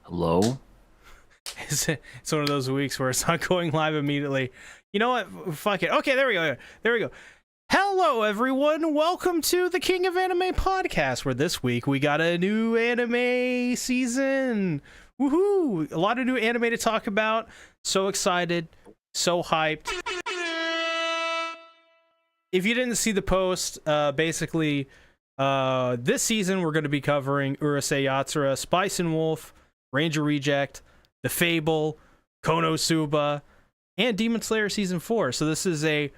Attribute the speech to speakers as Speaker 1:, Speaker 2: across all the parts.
Speaker 1: Hello?
Speaker 2: It's one of those weeks where it's not going live immediately. You know what? Fuck it. Okay, there we go. There we go. Hello, everyone. Welcome to the King of Anime podcast, where this week we got a new anime season. Woohoo! A lot of new anime to talk about. So excited. So hyped. If you didn't see the post, basically, this season we're going to be covering Urusei Yatsura, Spice and Wolf, Ranger Reject, The Fable, Konosuba, and Demon Slayer Season 4. So this is a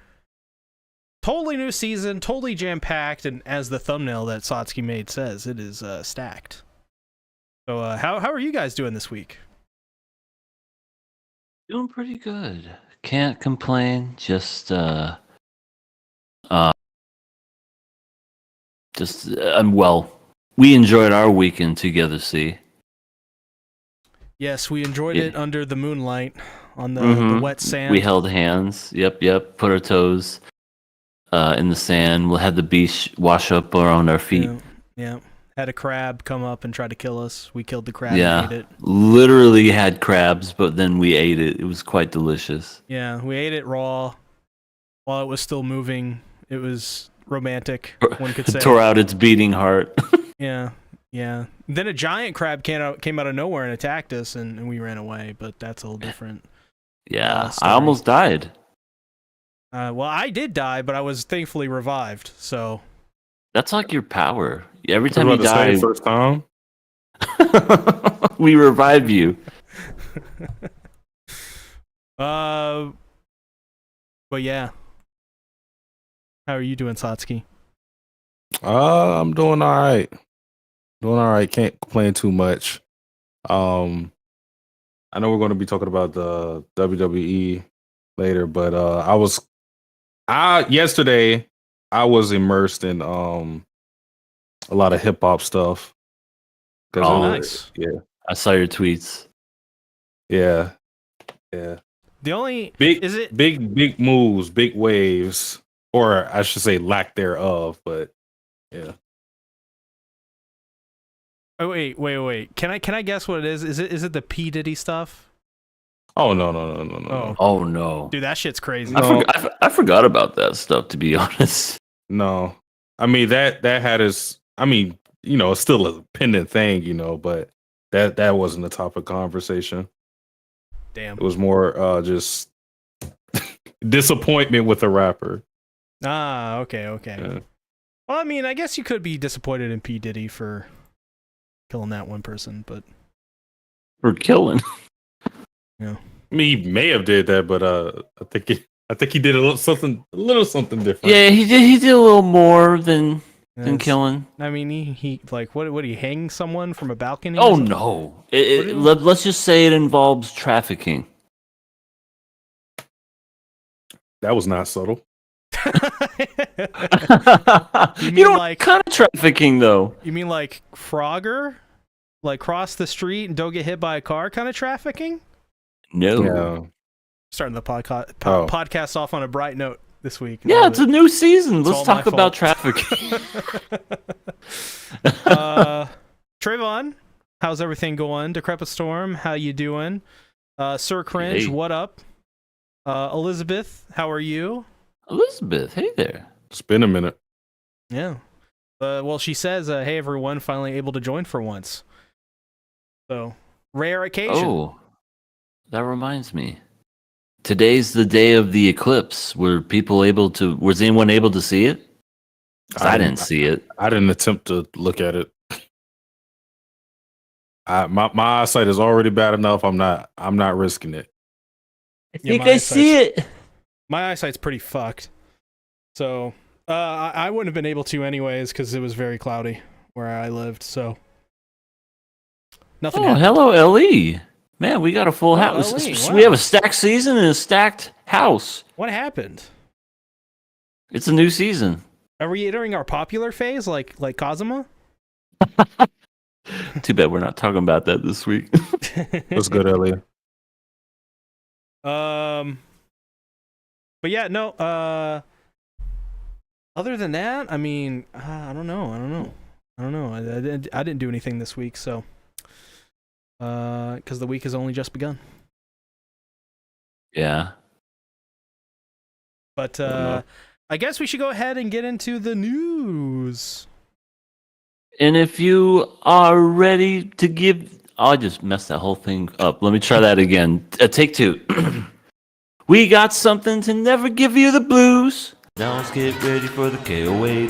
Speaker 2: totally new season, totally jam-packed, and as the thumbnail that Satsuki made says, it is stacked. So how are you guys doing this week?
Speaker 1: Doing pretty good. Can't complain. Well, we enjoyed our weekend together, see?
Speaker 2: Yes, we enjoyed it under the moonlight on the wet sand.
Speaker 1: We held hands. Yep. Put our toes in the sand. We'll have the beach wash up around our feet.
Speaker 2: Yeah. Had a crab come up and try to kill us. We killed the crab and ate it.
Speaker 1: Literally had crabs, but then we ate it. It was quite delicious.
Speaker 2: Yeah, we ate it raw while it was still moving. It was romantic, one could say.
Speaker 1: Tore out its beating heart.
Speaker 2: Yeah. Then a giant crab came out of nowhere and attacked us, and we ran away, but that's a little different.
Speaker 1: Yeah, I almost died.
Speaker 2: Well, I did die, but I was thankfully revived, so...
Speaker 1: That's like your power. Every time you
Speaker 3: die... First time?
Speaker 1: we revive you.
Speaker 2: But yeah. How are you doing, Satsuki?
Speaker 3: I'm doing all right. Can't complain too much. I know we're going to be talking about the WWE later, but yesterday I was immersed in a lot of hip hop stuff.
Speaker 2: Oh, nice.
Speaker 3: Yeah,
Speaker 1: I saw your tweets.
Speaker 3: Yeah.
Speaker 2: The only
Speaker 3: big moves, big waves, or I should say lack thereof. But yeah.
Speaker 2: Oh wait. Can I guess what it is? Is it the P Diddy stuff?
Speaker 3: Oh no.
Speaker 1: Oh no.
Speaker 2: Dude, that shit's crazy.
Speaker 3: No.
Speaker 1: I forgot about that stuff, to be honest.
Speaker 3: No. I mean that had his, I mean, it's still a pendant thing, but that wasn't the topic of conversation.
Speaker 2: Damn.
Speaker 3: It was more just disappointment with the rapper.
Speaker 2: Ah, okay.
Speaker 3: Yeah.
Speaker 2: Well, I mean, I guess you could be disappointed in P Diddy for killing that one person, but
Speaker 1: for killing.
Speaker 3: Yeah. I mean, he may have did that, but I think he did a little something different.
Speaker 1: Yeah, he did a little more than killing.
Speaker 2: I mean, he like what he hang someone from a balcony?
Speaker 1: Oh no! Let's just say it involves trafficking.
Speaker 3: That was not subtle.
Speaker 1: You don't like kind of trafficking though.
Speaker 2: You mean like Frogger, like cross the street and don't get hit by a car kind of trafficking?
Speaker 1: No.
Speaker 3: Yeah.
Speaker 2: Starting the podcast off on a bright note this week.
Speaker 1: Yeah, it's a new season. Let's talk about trafficking.
Speaker 2: Trayvon, how's everything going? Decrepit Storm, how you doing? Sir Cringe,
Speaker 1: Hey.
Speaker 2: what up? Elizabeth, how are you?
Speaker 1: Elizabeth, hey there.
Speaker 3: It's been a minute.
Speaker 2: Yeah. Well, she says, hey, everyone, finally able to join for once. So, rare occasion.
Speaker 1: Oh, that reminds me. Today's the day of the eclipse. Was anyone able to see it? I didn't see it.
Speaker 3: I didn't attempt to look at it. My eyesight is already bad enough. I'm not risking it.
Speaker 1: I think I see it.
Speaker 2: My eyesight's pretty fucked. So, I wouldn't have been able to anyways because it was very cloudy where I lived. So, nothing happened.
Speaker 1: Hello, Ellie. Man, we got a full house.
Speaker 2: Ellie, wow.
Speaker 1: We have a stacked season and a stacked house.
Speaker 2: What happened?
Speaker 1: It's a new season.
Speaker 2: Are we entering our popular phase like Kazuma?
Speaker 1: Too bad we're not talking about that this week.
Speaker 3: What's good, Ellie?
Speaker 2: But yeah, no. Other than that, I mean, I don't know. I didn't do anything this week, so because the week has only just begun.
Speaker 1: Yeah.
Speaker 2: But I guess we should go ahead and get into the news.
Speaker 1: And if you are ready to give... Oh, I just messed that whole thing up. Let me try that again. Take two. We got something to never give you the blues. Now let's get ready for the KOA.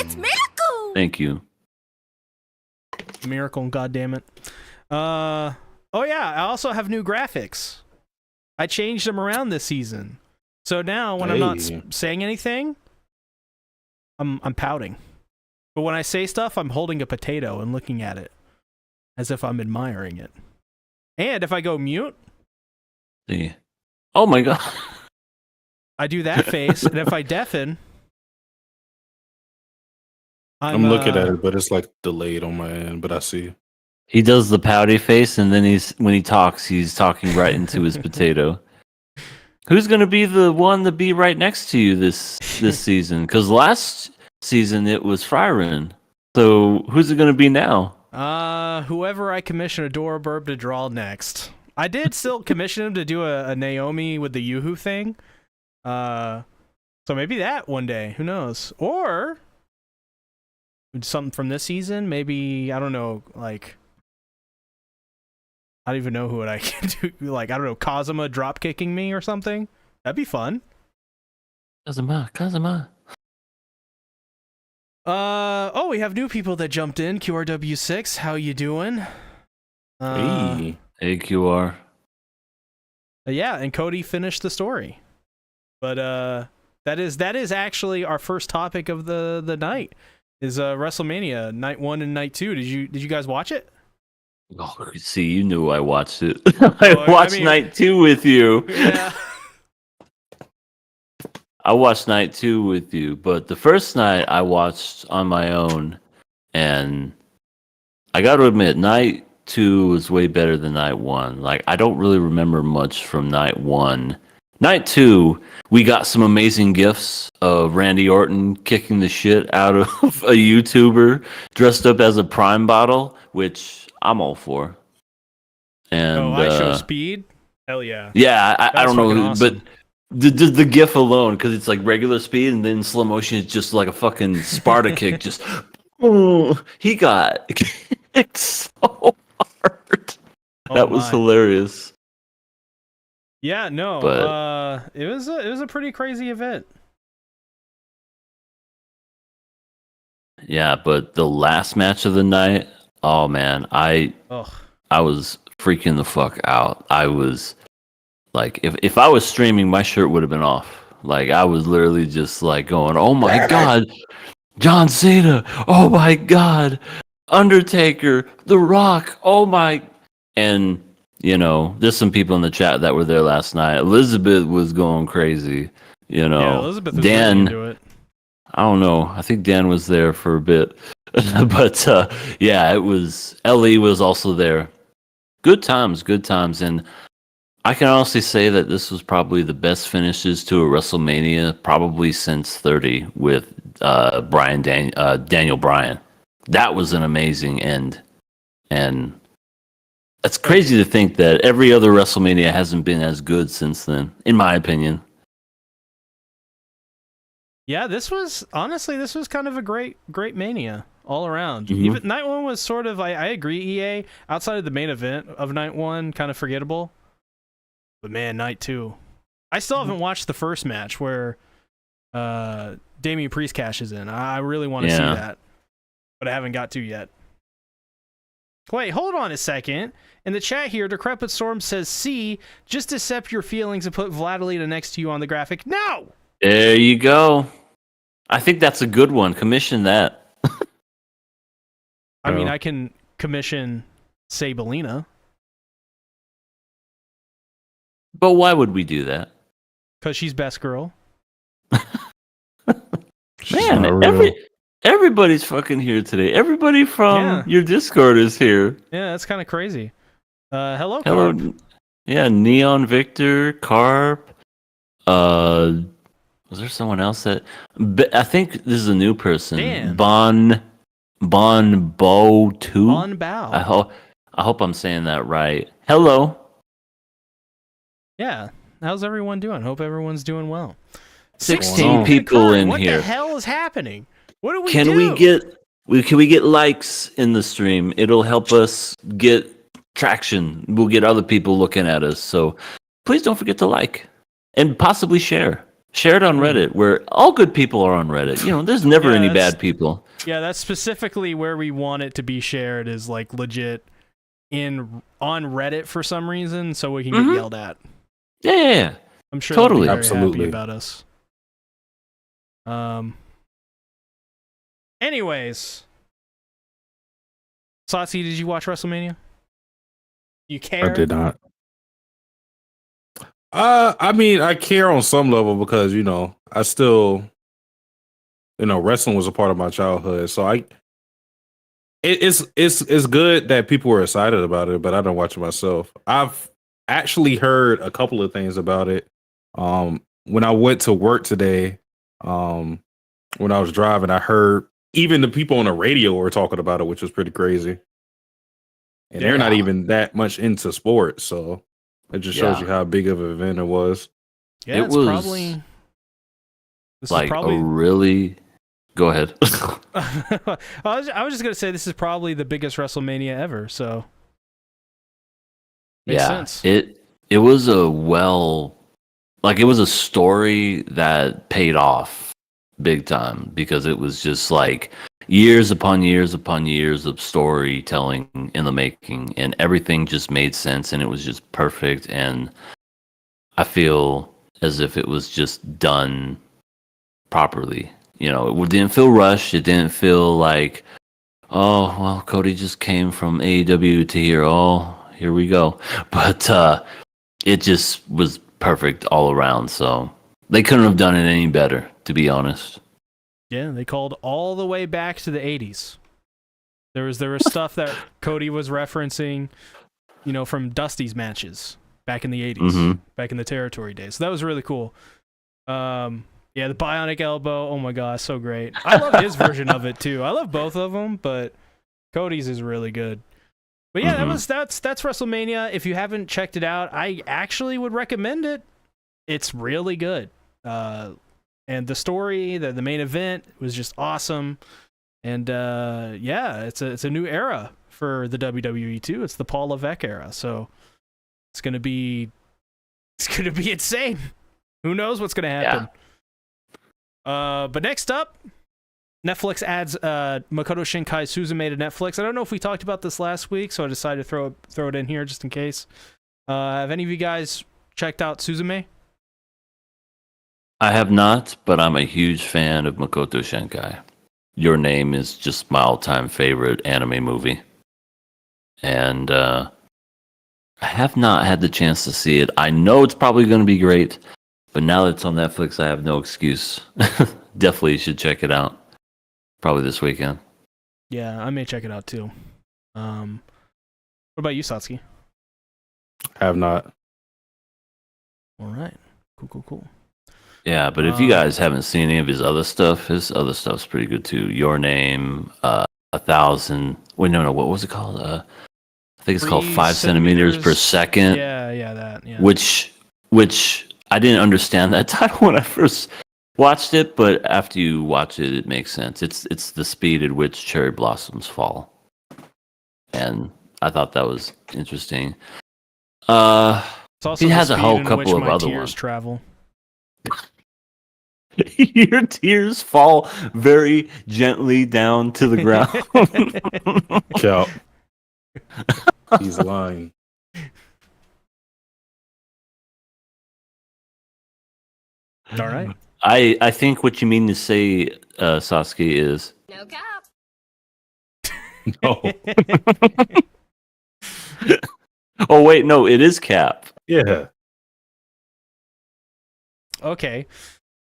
Speaker 4: It's Miracle!
Speaker 1: Thank you.
Speaker 2: Miracle, goddammit. Oh yeah, I also have new graphics. I changed them around this season. So now when I'm not saying anything, I'm pouting. But when I say stuff, I'm holding a potato and looking at it as if I'm admiring it. And if I go mute,
Speaker 1: See. Oh my god.
Speaker 2: I do that face, and if I deafen,
Speaker 3: I'm looking at it, but it's like delayed on my end, but I see.
Speaker 1: He does the pouty face, and then when he talks, he's talking right into his potato. Who's going to be the one to be right next to you this season? Because last season it was Fryren. So who's it going to be now?
Speaker 2: Whoever I commission Adoraburb to draw next. I did still commission him to do a Naomi with the Yoo-Hoo thing. So maybe that one day. Who knows? Or something from this season. Maybe, I don't know, like... I don't even know who I can do. Like, I don't know, Kazuma drop kicking me or something. That'd be fun.
Speaker 1: Kazuma.
Speaker 2: Oh, we have new people that jumped in. QRW6, how you doing?
Speaker 3: Hey.
Speaker 1: Hey, QR.
Speaker 2: Yeah, and Cody finished the story. But that is actually our first topic of the night. Is WrestleMania night 1 and night 2. Did you guys watch it?
Speaker 1: Oh, see, you knew I watched it. I watched night 2 with you.
Speaker 2: Yeah.
Speaker 1: I watched night 2 with you, but the first night I watched on my own, and I got to admit, night 2 was way better than night 1. Like, I don't really remember much from night 1. Night 2, we got some amazing gifs of Randy Orton kicking the shit out of a YouTuber dressed up as a Prime bottle, which I'm all for. And
Speaker 2: I show speed? Hell yeah.
Speaker 1: Yeah, I don't know,
Speaker 2: awesome.
Speaker 1: but the GIF alone, because it's like regular speed, and then slow motion is just like a fucking Sparta kick. Just, he got kicked so hard. That was hilarious.
Speaker 2: Yeah, no,
Speaker 1: But,
Speaker 2: it was a pretty crazy event.
Speaker 1: Yeah, but the last match of the night, oh man, I was freaking the fuck out. I was like, if I was streaming, my shirt would have been off. Like, I was literally just like going, oh my god, John Cena, oh my god, Undertaker, The Rock, oh my, and you know, there's some people in the chat that were there last night. Elizabeth was going crazy. You know,
Speaker 2: yeah, Elizabeth was
Speaker 1: Dan,
Speaker 2: really into it.
Speaker 1: I don't know. I think Dan was there for a bit, but yeah, it was. Ellie was also there. Good times, and I can honestly say that this was probably the best finishes to a WrestleMania probably since 30 with Daniel Bryan. That was an amazing end, and it's crazy to think that every other WrestleMania hasn't been as good since then, in my opinion.
Speaker 2: Yeah, this was kind of a great Mania all around.
Speaker 1: Mm-hmm.
Speaker 2: Even night 1 was sort of, I agree, EA, outside of the main event of night 1, kind of forgettable. But man, night 2. I still haven't watched the first match where Damian Priest cashes in. I really want to see that, but I haven't got to yet. Wait, hold on a second. In the chat here, Decrepit Storm says, "C, just accept your feelings and put Vladilena next to you on the graphic." No!
Speaker 1: There you go. I think that's a good one. Commission that.
Speaker 2: I mean, I can commission Sabelina.
Speaker 1: But why would we do that?
Speaker 2: Because she's best girl.
Speaker 1: Man, everybody's fucking here today. Everybody from your Discord is here.
Speaker 2: Yeah, that's kind of crazy. Hello,
Speaker 1: Hello.
Speaker 2: Carp.
Speaker 1: Yeah, Neon Victor, Carp. Was there someone else that... I think this is a new person.
Speaker 2: Dan.
Speaker 1: Bon Bo 2.
Speaker 2: Bon Bao.
Speaker 1: I hope I'm saying that right. Hello.
Speaker 2: Yeah. How's everyone doing? Hope everyone's doing well.
Speaker 1: 16
Speaker 3: on?
Speaker 1: people in
Speaker 2: what
Speaker 1: here.
Speaker 2: What the hell is happening? What do we
Speaker 1: Can
Speaker 2: do?
Speaker 1: we get likes in the stream? It'll help us get traction. We'll get other people looking at us. So please don't forget to like and possibly share. Share it on Reddit, where all good people are on Reddit. You know, there's never any bad people.
Speaker 2: Yeah, that's specifically where we want it to be shared, is like legit on Reddit for some reason, so we can get yelled at.
Speaker 1: Yeah.
Speaker 2: I'm sure
Speaker 1: Totally.
Speaker 2: they'll be very
Speaker 3: Absolutely.
Speaker 2: happy about us. Anyways, Satsi, did you watch WrestleMania? You care?
Speaker 3: I did not. I mean, I care on some level because I still, wrestling was a part of my childhood. So it's good that people were excited about it, but I don't watch it myself. I've actually heard a couple of things about it. When I went to work today, when I was driving, I heard even the people on the radio were talking about it, which was pretty crazy. And they're not even that much into sports, so it just shows you how big of an event it was.
Speaker 2: Yeah,
Speaker 1: it was
Speaker 2: probably
Speaker 1: like a really. Go ahead.
Speaker 2: I was just gonna say this is probably the biggest WrestleMania ever. So makes sense.
Speaker 1: It was it was a story that paid off big time, because it was just like years upon years upon years of storytelling in the making, and everything just made sense, and it was just perfect. And I feel as if it was just done properly. It didn't feel rushed. It didn't feel like, oh, well, Cody just came from AEW to here. Oh, here we go. But it just was perfect all around. So they couldn't have done it any better, to be honest.
Speaker 2: Yeah, they called all the way back to the 80s. There was stuff that Cody was referencing, from Dusty's matches back in the 80s, back in the territory days. So that was really cool. Yeah, the bionic elbow. Oh my gosh, so great. I love his version of it too. I love both of them, but Cody's is really good. But yeah, that's WrestleMania. If you haven't checked it out, I actually would recommend it. It's really good. And the story, the main event was just awesome. And yeah, it's a new era for the WWE too. It's the Paul Levesque era. So it's gonna be insane. Who knows what's gonna happen?
Speaker 1: Yeah.
Speaker 2: But next up, Netflix adds Makoto Shinkai Suzume to Netflix. I don't know if we talked about this last week, so I decided to throw it in here just in case. Have any of you guys checked out Suzume?
Speaker 1: I have not, but I'm a huge fan of Makoto Shinkai. Your Name is just my all-time favorite anime movie. And I have not had the chance to see it. I know it's probably going to be great, but now that it's on Netflix, I have no excuse. Definitely should check it out. Probably this weekend.
Speaker 2: Yeah, I may check it out too. What about you, Satsuki?
Speaker 3: Have not.
Speaker 2: All right. Cool.
Speaker 1: Yeah, but if you guys haven't seen any of his other stuff's pretty good too. Your Name, 1,000. Wait, no, what was it called? I think it's called 5 centimeters per second.
Speaker 2: Yeah, that. Yeah.
Speaker 1: Which I didn't understand that title when I first watched it, but after you watch it, it makes sense. It's the speed at which cherry blossoms fall, and I thought that was interesting.
Speaker 2: It's also
Speaker 1: he has
Speaker 2: the
Speaker 1: a whole
Speaker 2: speed in
Speaker 1: couple
Speaker 2: which
Speaker 1: of
Speaker 2: my
Speaker 1: other
Speaker 2: tears
Speaker 1: ones.
Speaker 2: Travel.
Speaker 1: Your tears fall very gently down to the ground.
Speaker 3: Cal. He's lying.
Speaker 2: All right.
Speaker 1: I think what you mean to say, Sasuke, is
Speaker 4: No cap.
Speaker 3: No.
Speaker 1: oh wait, no, it is Cap.
Speaker 3: Yeah.
Speaker 2: Okay.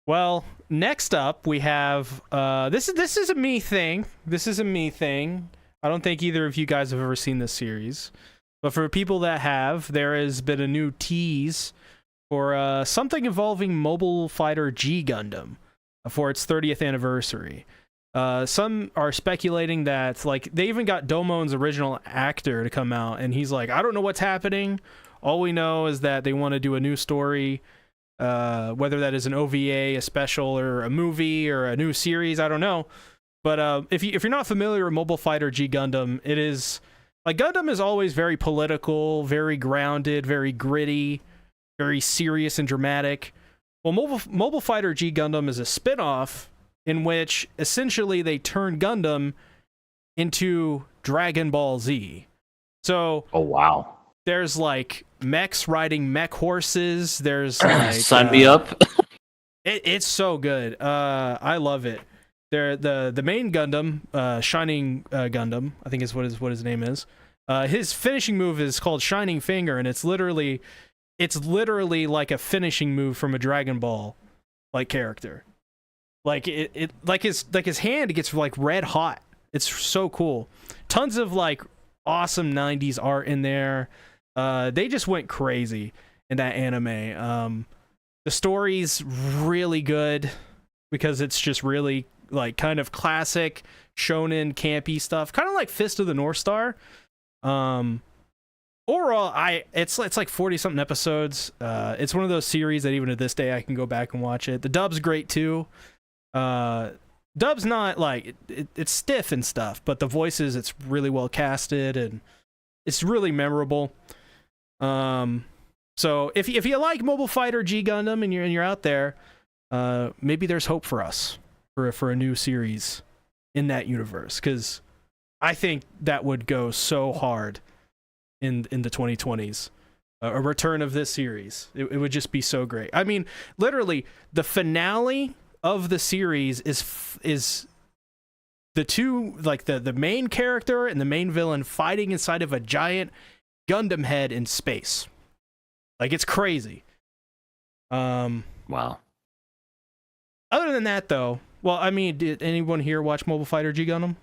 Speaker 2: Well, next up we have this is a me thing. This is a me thing. I don't think either of you guys have ever seen this series. But for people that have, there has been a new tease for something involving Mobile Fighter G Gundam for its 30th anniversary. Some are speculating that, like, they even got Domon's original actor to come out, and he's like, I don't know what's happening. All we know is that they want to do a new story, whether that is an OVA, a special, or a movie, or a new series, I don't know. But if you're not familiar with Mobile Fighter G Gundam, it is, like, Gundam is always very political, very grounded, very gritty, very serious and dramatic. Well, Mobile Fighter G Gundam is a spin-off in which essentially they turn Gundam into Dragon Ball Z. So,
Speaker 1: oh wow,
Speaker 2: there's like mechs riding mech horses. There's like
Speaker 1: sign me up.
Speaker 2: It's so good. I love it. The main Gundam, Shining Gundam, I think is what his name is. His finishing move is called Shining Finger, and it's literally like a finishing move from a Dragon Ball like character. Like his hand gets like red hot. It's so cool. Tons of like awesome 90s art in there. They just went crazy in that anime. The story's really good because it's just really like kind of classic shonen campy stuff, kind of like Fist of the North Star. Overall, it's like 40 something episodes. It's one of those series that even to this day I can go back and watch it. The dub's great too. Dub's not like it's stiff and stuff, but the voices, it's really well casted and it's really memorable. So if you like Mobile Fighter G Gundam and you're out there, maybe there's hope for us for a new series in that universe, because I think that would go so hard in the 2020s. A return of this series, it would just be so great. I mean, literally, the finale of the series is the two, like the main character and the main villain fighting inside of a giant Gundam head in space. Like, it's crazy.
Speaker 1: Wow.
Speaker 2: Other than that, though, well, I mean, did anyone here watch Mobile Fighter G Gundam?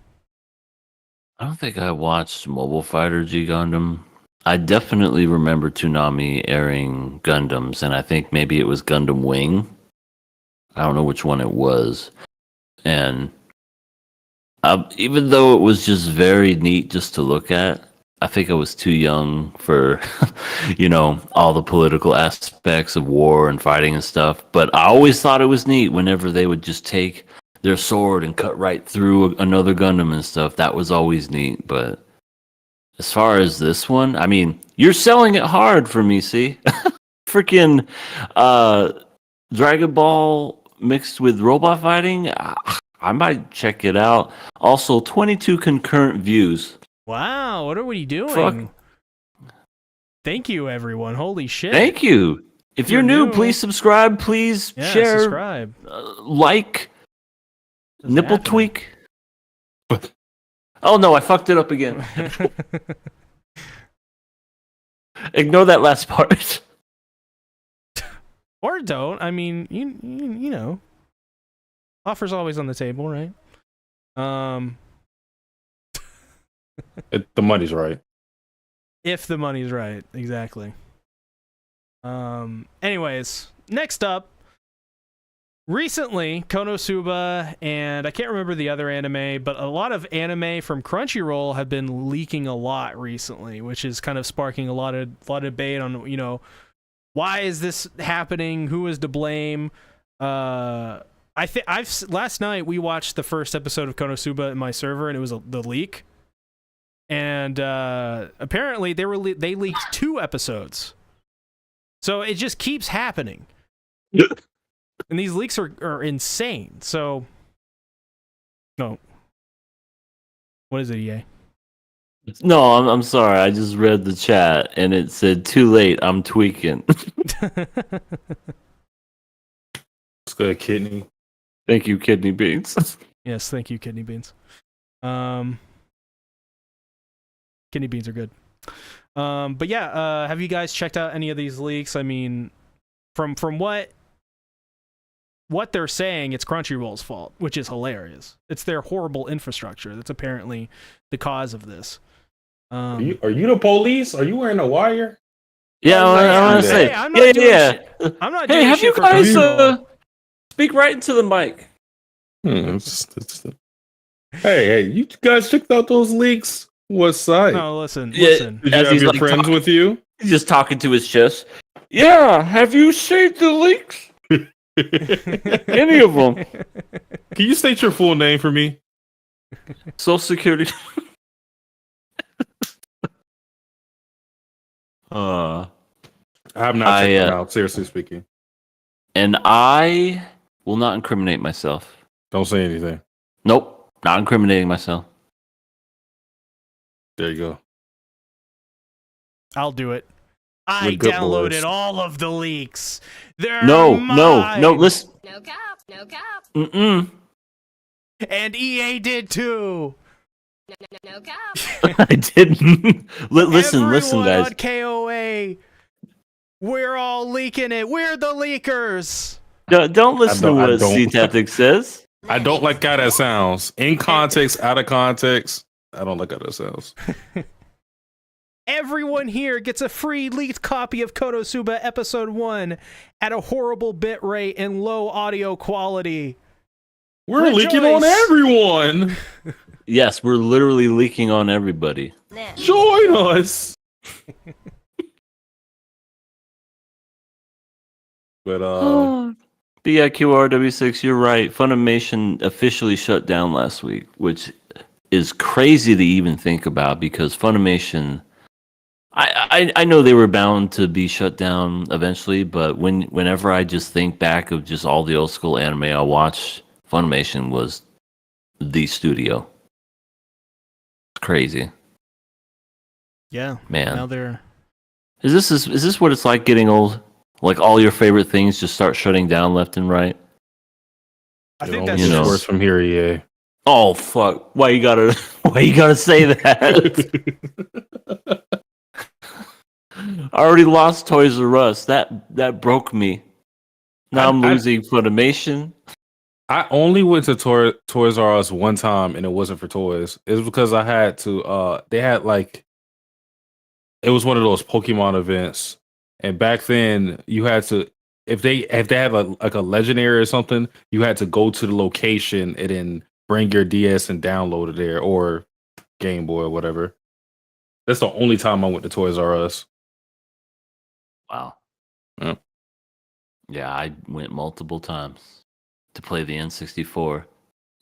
Speaker 1: I don't think I watched Mobile Fighter G Gundam. I definitely remember Toonami airing Gundams, and I think maybe it was Gundam Wing. I don't know which one it was. And even though it was just very neat just to look at, I think I was too young for, all the political aspects of war and fighting and stuff. But I always thought it was neat whenever they would just take their sword and cut right through another Gundam and stuff. That was always neat. But as far as this one, I mean, you're selling it hard for me, see? Freaking Dragon Ball mixed with robot fighting. I might check it out. Also, 22 concurrent views.
Speaker 2: Wow, what are we doing?
Speaker 1: Fuck.
Speaker 2: Thank you, everyone. Holy shit.
Speaker 1: Thank you. If you're new, please subscribe. Please share.
Speaker 2: Subscribe.
Speaker 1: Like.
Speaker 2: What's
Speaker 1: nipple
Speaker 2: happening?
Speaker 1: tweak. Oh no, I fucked it up again. Ignore that last part.
Speaker 2: Or don't. I mean, you know. Offer's always on the table, right?
Speaker 3: The money's right.
Speaker 2: If the money's right, exactly. Anyways, next up, recently, Konosuba and I can't remember the other anime, but a lot of anime from Crunchyroll have been leaking a lot recently, which is kind of sparking a lot of debate on, why is this happening? Who is to blame? Last night we watched the first episode of Konosuba in my server, and it was the leak. And apparently they leaked 2 episodes. So it just keeps happening. And these leaks are insane. So, no. What is it, EA?
Speaker 1: No, I'm sorry. I just read the chat and it said too late. I'm tweaking.
Speaker 3: It's good, kidney.
Speaker 1: Thank you, kidney beans.
Speaker 2: Yes, thank you, kidney beans. Kidney beans are good. But yeah, have you guys checked out any of these leaks? I mean, from what they're saying, it's Crunchyroll's fault, which is hilarious. It's their horrible infrastructure that's apparently the cause of this.
Speaker 3: Are you the police? Are you wearing a wire?
Speaker 1: Yeah, I want to say.
Speaker 2: Hey, I'm not doing shit. I'm not doing
Speaker 1: Hey, have
Speaker 2: shit
Speaker 1: you
Speaker 2: for
Speaker 1: guys
Speaker 2: Crunchyroll.
Speaker 1: speak right into the mic?
Speaker 3: It's Hey, you guys checked out those leaks? What site?
Speaker 2: No, listen.
Speaker 3: Did you
Speaker 1: As
Speaker 3: have
Speaker 1: he's
Speaker 3: your
Speaker 1: like
Speaker 3: friends with you?
Speaker 1: He's just talking to his chest. Yeah, have you seen the leaks? Any of them?
Speaker 3: Can you state your full name for me?
Speaker 1: Social Security.
Speaker 3: I have not checked them out, seriously speaking.
Speaker 1: And I will not incriminate myself.
Speaker 3: Don't say anything.
Speaker 1: Nope, not incriminating myself.
Speaker 3: There you go.
Speaker 2: I'll do it. I
Speaker 3: We're good
Speaker 2: downloaded
Speaker 3: boys.
Speaker 2: all of the leaks. They're
Speaker 1: No,
Speaker 2: mine.
Speaker 1: listen.
Speaker 4: No cap, no cap,
Speaker 1: Mm-mm.
Speaker 2: And EA did too.
Speaker 4: no cap.
Speaker 1: I didn't. Listen,
Speaker 2: Everyone
Speaker 1: guys.
Speaker 2: on KOA, we're all leaking it. We're the leakers.
Speaker 1: Don't listen to
Speaker 3: I
Speaker 1: what
Speaker 3: don't.
Speaker 1: C-Tactics says.
Speaker 3: I don't like how that sounds. In context, out of context, I don't like how that sounds.
Speaker 2: Everyone here gets a free leaked copy of Konosuba Episode 1 at a horrible bit rate and low audio quality.
Speaker 3: We're leaking on everyone.
Speaker 1: Yes, we're literally leaking on everybody.
Speaker 3: Join us. But
Speaker 1: BIQRW6, you're right. Funimation officially shut down last week, which is crazy to even think about because Funimation, I know they were bound to be shut down eventually, but whenever I just think back of just all the old school anime I watched, Funimation was the studio. Crazy.
Speaker 2: Yeah,
Speaker 1: man.
Speaker 2: Now they're.
Speaker 1: Is this what it's like getting old? Like all your favorite things just start shutting down left and right?
Speaker 2: I
Speaker 3: it
Speaker 2: think
Speaker 3: only
Speaker 2: that's
Speaker 3: gets
Speaker 1: just-
Speaker 3: worse from here, EA.
Speaker 1: Oh fuck! Why you gotta say that? I already lost Toys R Us. That broke me. Now I'm losing Funimation.
Speaker 3: I only went to Toys R Us one time, and it wasn't for toys. It was because I had to. They had like, it was one of those Pokemon events, and back then you had to, if they had like a legendary or something, you had to go to the location and then bring your DS and download it there, or Game Boy or whatever. That's the only time I went to Toys R Us.
Speaker 1: Wow.
Speaker 3: Yeah.
Speaker 1: Yeah, I went multiple times to play the N64,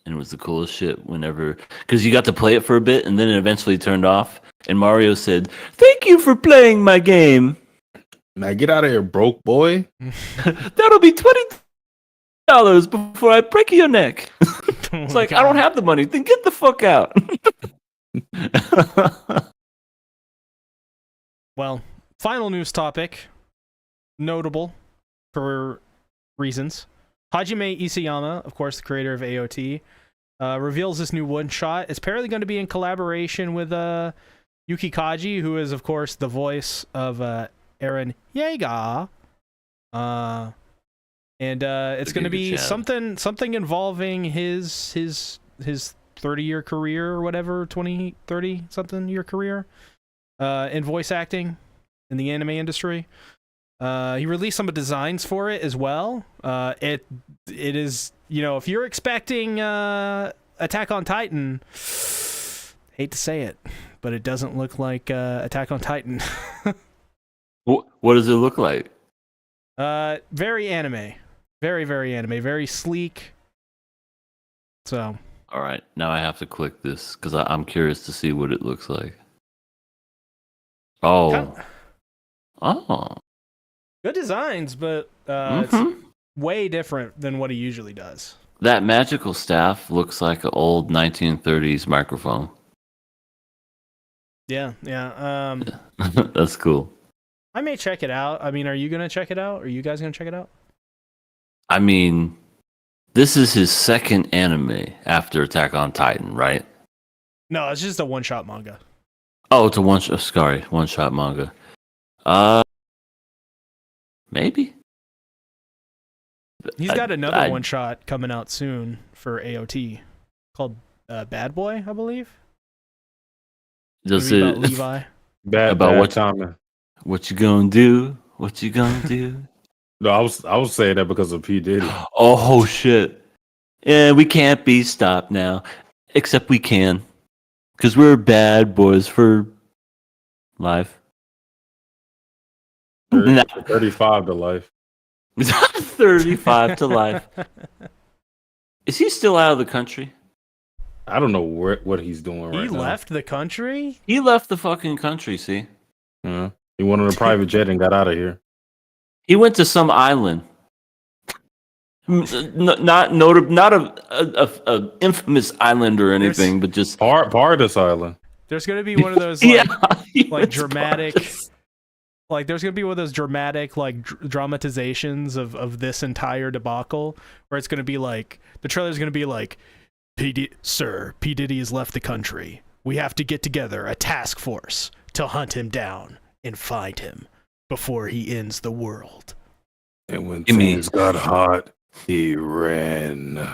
Speaker 1: and it was the coolest shit. Whenever, because you got to play it for a bit, and then it eventually turned off. And Mario said, "Thank you for playing my game."
Speaker 3: Now get out of here, broke boy.
Speaker 1: That'll be $20 before I break your neck. It's like, I don't have the money. Then get the fuck out.
Speaker 2: Well, final news topic. Notable for reasons. Hajime Isayama, of course, the creator of AOT, reveals this new one-shot. It's apparently going to be in collaboration with Yuki Kaji, who is, of course, the voice of Eren Yeager. And it's going to be something involving his 30-year career or whatever, 30-something year career in voice acting in the anime industry. He released some designs for it as well. It is, if you're expecting Attack on Titan, hate to say it, but it doesn't look like Attack on Titan.
Speaker 1: What does it look like?
Speaker 2: Very anime. Very, very anime. Very sleek. So.
Speaker 1: All right, now I have to click this because I'm curious to see what it looks like. Oh. Oh.
Speaker 2: Good designs, but it's way different than what he usually does.
Speaker 1: That magical staff looks like an old 1930s microphone.
Speaker 2: Yeah.
Speaker 1: That's cool.
Speaker 2: I may check it out. I mean, are you going to check it out? Are you guys going to check it out?
Speaker 1: I mean, this is his second anime after Attack on Titan, right?
Speaker 2: No, it's just a one-shot manga.
Speaker 1: Oh, it's a one-shot manga. Maybe.
Speaker 2: He's got another one-shot coming out soon for AOT called Bad Boy, I believe.
Speaker 1: Does
Speaker 2: Maybe
Speaker 1: it
Speaker 2: about Levi?
Speaker 3: About what time?
Speaker 1: What you gonna do? What you gonna do?
Speaker 3: No, I was saying that because of P. Diddy.
Speaker 1: Oh shit! Yeah, we can't be stopped now. Except we can. Because we're bad boys for life.
Speaker 3: 35 to life.
Speaker 1: 35 to life. Is he still out of the country?
Speaker 3: I don't know what he's doing right now.
Speaker 2: He left the country?
Speaker 1: He left the fucking country, see?
Speaker 3: Yeah. He went on a private jet and got out of here.
Speaker 1: He went to some island. Not a infamous island or anything, but just
Speaker 3: Pardus Island.
Speaker 2: There's gonna be one of those like dramatic, like there's gonna be one of those dramatic like dramatizations of this entire debacle, where it's gonna be like the trailer's gonna be like, Sir, P Diddy has left the country. We have to get together a task force to hunt him down and find him before he ends the world.
Speaker 3: And when things got hot, he ran.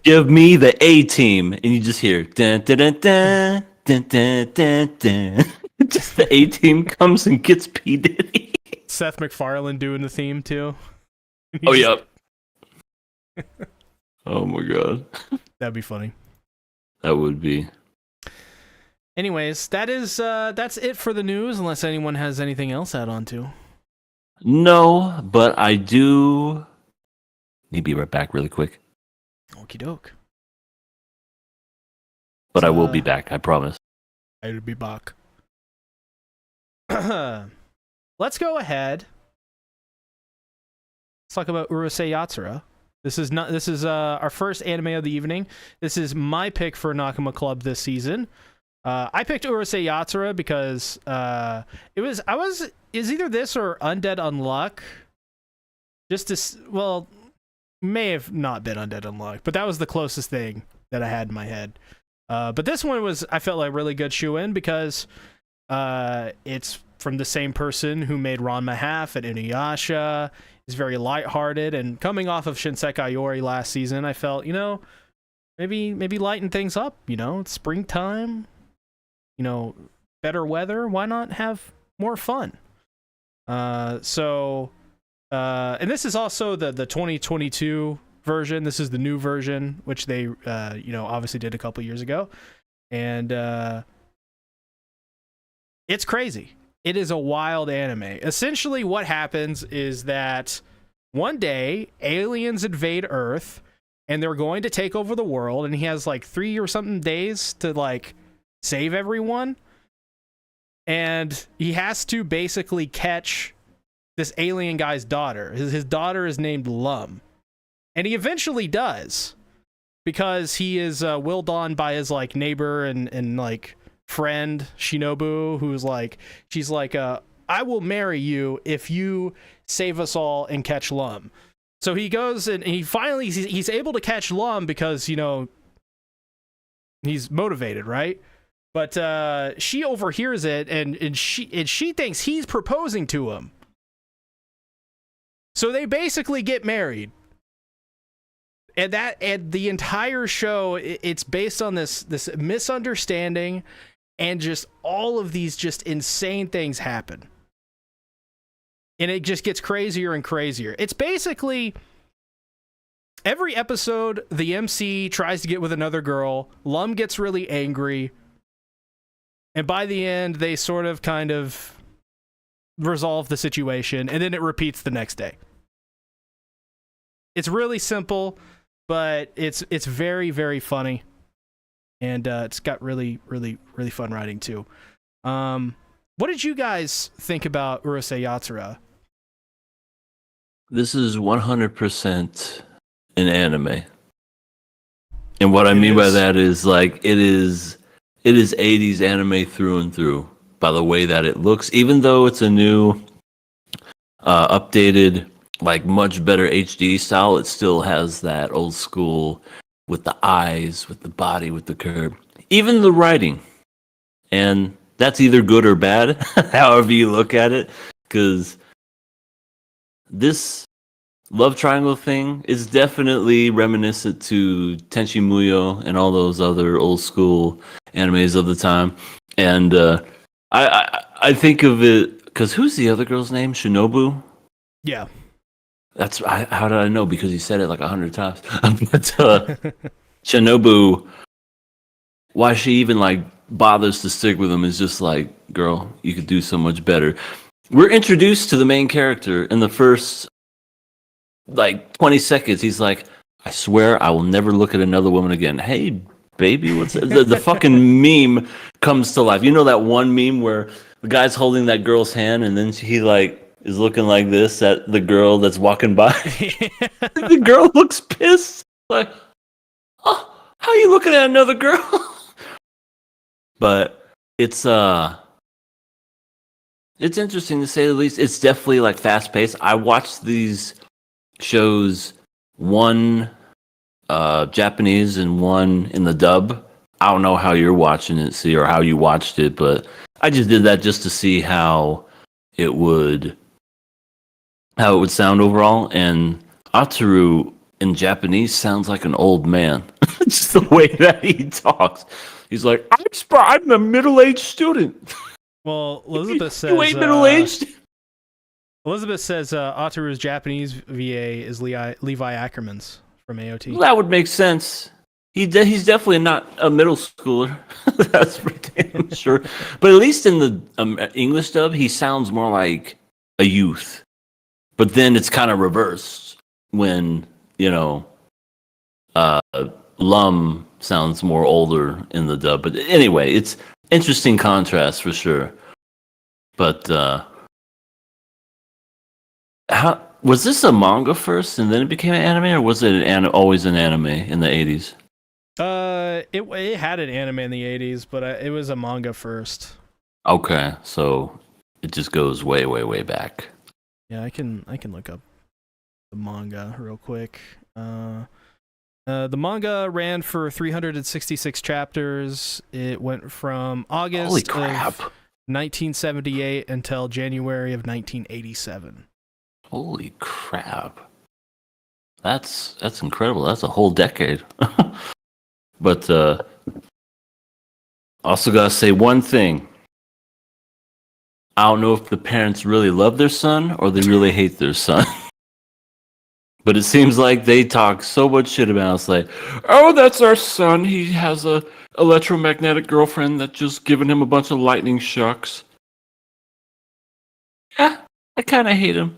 Speaker 1: Give me the A team, and you just hear dun, dun, dun, dun, dun, dun, dun, dun. Just the A team comes and gets P Diddy.
Speaker 2: Seth MacFarlane doing the theme too.
Speaker 1: Oh yep. Oh my god.
Speaker 2: That'd be funny.
Speaker 1: That would be.
Speaker 2: Anyways, that's it for the news, unless anyone has anything else to add on to.
Speaker 1: No, but I do need to be right back really quick.
Speaker 2: Okie doke.
Speaker 1: But I will be back, I promise.
Speaker 2: I'll be back. Let's go ahead. Let's talk about Urusei Yatsura. This is our first anime of the evening. This is my pick for Nakama Club this season. I picked Urusei Yatsura because is either this or Undead Unluck. May have not been Undead Unluck, but that was the closest thing that I had in my head. But this one I felt like really good shoe-in because it's from the same person who made Ranma Half and Inuyasha. It's very lighthearted, and coming off of Shinsekai Yori last season, I felt, maybe lighten things up. It's springtime. Better weather. Why not have more fun? And this is also the 2022 version. This is the new version, which they obviously did a couple years ago, and it's crazy. It is a wild anime. Essentially, what happens is that one day aliens invade Earth, and they're going to take over the world. And he has like 3 or something days to like save everyone, and he has to basically catch this alien guy's daughter. His daughter is named Lum, and he eventually does, because he is willed on by his like neighbor and like friend Shinobu, who's like, she's like, I will marry you if you save us all and catch Lum. So he goes and he's able to catch Lum because he's motivated, right? But she overhears it, and she thinks he's proposing to him. So they basically get married. And the entire show, it's based on this misunderstanding, and just all of these just insane things happen. And it just gets crazier and crazier. It's basically every episode, the MC tries to get with another girl. Lum gets really angry. And by the end, they sort of kind of resolve the situation, and then it repeats the next day. It's really simple, but it's very, very funny. And it's got really, really, really fun writing too. What did you guys think about Urusei Yatsura?
Speaker 1: This is 100% an anime. And what I mean by that is like it is 80s anime through and through by the way that it looks. Even though it's a new updated, like much better HD style, it still has that old school with the eyes, with the body, with the curve, even the writing. And that's either good or bad, however you look at it, because this love triangle thing is definitely reminiscent to Tenchi Muyo and all those other old school animes of the time. And I think of it because who's the other girl's name? Shinobu?
Speaker 2: Yeah.
Speaker 1: How did I know? Because you said it like 100 times. But Shinobu, why she even like bothers to stick with him is just like, girl, you could do so much better. We're introduced to the main character in the first like 20 seconds. He's like, I swear I will never look at another woman again. Hey, baby, what's the fucking meme comes to life. You know that one meme where the guy's holding that girl's hand and then he like is looking like this at the girl that's walking by. The girl looks pissed. Like, oh, how are you looking at another girl? But it's interesting to say the least. It's definitely like fast paced. I watched these shows, one Japanese and one in the dub. I don't know how you're watching it, see, or how you watched it, but I just did that just to see how it would sound overall. And Ataru in Japanese sounds like an old man. Just the way that he talks. He's like, I'm a middle-aged student.
Speaker 2: Well, Elizabeth says
Speaker 1: you ain't middle-aged.
Speaker 2: Elizabeth says Ataru's Japanese VA is Levi Ackerman's from AOT.
Speaker 1: Well, that would make sense. He's definitely not a middle schooler. That's for damn sure. But at least in the English dub, he sounds more like a youth. But then it's kind of reversed when, Lum sounds more older in the dub. But anyway, it's interesting contrast for sure. But how was this a manga first and then it became an anime, or was it always an anime in the 80s?
Speaker 2: It had an anime in the 80s, but it was a manga first.
Speaker 1: Okay, so it just goes way, way, way back.
Speaker 2: Yeah, I can look up the manga real quick. The manga ran for 366 chapters. It went from August of 1978 until January of 1987.
Speaker 1: Holy crap. That's incredible. That's a whole decade. But also gotta say one thing. I don't know if the parents really love their son or they really hate their son. But it seems like they talk so much shit about it. It's like, oh, that's our son. He has a electromagnetic girlfriend that just given him a bunch of lightning shocks. Yeah, I kind of hate him.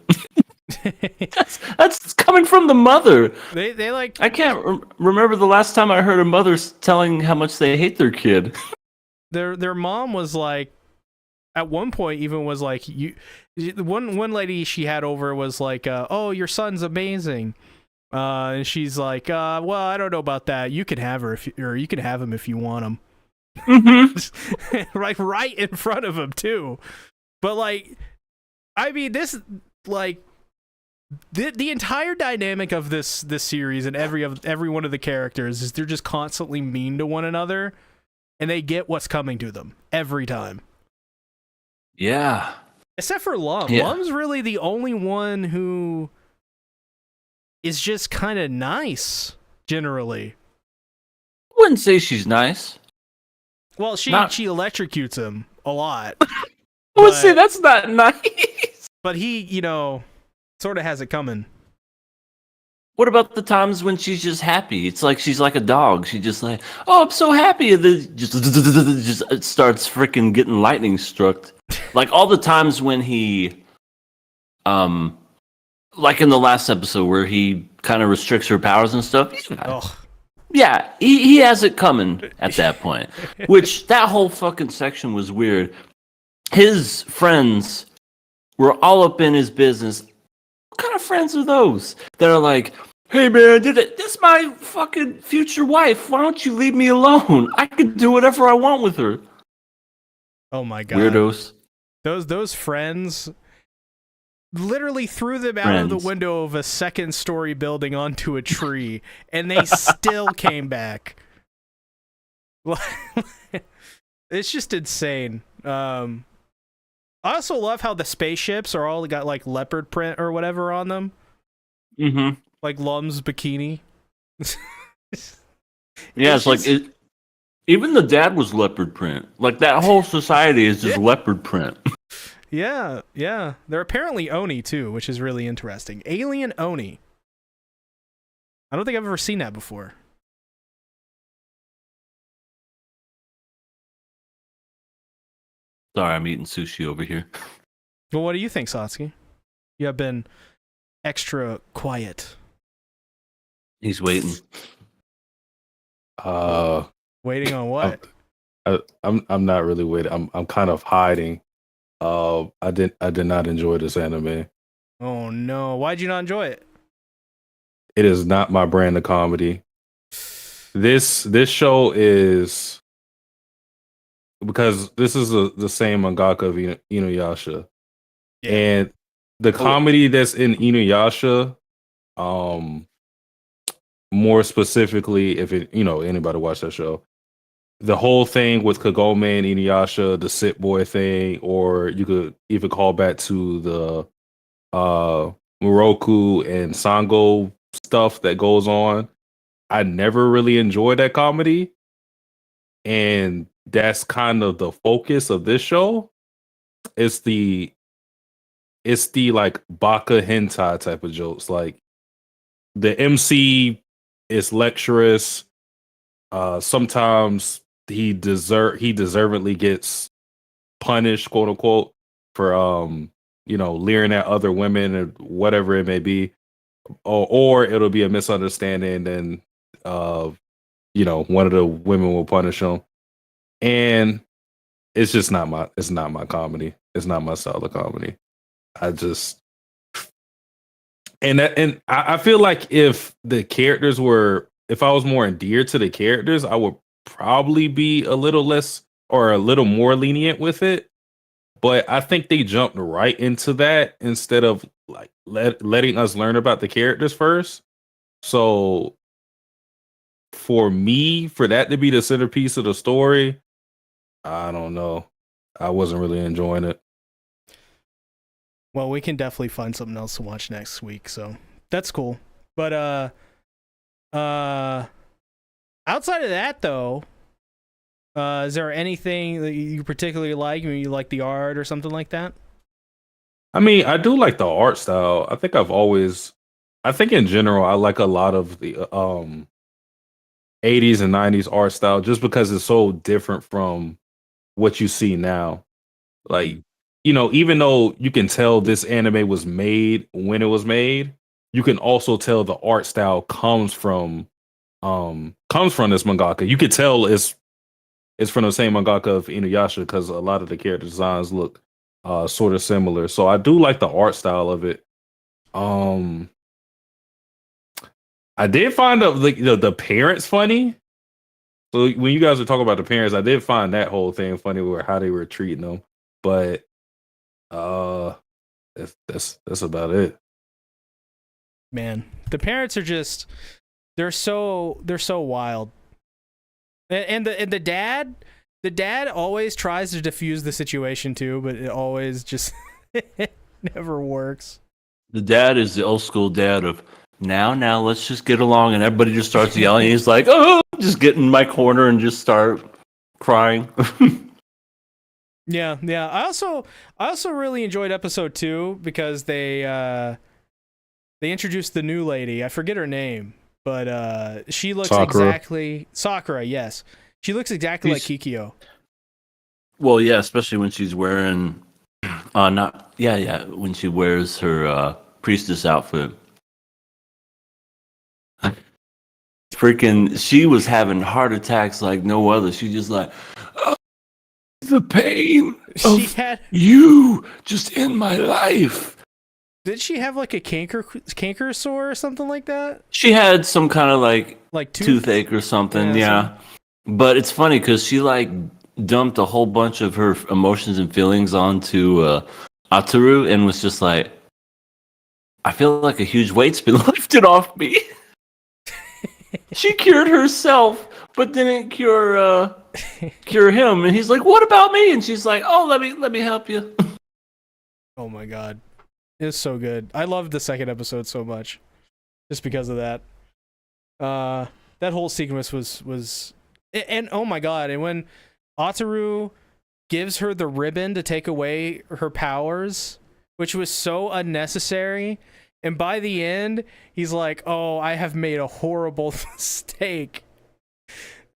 Speaker 1: That's coming from the mother.
Speaker 2: They like.
Speaker 1: I can't remember the last time I heard a mother telling how much they hate their kid.
Speaker 2: Their mom was like, at one point even was like, one lady she had over was like, oh, your son's amazing, and she's like, well, I don't know about that. You can have her or you can have him if you want him. Mm-hmm. right in front of him too. But like, I mean, this like. The entire dynamic of this series and every one of the characters is they're just constantly mean to one another, and they get what's coming to them every time.
Speaker 1: Yeah.
Speaker 2: Except for Lum.
Speaker 1: Yeah.
Speaker 2: Lum's really the only one who is just kind of nice, generally.
Speaker 1: I wouldn't say she's nice.
Speaker 2: Well, she electrocutes him a lot.
Speaker 1: I would say that's not nice.
Speaker 2: But he, sort of has it coming.
Speaker 1: What about the times when she's just happy? It's like she's like a dog. She just like, oh, I'm so happy. And then just it starts freaking getting lightning struck. Like all the times when he, like in the last episode where he kind of restricts her powers and stuff. Yeah, he has it coming at that point. Which that whole fucking section was weird. His friends were all up in his business. What kind of friends are those that are like, hey man, this is my fucking future wife. Why don't you leave me alone? I can do whatever I want with her.
Speaker 2: Oh my god.
Speaker 1: Weirdos.
Speaker 2: Those friends literally threw them out of the window of a second-story building onto a tree, and they still came back. It's just insane. I also love how the spaceships are all got like leopard print or whatever on them.
Speaker 1: Mm-hmm.
Speaker 2: Like Lum's bikini.
Speaker 1: Yeah, it's like even the dad was leopard print. Like that whole society is just leopard print.
Speaker 2: Yeah. They're apparently Oni too, which is really interesting. Alien Oni. I don't think I've ever seen that before.
Speaker 1: Sorry, I'm eating sushi over here.
Speaker 2: Well, what do you think, Satsuki? You have been extra quiet.
Speaker 1: He's waiting.
Speaker 2: Waiting on what?
Speaker 3: I'm not really waiting. I'm kind of hiding. I did not enjoy this anime.
Speaker 2: Oh no! Why'd you not enjoy it?
Speaker 3: It is not my brand of comedy. This show is because this is the same mangaka of Inuyasha, and the comedy that's in Inuyasha, more specifically, if anybody watch that show, the whole thing with Kagome and Inuyasha, the sit boy thing, or you could even call back to the Moroku and Sango stuff that goes on. I never really enjoyed that comedy, and that's kind of the focus of this show. It's the like baka hentai type of jokes. Like the MC is lecturous. Sometimes he deservedly gets punished, quote unquote, for leering at other women or whatever it may be, or it'll be a misunderstanding and one of the women will punish him, and it's not my comedy. It's not my style of comedy. I feel like if I was more endeared to the characters, I would probably be a little less or a little more lenient with it. But I think they jumped right into that instead of like letting us learn about the characters first. So for me, for that to be the centerpiece of the story, I don't know. I wasn't really enjoying it.
Speaker 2: Well, we can definitely find something else to watch next week, so that's cool. But outside of that though, is there anything that you particularly like? I mean, you like the art or something like that?
Speaker 3: I mean, I do like the art style. I think in general, I like a lot of the 80s and 90s art style just because it's so different from what you see now. Like, even though you can tell this anime was made when it was made, you can also tell the art style comes from this mangaka. You could tell it's from the same mangaka of Inuyasha because a lot of the character designs look sort of similar. So I do like the art style of it. I did find the parents funny. So when you guys were talking about the parents, I did find that whole thing funny where how they were treating them. But that's about it.
Speaker 2: Man, the parents are just they're so wild. And the dad always tries to diffuse the situation too, but it always just never works.
Speaker 1: The dad is the old school dad of now let's just get along, and everybody just starts yelling. He's like, oh, just get in my corner and just start crying.
Speaker 2: Yeah. I also really enjoyed episode 2 because they introduced the new lady. I forget her name, but she looks exactly Sakura. Yes, she looks exactly like Kikyo.
Speaker 1: Well, yeah, especially when she's wearing, when she wears her priestess outfit. Freaking, she was having heart attacks like no other. She just like, oh, the pain of you just in my life.
Speaker 2: Did she have like a canker sore or something like that?
Speaker 1: She had some kind of like toothache or something, yeah. But it's funny because she like dumped a whole bunch of her emotions and feelings onto Ataru and was just like, I feel like a huge weight's been lifted off me. She cured herself, but didn't cure him. And he's like, "What about me?" And she's like, "Oh, let me help you."
Speaker 2: Oh my god, it's so good. I loved the second episode so much, just because of that. That whole sequence was, and oh my god, and when Ataru gives her the ribbon to take away her powers, which was so unnecessary. And by the end, he's like, "Oh, I have made a horrible mistake."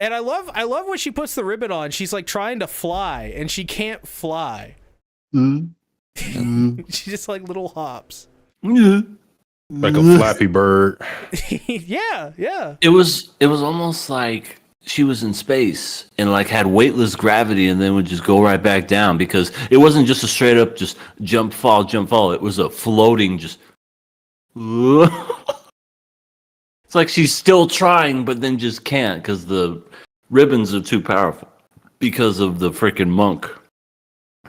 Speaker 2: And I love when she puts the ribbon on. She's like trying to fly, and she can't fly. She just like little hops.
Speaker 3: Like a Flappy Bird.
Speaker 2: Yeah.
Speaker 1: It was almost like she was in space and like had weightless gravity and then would just go right back down, because it wasn't just a straight up just jump fall. It was a floating just. It's like she's still trying, but then just can't because the ribbons are too powerful because of the freaking monk.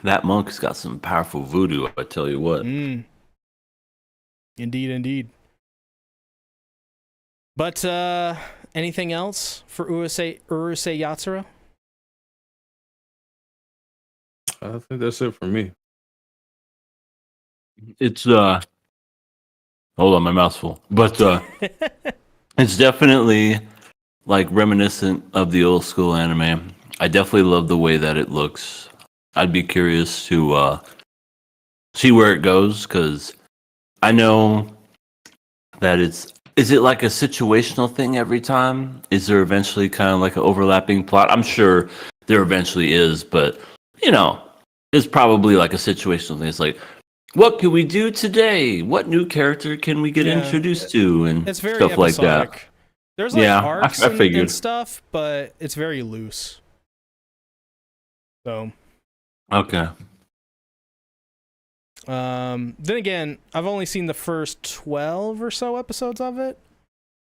Speaker 1: That monk's got some powerful voodoo, I tell you what.
Speaker 2: Indeed. But anything else for Urusei Yatsura?
Speaker 3: I think that's it for me.
Speaker 1: It's hold on, my mouth's full. But it's definitely like reminiscent of the old school anime. I definitely love the way that it looks. I'd be curious to see where it goes, because I know that is it like a situational thing every time? Is there eventually kind of like an overlapping plot? I'm sure there eventually is, but it's probably like a situational thing. It's like, what can we do today? What new character can we get introduced to? And
Speaker 2: it's very
Speaker 1: stuff
Speaker 2: episodic.
Speaker 1: like that.
Speaker 2: There's like arcs
Speaker 1: I figured.
Speaker 2: and stuff, but it's very loose. So
Speaker 1: Okay.
Speaker 2: then again, I've only seen the first 12 or so episodes of it,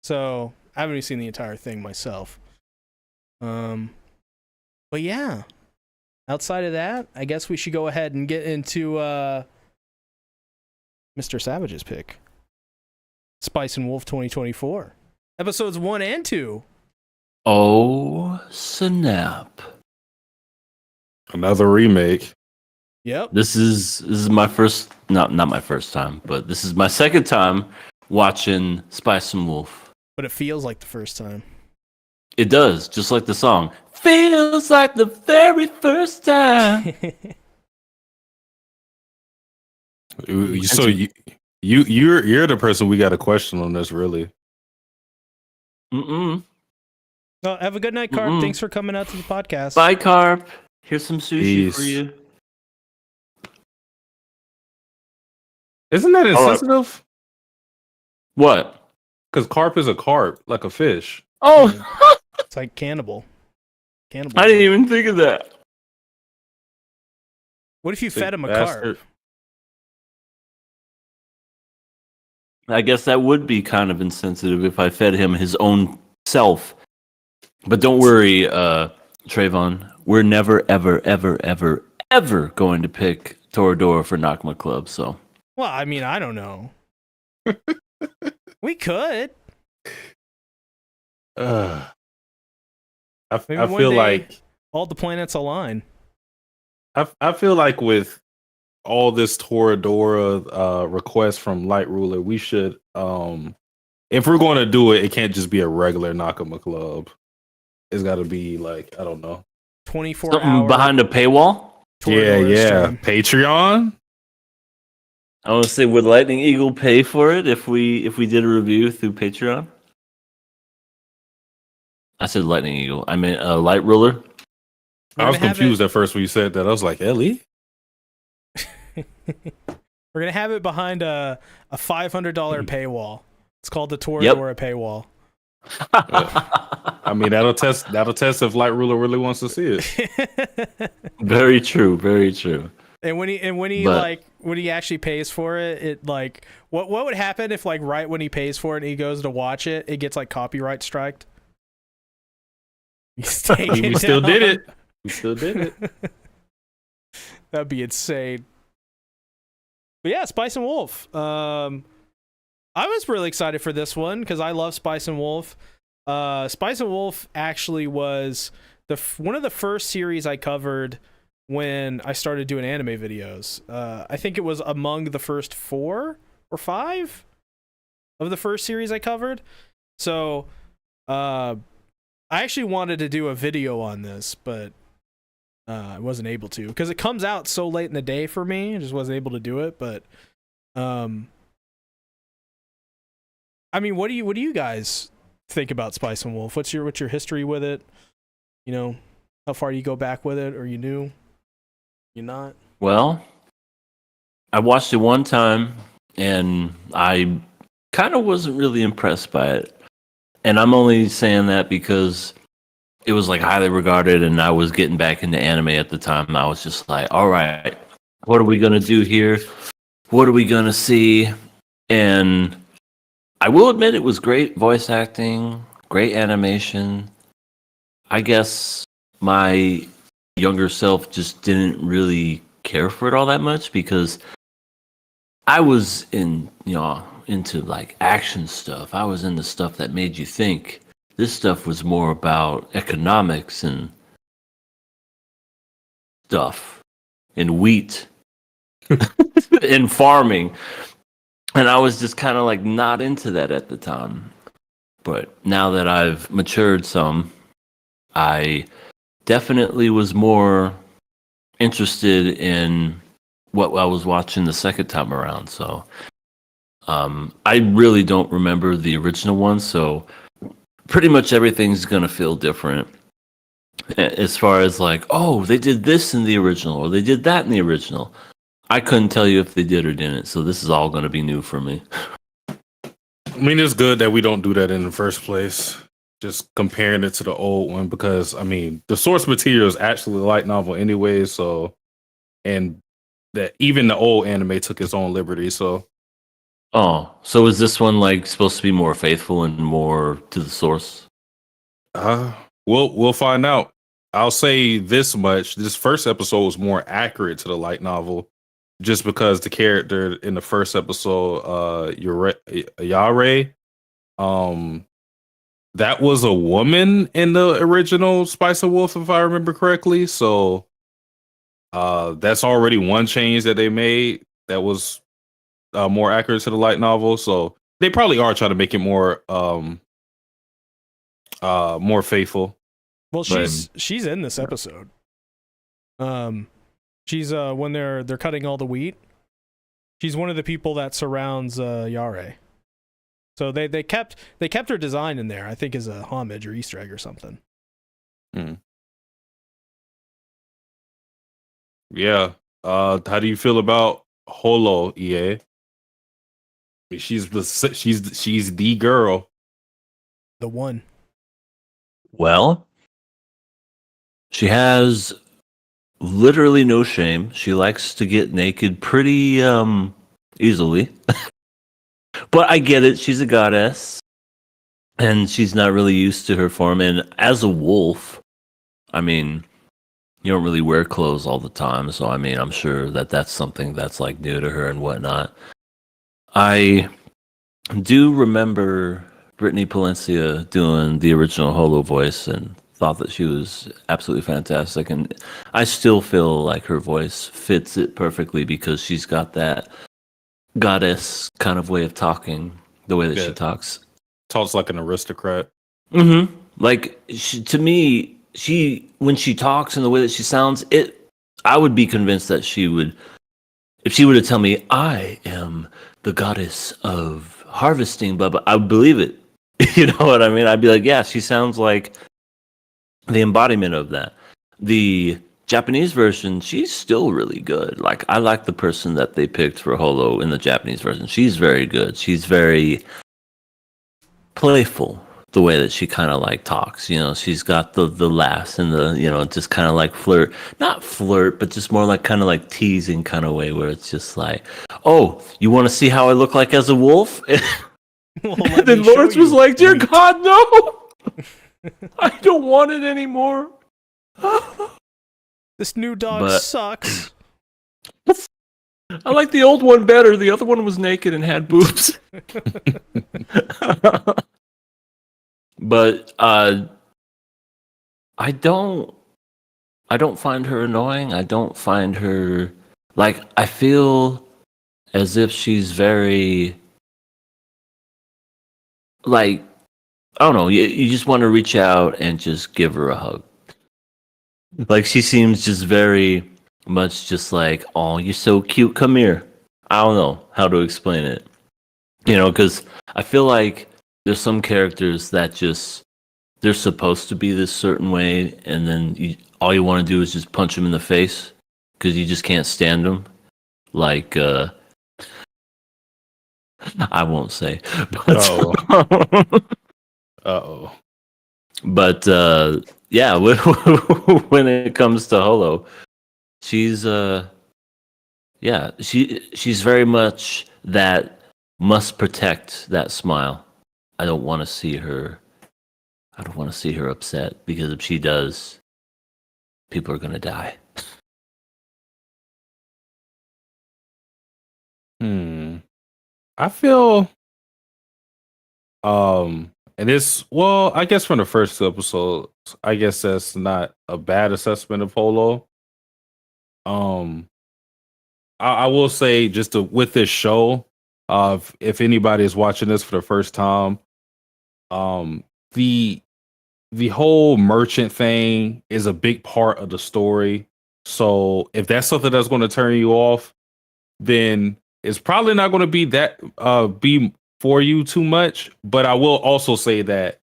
Speaker 2: so I haven't even seen the entire thing myself. But yeah, outside of that, I guess we should go ahead and get into Mr. Savage's pick, Spice and Wolf 2024, episodes 1 and 2.
Speaker 1: Oh snap!
Speaker 3: Another remake.
Speaker 2: Yep.
Speaker 1: This is my first, not my first time, but this is my second time watching Spice and Wolf.
Speaker 2: But it feels like the first time.
Speaker 1: It does, just like the song. Feels like the very first time.
Speaker 3: So you're the person we got a question on this, really.
Speaker 1: Mm-mm.
Speaker 2: Well, have a good night, Carp. Thanks for coming out to the podcast.
Speaker 1: Bye, Carp. Here's some sushi for you.
Speaker 3: Isn't that insensitive?
Speaker 1: What?
Speaker 3: Because carp is a carp, like a fish.
Speaker 1: Oh,
Speaker 2: It's like cannibal.
Speaker 1: I didn't even think of that.
Speaker 2: What if you fed him a
Speaker 3: Bastard.
Speaker 2: carp?
Speaker 1: I guess that would be kind of insensitive if I fed him his own self. But don't worry, Trayvon. We're never, ever, ever, ever, ever going to pick Toradora for Nakama Club. So.
Speaker 2: Well, I mean, I don't know. We could.
Speaker 3: I
Speaker 2: Maybe one
Speaker 3: feel
Speaker 2: day
Speaker 3: like
Speaker 2: all the planets align.
Speaker 3: I feel like with all this Toradora request from Light Ruler, we should if we're going to do it, it can't just be a regular Nakama Club. It's got to be like, I don't know,
Speaker 2: 24
Speaker 1: Something
Speaker 2: hour
Speaker 1: behind a paywall?
Speaker 3: yeah,
Speaker 2: stream.
Speaker 3: Patreon.
Speaker 1: I want to say, would Lightning Eagle pay for it if we did a review through Patreon? I said Lightning Eagle. I meant Light Ruler.
Speaker 3: I was confused at first when you said that. I was like, Ellie?
Speaker 2: We're gonna have it behind a $500 paywall. It's called the Toradora paywall.
Speaker 3: I mean, that'll test if Light Ruler really wants to see it.
Speaker 1: Very true. Very true.
Speaker 2: And when he actually pays for it, it like what would happen if like right when he pays for it and he goes to watch it, it gets like copyright striked?
Speaker 3: We still did it. We still did it.
Speaker 2: That'd be insane. But yeah, Spice and Wolf. I was really excited for this one because I love Spice and Wolf. Spice and Wolf actually was one of the first series I covered when I started doing anime videos. I think it was among the first 4 or 5 of the first series I covered. So I actually wanted to do a video on this, but I wasn't able to because it comes out so late in the day for me. I just wasn't able to do it. But I mean, what do you guys think about Spice and Wolf? What's your history with it? You know, how far do you go back with it, or you knew? You not?
Speaker 1: Well, I watched it one time, and I kind of wasn't really impressed by it. And I'm only saying that because it was like highly regarded, and I was getting back into anime at the time. I was just like, all right, what are we gonna do here? What are we gonna see? And I will admit it was great voice acting, great animation. I guess my younger self just didn't really care for it all that much because I was into like action stuff. I was into stuff that made you think. This stuff was more about economics and stuff and wheat and farming. And I was just kind of like not into that at the time. But now that I've matured some, I definitely was more interested in what I was watching the second time around. So I really don't remember the original one. So pretty much everything's going to feel different as far as like, oh, they did this in the original or they did that in the original. I couldn't tell you if they did or didn't. So this is all going to be new for me.
Speaker 3: I mean, it's good that we don't do that in the first place. Just comparing it to the old one because, I mean, the source material is actually a light novel anyway. So, and that even the old anime took its own liberty. So,
Speaker 1: Oh, so is this one like supposed to be more faithful and more to the source?
Speaker 3: we'll find out. I'll say this much: this first episode was more accurate to the light novel, just because the character in the first episode, Yare, that was a woman in the original Spice and Wolf, if I remember correctly. So, that's already one change that they made that was more accurate to the light novel. So they probably are trying to make it more more faithful.
Speaker 2: Well, she's in this episode. She's when they're cutting all the wheat. She's one of the people that surrounds Yare. So they kept her design in there, I think, as a homage or Easter egg or something.
Speaker 3: Yeah. How do you feel about Holo, EA? She's the girl.
Speaker 2: The one.
Speaker 1: Well, she has literally no shame. She likes to get naked pretty easily. But I get it. She's a goddess. And she's not really used to her form. And as a wolf, I mean, you don't really wear clothes all the time. So, I mean, I'm sure that that's something that's like new to her and whatnot. I do remember Brittany Palencia doing the original Holo voice and thought that she was absolutely fantastic. And I still feel like her voice fits it perfectly because she's got that goddess kind of way of talking, the way that she talks.
Speaker 3: Talks like an aristocrat.
Speaker 1: Mm-hmm. Like, to me, when she talks and the way that she sounds, I would be convinced that she would, if she were to tell me, I am the goddess of harvesting, but I would believe it. You know what I mean? I'd be like, yeah, she sounds like the embodiment of that. The Japanese version, she's still really good. Like, I like the person that they picked for Holo in the Japanese version. She's very good. She's very playful, the way that she kind of like talks. You know, she's got the laughs and the, you know, just kind of like not flirt, but just more like kind of like teasing kind of way where it's just like, oh, you want to see how I look like as a wolf?
Speaker 2: Well,
Speaker 1: and then Lawrence was like, dear God, no! I don't want it anymore.
Speaker 2: This new dog sucks.
Speaker 1: I like the old one better. The other one was naked and had boobs. But I don't find her annoying. I don't find her like, I feel as if she's very like, I don't know, you just want to reach out and just give her a hug. Like, she seems just very much just like, oh, you're so cute, come here. I don't know how to explain it. You know, because I feel like there's some characters that just they're supposed to be this certain way, and then all you want to do is just punch them in the face because you just can't stand them. Like I won't say, but
Speaker 3: Uh-oh.
Speaker 1: but yeah, when it comes to Holo, she's yeah, she's very much that must protect that smile. I don't want to see her. I don't want to see her upset because if she does, people are gonna die.
Speaker 3: I feel and it's well, I guess from the first two episodes, I guess that's not a bad assessment of Holo. Um I will say just with this show, if anybody is watching this for the first time, um the the whole merchant thing is a big part of the story. So if that's something that's going to turn you off, then it's probably not going to be for you too much. But I will also say that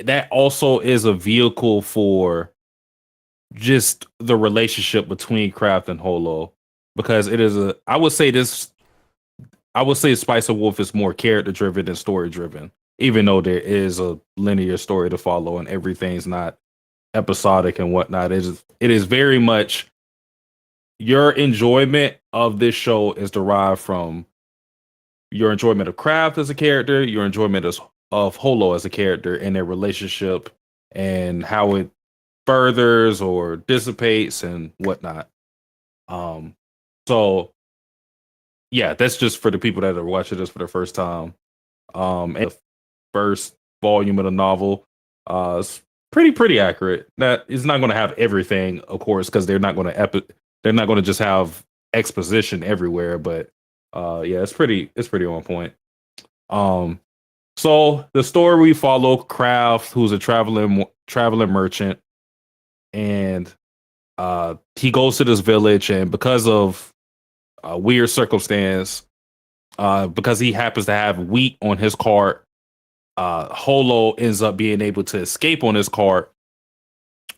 Speaker 3: that also is a vehicle for just the relationship between Craft and Holo, because it is a I would say Spice and Wolf is more character driven than story driven, even though there is a linear story to follow and everything's not episodic and whatnot. It is very much your enjoyment of this show is derived from your enjoyment of Craft as a character, your enjoyment of Holo as a character, and their relationship and how it furthers or dissipates and whatnot. So yeah, that's just for the people that are watching this for the first time. And the first volume of the novel is pretty accurate. That is not going to have everything, of course, because they're not going to just have exposition everywhere. But yeah, it's pretty on point. So the story we follow Kraft, who's a traveling merchant, and he goes to this village, and because of a weird circumstance, because he happens to have wheat on his cart, Holo ends up being able to escape on his cart,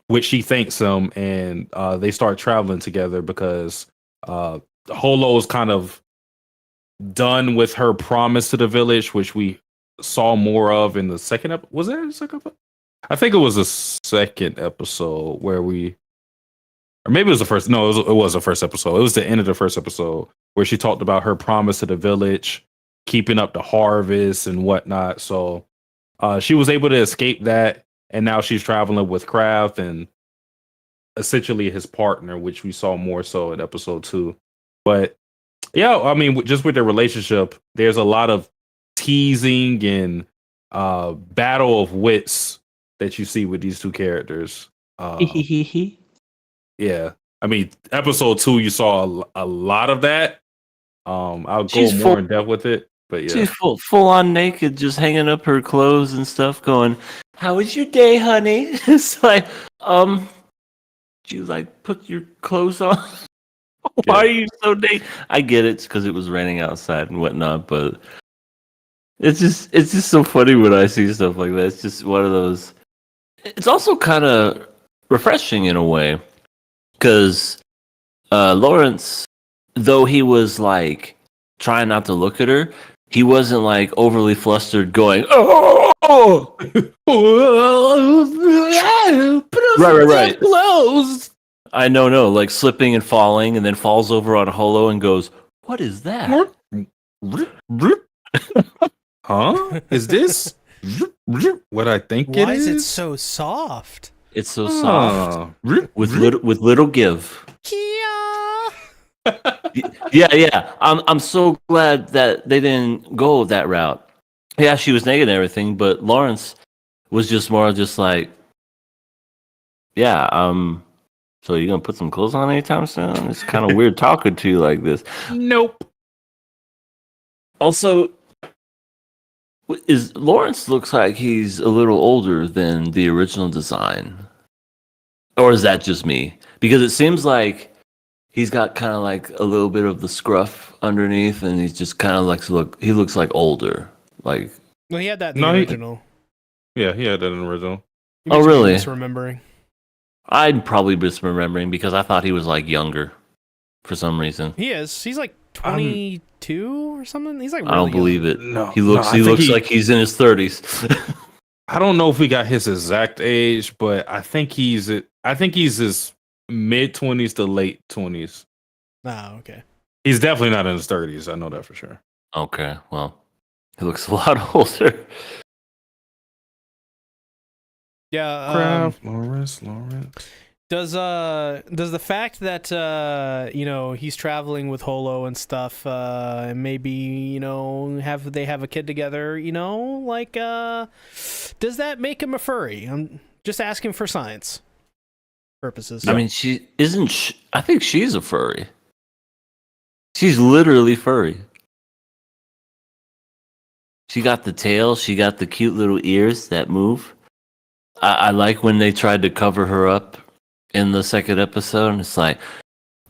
Speaker 3: which she thanks him, and they start traveling together because Holo is kind of done with her promise to the village, which we saw more of in the second episode. Was that the second episode? I think it was the second episode where or maybe it was the first. No, it was the first episode. It was the end of the first episode where she talked about her promise to the village, keeping up the harvest and whatnot. So she was able to escape that, and now she's traveling with Kraft and essentially his partner, which we saw more so in episode 2. But yeah, I mean, just with their relationship, there's a lot of teasing and battle of wits that you see with these two characters. Yeah, I mean, episode 2, you saw a lot of that. I'll go more in depth with it, but yeah,
Speaker 1: she's full on naked, just hanging up her clothes and stuff, going, "How was your day, honey?" It's like, you like put your clothes on. Why are you so naked? I get it, because it was raining outside and whatnot, but it's just so funny when I see stuff like that. It's just one of those. It's also kind of refreshing in a way. Because Lawrence, though he was like trying not to look at her, he wasn't like overly flustered, going, "Oh, right,
Speaker 3: closed."
Speaker 1: I know, no, like slipping and falling, and then falls over on Holo and goes, "What is that?"
Speaker 3: Huh? Is this what I think it is?
Speaker 2: Why is it so soft?
Speaker 1: It's so soft with little give. Yeah. I'm so glad that they didn't go that route. Yeah, she was naked and everything, but Lawrence was just more just like, yeah. So you gonna put some clothes on anytime soon? It's kind of weird talking to you like this.
Speaker 3: Nope.
Speaker 1: Also, Lawrence looks like he's a little older than the original design. Or is that just me? Because it seems like he's got kind of like a little bit of the scruff underneath, and he's just kind of like he looks like older. Like
Speaker 2: Well, he had that in
Speaker 3: No,
Speaker 2: the
Speaker 3: he-
Speaker 2: original.
Speaker 3: Yeah, he had that in the original.
Speaker 2: You
Speaker 1: Oh,
Speaker 2: must be
Speaker 1: really?
Speaker 2: misremembering.
Speaker 1: I'd probably misremembering because I thought he was like younger for some reason.
Speaker 2: He is. He's like 22 or something. He's like really
Speaker 1: I don't believe
Speaker 2: young.
Speaker 1: it.
Speaker 3: No,
Speaker 1: He
Speaker 3: no,
Speaker 1: looks.
Speaker 3: I
Speaker 1: he
Speaker 3: think
Speaker 1: looks like he's in his 30s.
Speaker 3: I don't know if we got his exact age, but I think he's his mid 20s to late 20s.
Speaker 2: Oh, okay.
Speaker 3: He's definitely not in his 30s. I know that for sure.
Speaker 1: Okay, well, he looks a lot older.
Speaker 2: Yeah.
Speaker 3: Kraft, Lawrence.
Speaker 2: Does the fact that he's traveling with Holo and stuff, maybe they have a kid together, does that make him a furry? I'm just asking for science purposes.
Speaker 1: I mean, she isn't. I think she's a furry. She's literally furry. She got the tail. She got the cute little ears that move. I like when they tried to cover her up in the second episode, and it's like,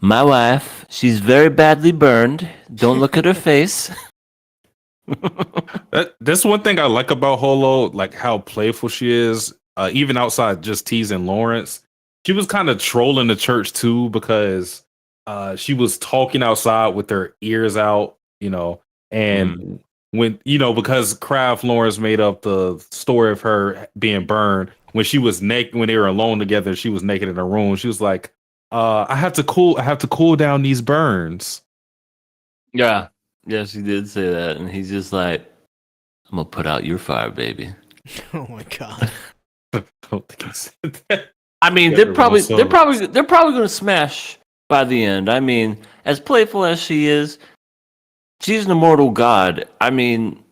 Speaker 1: my wife, she's very badly burned. Don't look at her face.
Speaker 3: That's one thing I like about Holo, like how playful she is. Even outside just teasing Lawrence, she was kind of trolling the church too because she was talking outside with her ears out, and when because Kraft Lawrence made up the story of her being burned when she was naked when they were alone together. She was naked in her room. She was like, I have to cool down these burns.
Speaker 1: Yeah. Yes, he did say that, and he's just like, "I'm gonna put out your fire, baby."
Speaker 2: Oh my god.
Speaker 3: I don't think he said that.
Speaker 1: I mean, they're probably gonna smash by the end. I mean, as playful as she is, she's an immortal god. I mean,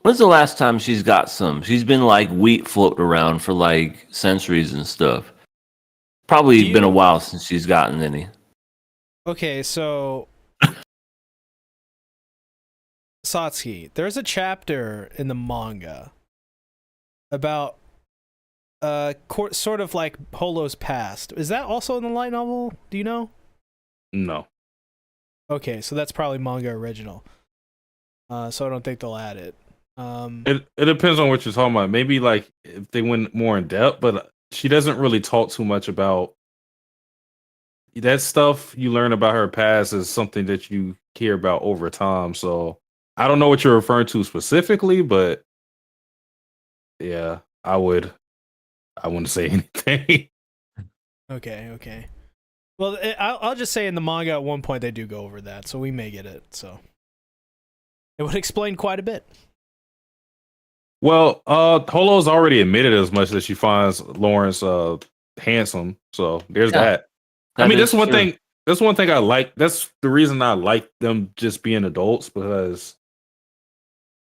Speaker 1: when's the last time she's got some? She's been like wheat floating around for like centuries and stuff. Probably been a while since she's gotten any.
Speaker 2: Okay, so Satsuki, there's a chapter in the manga about sort of like Holo's past. Is that also in the light novel? Do you know?
Speaker 3: No.
Speaker 2: Okay, so that's probably manga original. So I don't think they'll add it.
Speaker 3: It depends on what you're talking about. Maybe like if they went more in depth, but she doesn't really talk too much about that stuff. You learn about her past is something that you hear about over time. So I don't know what you're referring to specifically, but yeah, I wouldn't say anything.
Speaker 2: Okay. Well, I'll just say in the manga at one point they do go over that, so we may get it. So it would explain quite a bit.
Speaker 3: Well, Holo's already admitted as much that she finds Lawrence handsome. So there's that. I mean, that's one thing. That's one thing I like. That's the reason I like them just being adults, because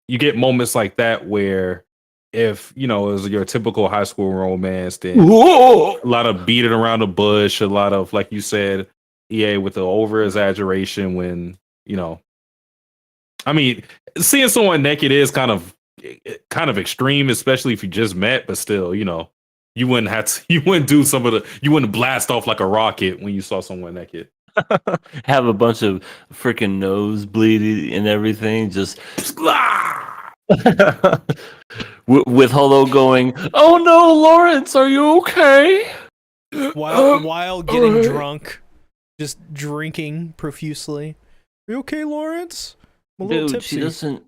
Speaker 3: you get moments like that where if it was your typical high school romance, then a lot of beating around the bush, a lot of, like you said, EA with the over exaggeration when I mean, seeing someone naked is kind of extreme, especially if you just met, but still, you wouldn't blast off like a rocket when you saw someone naked.
Speaker 1: Have a bunch of freaking nose bleeding and everything, just with Holo going, "Oh no, Lawrence, are you okay?"
Speaker 2: While getting drunk, just drinking profusely. Are you okay, Lawrence? I'm a little
Speaker 1: Dude,
Speaker 2: tipsy.
Speaker 1: she doesn't.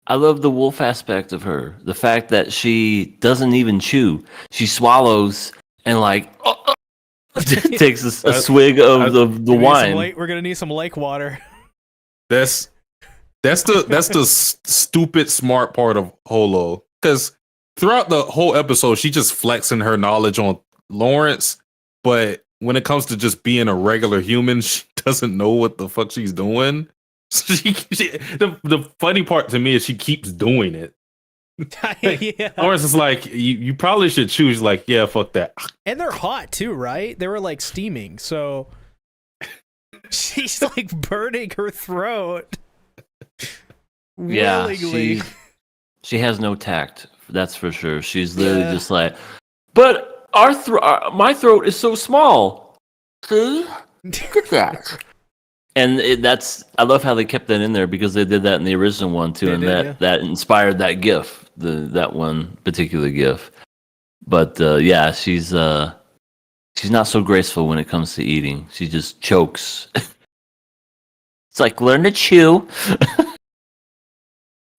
Speaker 1: I love the wolf aspect of her. The fact that she doesn't even chew; she swallows and takes a swig of the wine.
Speaker 2: We're gonna need some lake water.
Speaker 3: That's the stupid smart part of Holo, because throughout the whole episode she's just flexing her knowledge on Lawrence, but when it comes to just being a regular human, she doesn't know what the fuck she's doing. So the funny part to me is she keeps doing it.
Speaker 2: Yeah.
Speaker 3: Lawrence is like, you probably should choose. Like, yeah, fuck that.
Speaker 2: And they're hot too, right? They were like steaming, so she's like burning her throat.
Speaker 1: Yeah,
Speaker 2: willingly.
Speaker 1: she has no tact. That's for sure. She's literally just like, but my throat is so small. See, look at that. And that's I love how they kept that in there because they did that in the original one too, and that inspired that GIF, that one particular GIF. But yeah, she's not so graceful when it comes to eating. She just chokes. It's like learn to chew.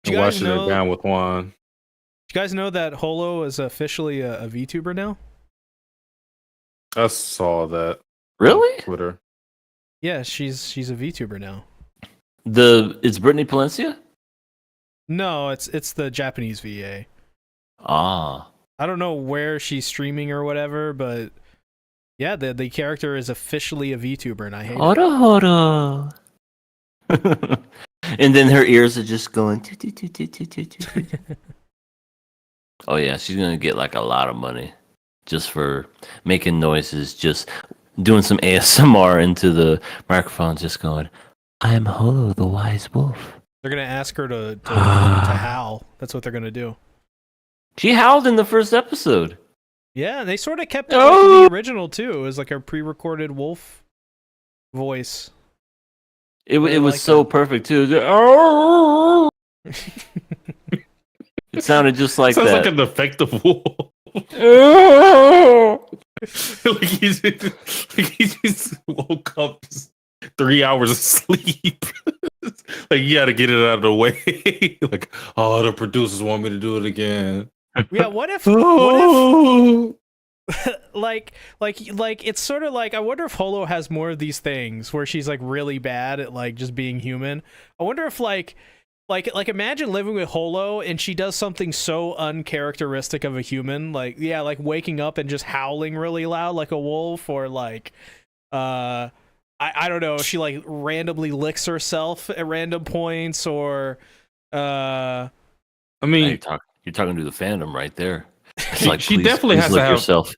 Speaker 2: Do you guys
Speaker 3: Washing it down with one.
Speaker 2: Do you guys know that Holo is officially a VTuber now?
Speaker 3: I saw that.
Speaker 1: Really?
Speaker 3: On Twitter.
Speaker 2: Yeah, she's a VTuber now.
Speaker 1: It's Brittany Palencia?
Speaker 2: No, it's the Japanese VA.
Speaker 1: Ah.
Speaker 2: I don't know where she's streaming or whatever, but yeah, the character is officially a VTuber, and I hate
Speaker 1: it. And then her ears are just going. Oh yeah, she's gonna get like a lot of money just for making noises, just doing some ASMR into the microphone, just going, "I am Holo, the wise wolf."
Speaker 2: They're gonna ask her to howl. That's what they're gonna do.
Speaker 1: She howled in the first episode.
Speaker 2: Yeah, they sort of kept it like the original too. It was like a pre-recorded wolf voice.
Speaker 1: It was
Speaker 2: like
Speaker 1: so perfect too. It sounded just like
Speaker 3: Sounds
Speaker 1: that.
Speaker 3: like an effective wolf. like he just woke up 3 hours of sleep. Like you gotta get it out of the way. Like, oh, the producers want me to do it again.
Speaker 2: Yeah, what if like it's sort of like I wonder if Holo has more of these things where she's like really bad at like just being human. I wonder if like imagine living with Holo and she does something so uncharacteristic of a human, like like waking up and just howling really loud like a wolf, or like I don't know, she like randomly licks herself at random points, or
Speaker 3: I mean,
Speaker 1: you're talking to the fandom right there. It's like,
Speaker 3: she definitely has to have
Speaker 1: yourself.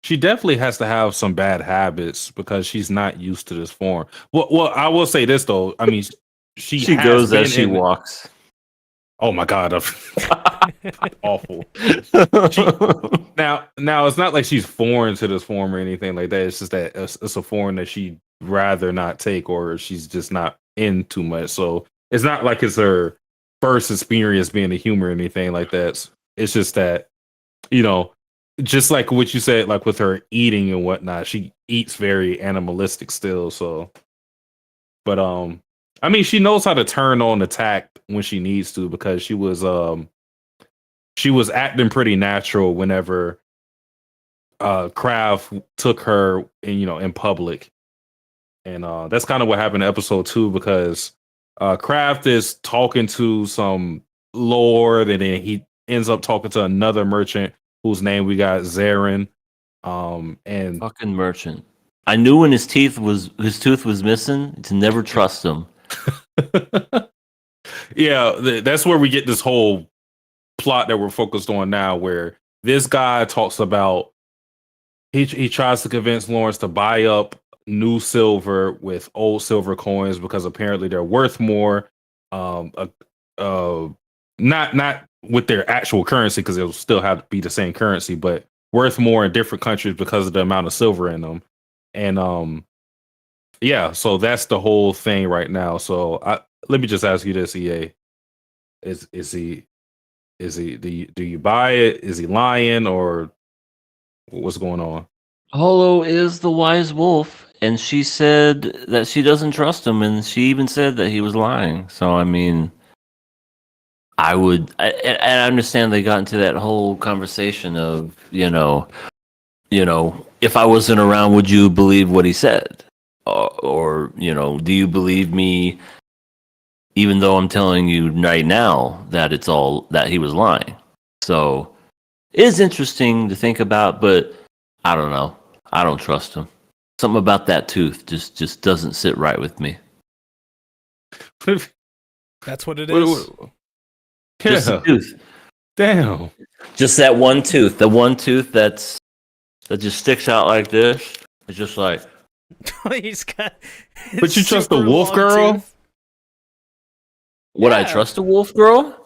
Speaker 3: She definitely has to have some bad habits because she's not used to this form. Well, I will say this though. I mean, she
Speaker 1: goes as she walks.
Speaker 3: Oh my god, awful. Now it's not like she's foreign to this form or anything like that. It's just that it's a form that she'd rather not take, or she's just not in too much. So it's not like it's her first experience being a human or anything like that. It's just that, just like what you said, like with her eating and whatnot, she eats very animalistic still. So, but I mean, she knows how to turn on attack when she needs to, because she was acting pretty natural whenever Kraft took her in public, and that's kind of what happened in episode 2, because Kraft is talking to some lord, and then he ends up talking to another merchant whose name we got Zarin. And
Speaker 1: fucking merchant. I knew when his tooth was missing to never trust him.
Speaker 3: Yeah, that's where we get this whole plot that we're focused on now, where this guy talks about he tries to convince Lawrence to buy up new silver with old silver coins because apparently they're worth more. Not with their actual currency, because it'll still have to be the same currency, but worth more in different countries because of the amount of silver in them. And yeah, so that's the whole thing right now. So let me just ask you this, EA. Is he do you buy it? Is he lying, or what's going on?
Speaker 1: Holo is the wise wolf, and she said that she doesn't trust him, and she even said that he was lying. So I mean, I understand they got into that whole conversation of, if I wasn't around, would you believe what he said? Or do you believe me even though I'm telling you right now that it's all that he was lying? So it is interesting to think about, but I don't know. I don't trust him. Something about that tooth just doesn't sit right with me.
Speaker 2: That's what it is.
Speaker 1: Just the tooth.
Speaker 3: Damn.
Speaker 1: Just that one tooth. The one tooth that just sticks out like this. It's just like.
Speaker 2: He's got.
Speaker 3: But you trust the wolf girl?
Speaker 2: Tooth.
Speaker 1: Would I trust a wolf girl?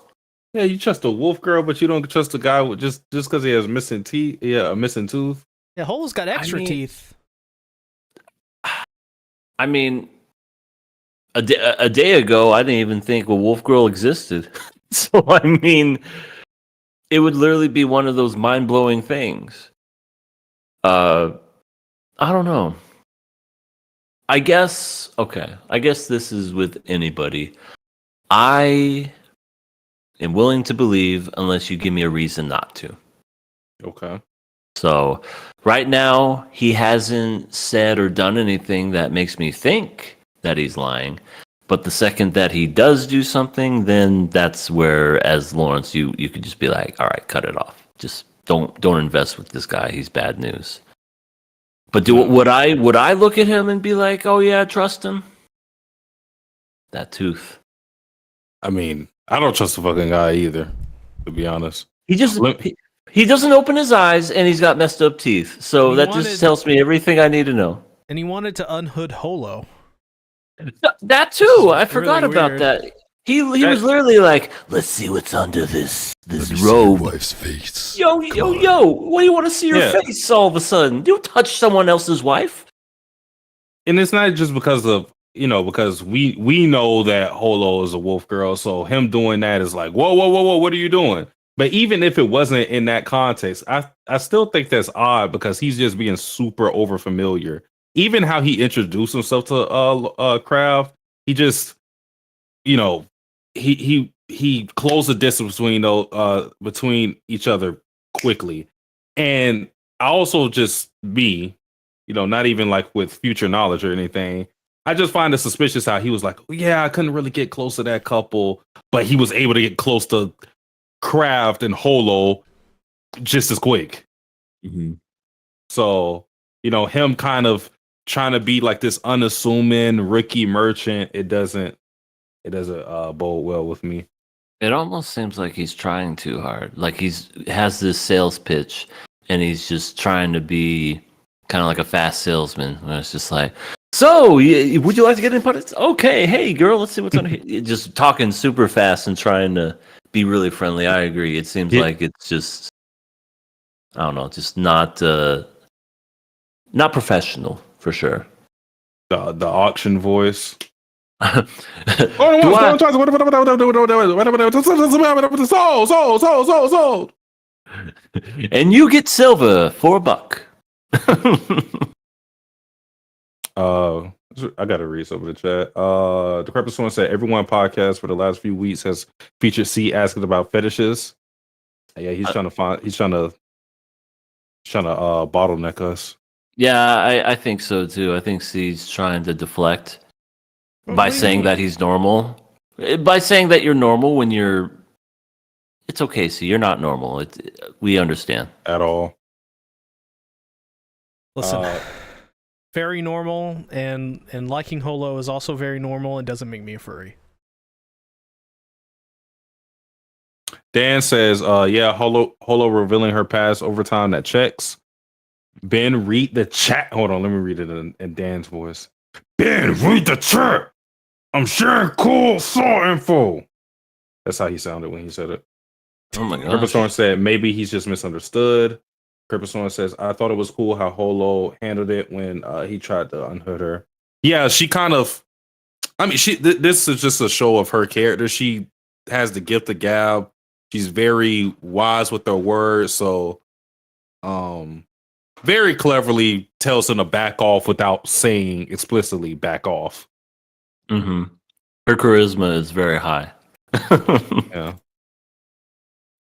Speaker 3: Yeah, you trust a wolf girl, but you don't trust a guy with just because he has missing teeth. Yeah, a missing tooth.
Speaker 2: Yeah, Holo's got extra teeth.
Speaker 1: I mean, a day ago, I didn't even think a wolf girl existed. So I mean, it would literally be one of those mind blowing things. I don't know. I guess okay. I guess this is with anybody. I am willing to believe unless you give me a reason not to.
Speaker 3: Okay.
Speaker 1: So right now, he hasn't said or done anything that makes me think that he's lying. But the second that he does do something, then that's where, as Lawrence, you could just be like, all right, cut it off. Just don't invest with this guy. He's bad news. But would I look at him and be like, oh yeah, trust him? That tooth.
Speaker 3: I mean, I don't trust the fucking guy either, to be honest.
Speaker 1: He doesn't open his eyes, and he's got messed up teeth. So that just tells me everything I need to know.
Speaker 2: And he wanted to unhood Holo.
Speaker 1: That too. I forgot
Speaker 2: really
Speaker 1: about
Speaker 2: weird.
Speaker 1: that. He was literally like, "Let's see what's under this robe."
Speaker 5: wife's face.
Speaker 1: Yo! What do you want to see your face all of a sudden? You touch someone else's wife.
Speaker 3: And it's not just because of because we know that Holo is a wolf girl, so him doing that is like, whoa, what are you doing? But even if it wasn't in that context, I still think that's odd because he's just being super over familiar. Even how he introduced himself to Kraft, he just he closed the distance between each other quickly. And I also just not even like with future knowledge or anything, I just find it suspicious how he was like, yeah, I couldn't really get close to that couple, but he was able to get close to Kraft and Holo just as quick.
Speaker 1: Mm-hmm.
Speaker 3: So, him kind of trying to be like this unassuming rookie merchant, it doesn't bode well with me.
Speaker 1: It almost seems like he's trying too hard. Like has this sales pitch, and he's just trying to be kind of like a fast salesman. Where it's just like, so would you like to get in products? Okay, hey girl, let's see what's on here. Just talking super fast and trying to be really friendly. I agree. It seems like it's just, I don't know, just not professional for sure.
Speaker 3: The auction voice.
Speaker 1: And you get silver for $1.
Speaker 3: I gotta read some of the chat. The Crepus one said everyone podcast for the last few weeks has featured C asking about fetishes. Yeah, he's trying to bottleneck us.
Speaker 1: Yeah, I think so too. I think C's trying to deflect by saying that he's normal. By saying that you're normal when you're, it's okay, C. You're not normal. We understand
Speaker 3: at all.
Speaker 2: Listen, very normal, and liking Holo is also very normal and doesn't make me a furry.
Speaker 3: Dan says, yeah, Holo revealing her past overtime that checks. Ben, read the chat. Hold on, let me read it in Dan's voice. Ben, read the chat. I'm sharing cool saw info. That's how he sounded when he said it.
Speaker 1: Oh my god.
Speaker 3: Cripplestorm said maybe he's just misunderstood. Cripplestorm says, I thought it was cool how Holo handled it when he tried to unhood her. Yeah, she kind of, I mean, this is just a show of her character. She has the gift of gab. She's very wise with her words, so very cleverly tells him to back off without saying explicitly back off.
Speaker 1: Mm-hmm. Her charisma is very high.
Speaker 3: Yeah,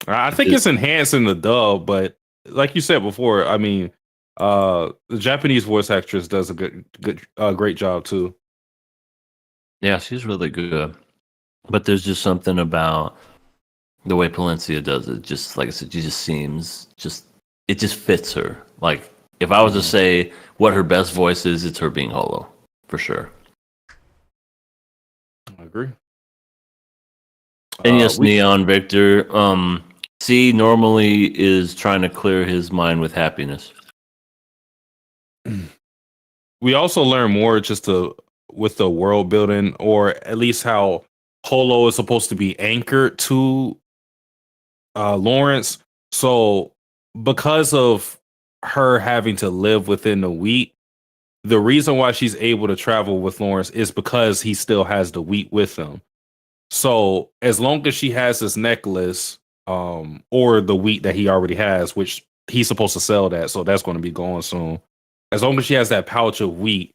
Speaker 3: I think it's enhancing the dub, but like you said before, I mean, the Japanese voice actress does a great job too.
Speaker 1: Yeah, she's really good. But there's just something about the way Palencia does it. Just like I said, she just seems it just fits her. Like if I was to say what her best voice is, it's her being Holo for sure.
Speaker 3: I agree.
Speaker 1: And yes, Neon Victor. C normally is trying to clear his mind with happiness.
Speaker 3: We also learn more with the world building, or at least how Holo is supposed to be anchored to Lawrence. So because of her having to live within the wheat, the reason why she's able to travel with Lawrence is because he still has the wheat with him. So as long as she has this necklace, or the wheat that he already has, which he's supposed to sell that, so that's going to be gone soon. As long as she has that pouch of wheat,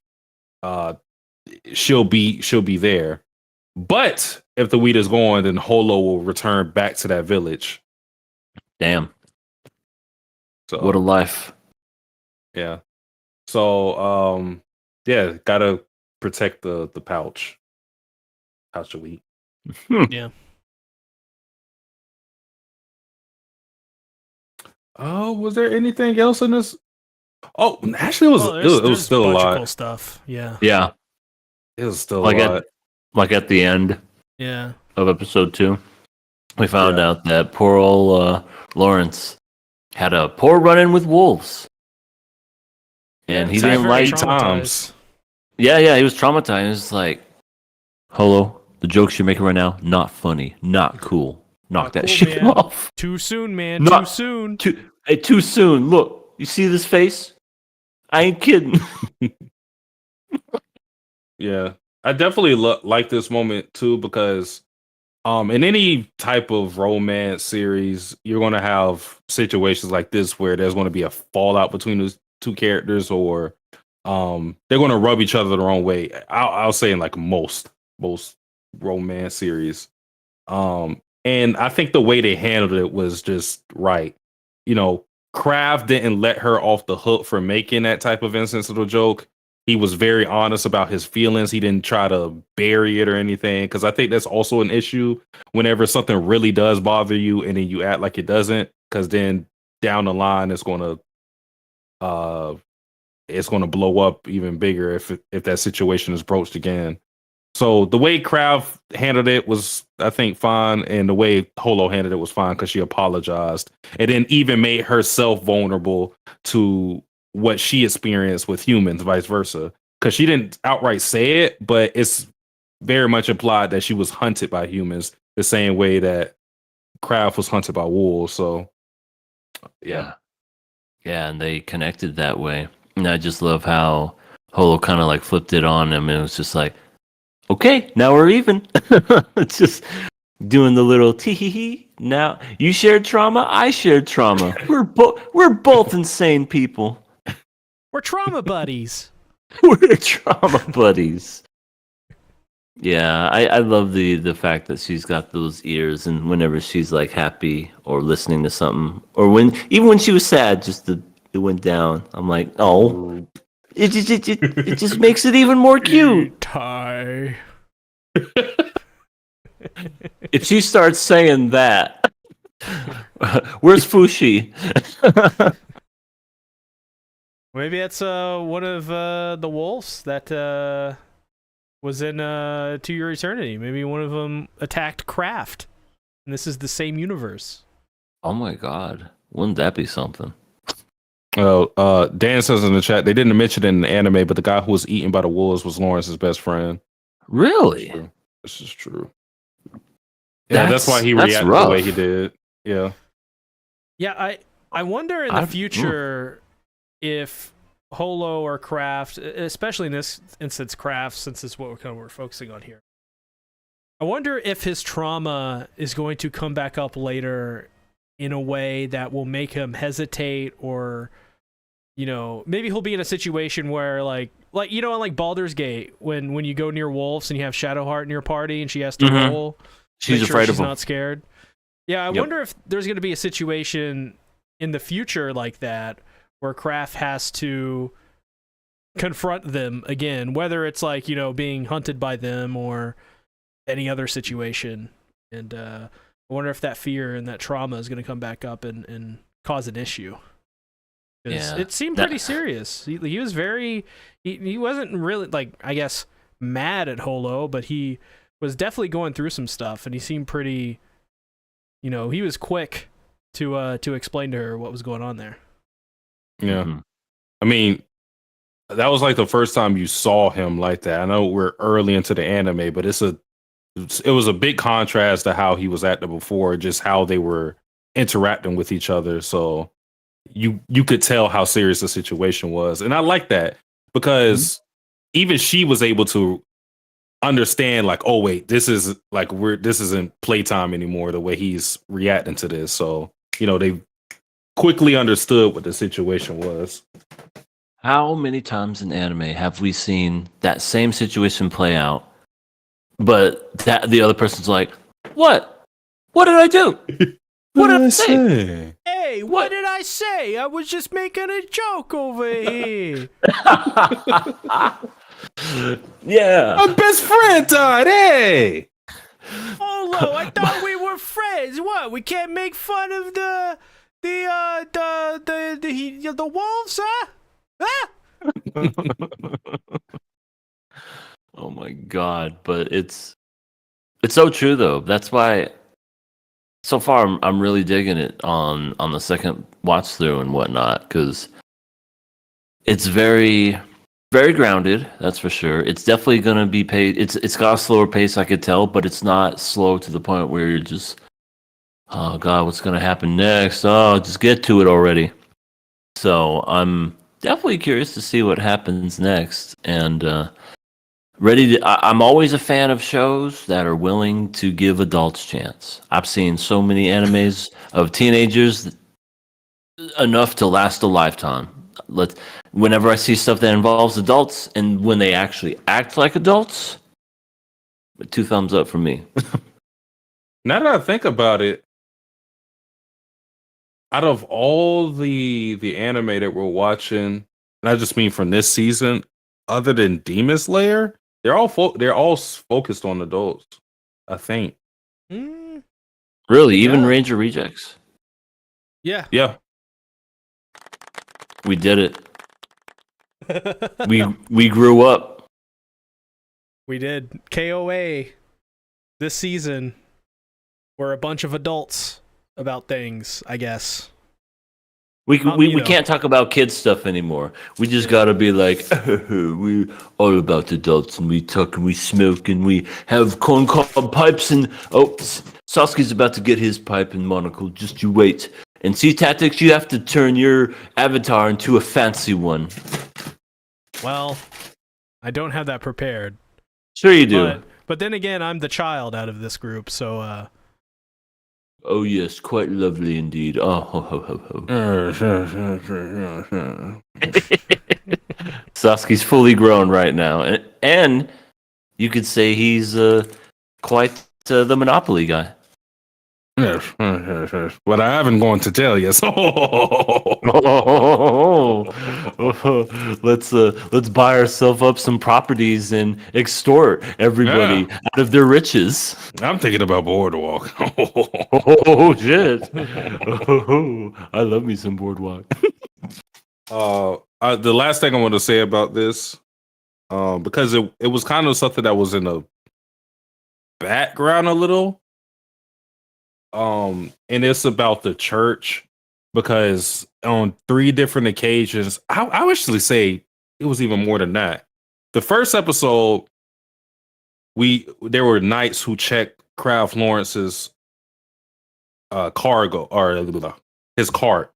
Speaker 3: she'll be there. But if the wheat is gone, then Holo will return back to that village.
Speaker 1: Damn.
Speaker 3: So
Speaker 1: What a life.
Speaker 3: yeah. So yeah, gotta protect the pouch of wheat.
Speaker 2: Yeah.
Speaker 3: Oh, was there anything else in this? Oh, actually, it was still a lot.
Speaker 2: Cool stuff. Yeah.
Speaker 1: Yeah.
Speaker 3: It was still
Speaker 1: Like
Speaker 3: a lot.
Speaker 1: Like at the end
Speaker 2: Yeah.
Speaker 1: of episode 2, we found out that poor old Lawrence had a poor run-in with wolves. And he didn't like
Speaker 3: times.
Speaker 1: Yeah, he was traumatized. He was like, Holo, the jokes you're making right now, not funny, not cool. Knock that shit off.
Speaker 2: Too soon, man. Too soon.
Speaker 1: Too soon. Look, you see this face? I ain't kidding.
Speaker 3: Yeah, I definitely like this moment too because, in any type of romance series, you're going to have situations like this where there's going to be a fallout between those two characters, or they're going to rub each other the wrong way. I'll say in like most romance series, and I think the way they handled it was just right. You know, Kraft didn't let her off the hook for making that type of insensitive joke. He was very honest about his feelings. He didn't try to bury it or anything, because I think that's also an issue whenever something really does bother you and then you act like it doesn't, because then down the line it's going to blow up even bigger if that situation is broached again. So the way Kraft handled it was, I think, fine, and the way Holo handled it was fine because she apologized and then even made herself vulnerable to what she experienced with humans, vice versa. Because she didn't outright say it, but it's very much implied that she was hunted by humans the same way that Kraft was hunted by wolves. So, yeah.
Speaker 1: Yeah, and they connected that way. And I just love how Holo kind of like flipped it on him, and it was just like, okay, now we're even. It's just doing the little tee-hee-hee. Now you shared trauma, I shared trauma. We're both insane people.
Speaker 2: We're trauma buddies.
Speaker 1: We're trauma buddies. Yeah, I love the fact that she's got those ears, and whenever she's like happy or listening to something, or even when she was sad, it went down. I'm like, oh, it just makes it even more cute.
Speaker 2: Tie.
Speaker 1: If she starts saying that, where's Fushi?
Speaker 2: Maybe that's one of the wolves that was in To Your Eternity. Maybe one of them attacked Kraft, and this is the same universe.
Speaker 1: Oh my god, wouldn't that be something?
Speaker 3: Oh, Dan says in the chat they didn't mention it in the anime, but the guy who was eaten by the wolves was Lawrence's best friend.
Speaker 1: Really?
Speaker 3: This is true. Yeah, that's why he reacted the way he did. Yeah.
Speaker 2: Yeah, I wonder in the future if Holo or Kraft, especially in this instance, Kraft, since it's what we're focusing on here. I wonder if his trauma is going to come back up later in a way that will make him hesitate, or, you know, maybe he'll be in a situation where like you know, in like Baldur's Gate, when you go near wolves and you have Shadowheart in your party and she has to roll,
Speaker 1: she's afraid of
Speaker 2: him. She's not scared. Yeah, I wonder if there's going to be a situation in the future like that where Kraft has to confront them again, whether it's like, you know, being hunted by them or any other situation. And I wonder if that fear and that trauma is going to come back up and cause an issue. Yeah, it seemed pretty serious. He was very, he wasn't really, like, I guess, mad at Holo, but he was definitely going through some stuff, and he seemed pretty, you know, he was quick to explain to her what was going on there.
Speaker 3: Yeah. Mm-hmm. I mean, that was like the first time you saw him like that. I know we're early into the anime, but it was a big contrast to how he was acting before, just how they were interacting with each other. So you could tell how serious the situation was. And I like that. because even she was able to understand, like, oh wait, this isn't playtime anymore. The way he's reacting to this, so they quickly understood what the situation was.
Speaker 1: How many times in anime have we seen that same situation play out, but that the other person's like, "What? What did I do? What did I say?
Speaker 2: Hey, what did I say? I was just making a joke over here."
Speaker 1: Yeah.
Speaker 3: Our best friend died. Hey.
Speaker 2: Olo, I thought we were friends. What? We can't make fun of the wolves, huh? Huh?
Speaker 1: Oh my god! But it's so true though. That's why so far I'm really digging it on the second watch through and whatnot, because it's very very grounded. That's for sure. It's definitely gonna be paid. It's got a slower pace, I could tell, but it's not slow to the point where you're just, oh god, what's gonna happen next? Oh, just get to it already. So I'm definitely curious to see what happens next, and ready to. I'm always a fan of shows that are willing to give adults chance. I've seen so many animes of teenagers enough to last a lifetime. Whenever I see stuff that involves adults and when they actually act like adults, 2 thumbs up for me.
Speaker 3: Now that I think about it, out of all the anime that we're watching, and I just mean from this season, other than Demon Slayer, they're all focused on adults, I think.
Speaker 1: Really, even Ranger Rejects.
Speaker 2: Yeah.
Speaker 1: We did it. we grew up.
Speaker 2: We did. KOA this season. We're a bunch of adults about things, I guess.
Speaker 1: We can't talk about kids stuff anymore. We just gotta be like, we're all about adults, and we talk and we smoke and we have corncob pipes, and Sasuke's about to get his pipe and monocle. Just you wait. And see, Tactics, you have to turn your avatar into a fancy one.
Speaker 2: Well, I don't have that prepared.
Speaker 1: Sure you do.
Speaker 2: But then again, I'm the child out of this group, so
Speaker 1: Oh yes, quite lovely indeed. Oh ho ho ho ho. Sasuke's fully grown right now, and you could say he's quite the Monopoly guy.
Speaker 3: Yes, but I haven't gone to tell you.
Speaker 1: Let's buy ourselves up some properties and extort everybody out of their riches.
Speaker 3: I'm thinking about Boardwalk.
Speaker 1: Oh shit! I love me some Boardwalk.
Speaker 3: The last thing I want to say about this, because it was kind of something that was in the background a little. And it's about the church, because on 3 different occasions, I would actually say it was even more than that. The first episode, there were knights who checked Kraft Lawrence's cargo, or his cart,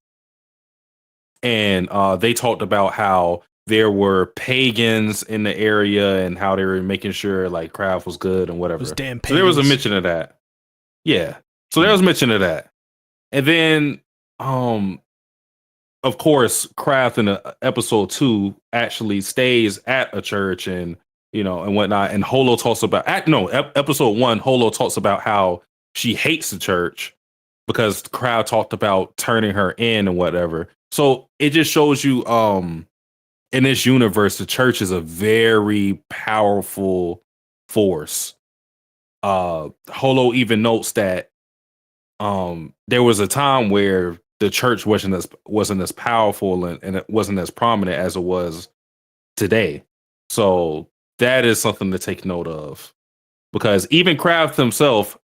Speaker 3: and they talked about how there were pagans in the area and how they were making sure like Kraft was good and whatever.
Speaker 2: those damn pagans.
Speaker 3: So there was a mention of that. Yeah. So there was mention of that. And then, of course, Kraft in episode 2 actually stays at a church and whatnot. And Holo talks about episode 1, Holo talks about how she hates the church because the crowd talked about turning her in and whatever. So it just shows you, in this universe, the church is a very powerful force. Holo even notes that there was a time where the church wasn't as powerful and it wasn't as prominent as it was today. So that is something to take note of, because even Kraft himself,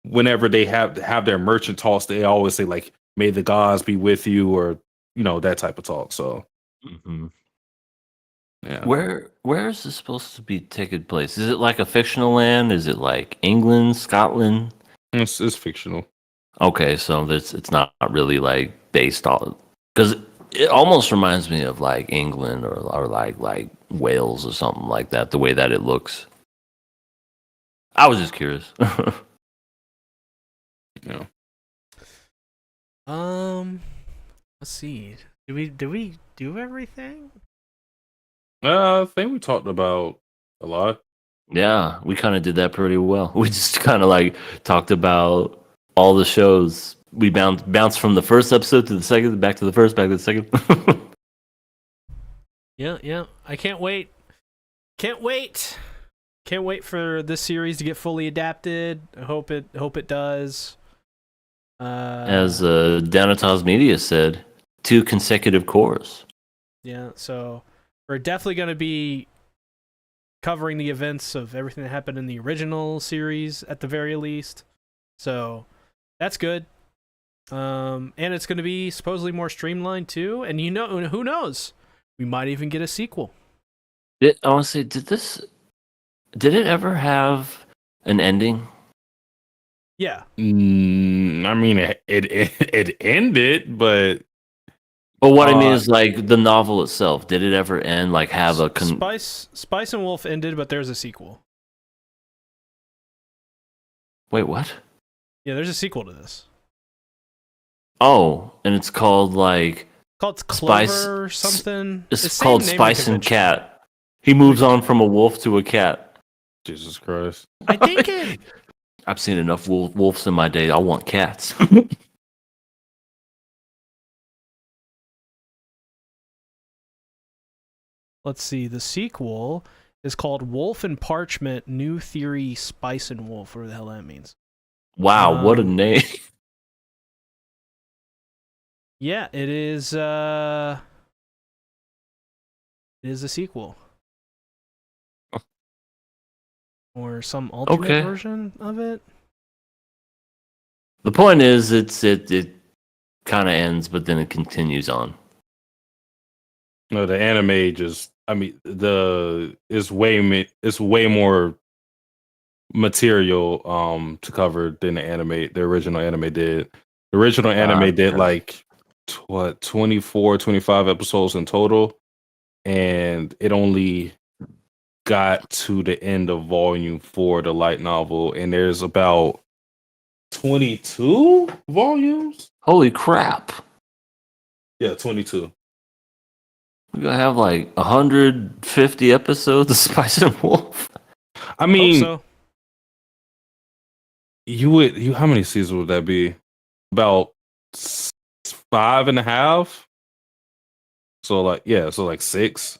Speaker 3: whenever they have their merchant talks, they always say like, "May the gods be with you," or that type of talk. So, yeah.
Speaker 1: Where is this supposed to be taking place? Is it like a fictional land? Is it like England, Scotland?
Speaker 3: It's fictional.
Speaker 1: Okay, so it's not really like based on, because It almost reminds me of like England or like Wales or something like that. The way that it looks. I was just curious.
Speaker 3: Yeah.
Speaker 2: Let's see. Did we do everything?
Speaker 3: I think we talked about a lot.
Speaker 1: Yeah, we kind of did that pretty well. We just kind of like talked about all the shows. We bounced from the first episode to the second, back to the first, back to the second.
Speaker 2: Yeah. I can't wait. Can't wait for this series to get fully adapted. I hope it does.
Speaker 1: As Danatos Media said, 2 consecutive cores.
Speaker 2: Yeah, so we're definitely going to be covering the events of everything that happened in the original series at the very least. So that's good. And it's going to be supposedly more streamlined too. And who knows? We might even get a sequel.
Speaker 1: Honestly, did it ever have an ending?
Speaker 2: Yeah.
Speaker 3: I mean, it ended, but
Speaker 1: what I mean is like the novel itself. Did it ever end? Like have a
Speaker 2: Spice and Wolf ended, but there's a sequel.
Speaker 1: Wait, what?
Speaker 2: Yeah, there's a sequel to this.
Speaker 1: Oh, and it's called like
Speaker 2: Called Clover or something.
Speaker 1: It's called Spice and Cat. He moves on from a wolf to a cat.
Speaker 3: Jesus Christ!
Speaker 2: I think it.
Speaker 1: I've seen enough wolves in my day. I want cats.
Speaker 2: Let's see. The sequel is called Wolf and Parchment: New Theory, Spice and Wolf. Whatever the hell that means.
Speaker 1: Wow, what a name!
Speaker 2: Yeah, it is. It is a sequel, or some alternate version of it.
Speaker 1: The point is, it kind of ends, but then it continues on.
Speaker 3: No, the anime just. I mean, it's way more material to cover than the original anime did. The original anime did like 24, 25 episodes in total, and it only got to the end of volume 4, the light novel, and there's about 22 volumes.
Speaker 1: Holy crap!
Speaker 3: Yeah, 22.
Speaker 1: We're gonna have like 150 episodes of Spice and Wolf.
Speaker 3: I mean,
Speaker 2: Hope
Speaker 3: so. How many seasons would that be? About 5.5. So like 6.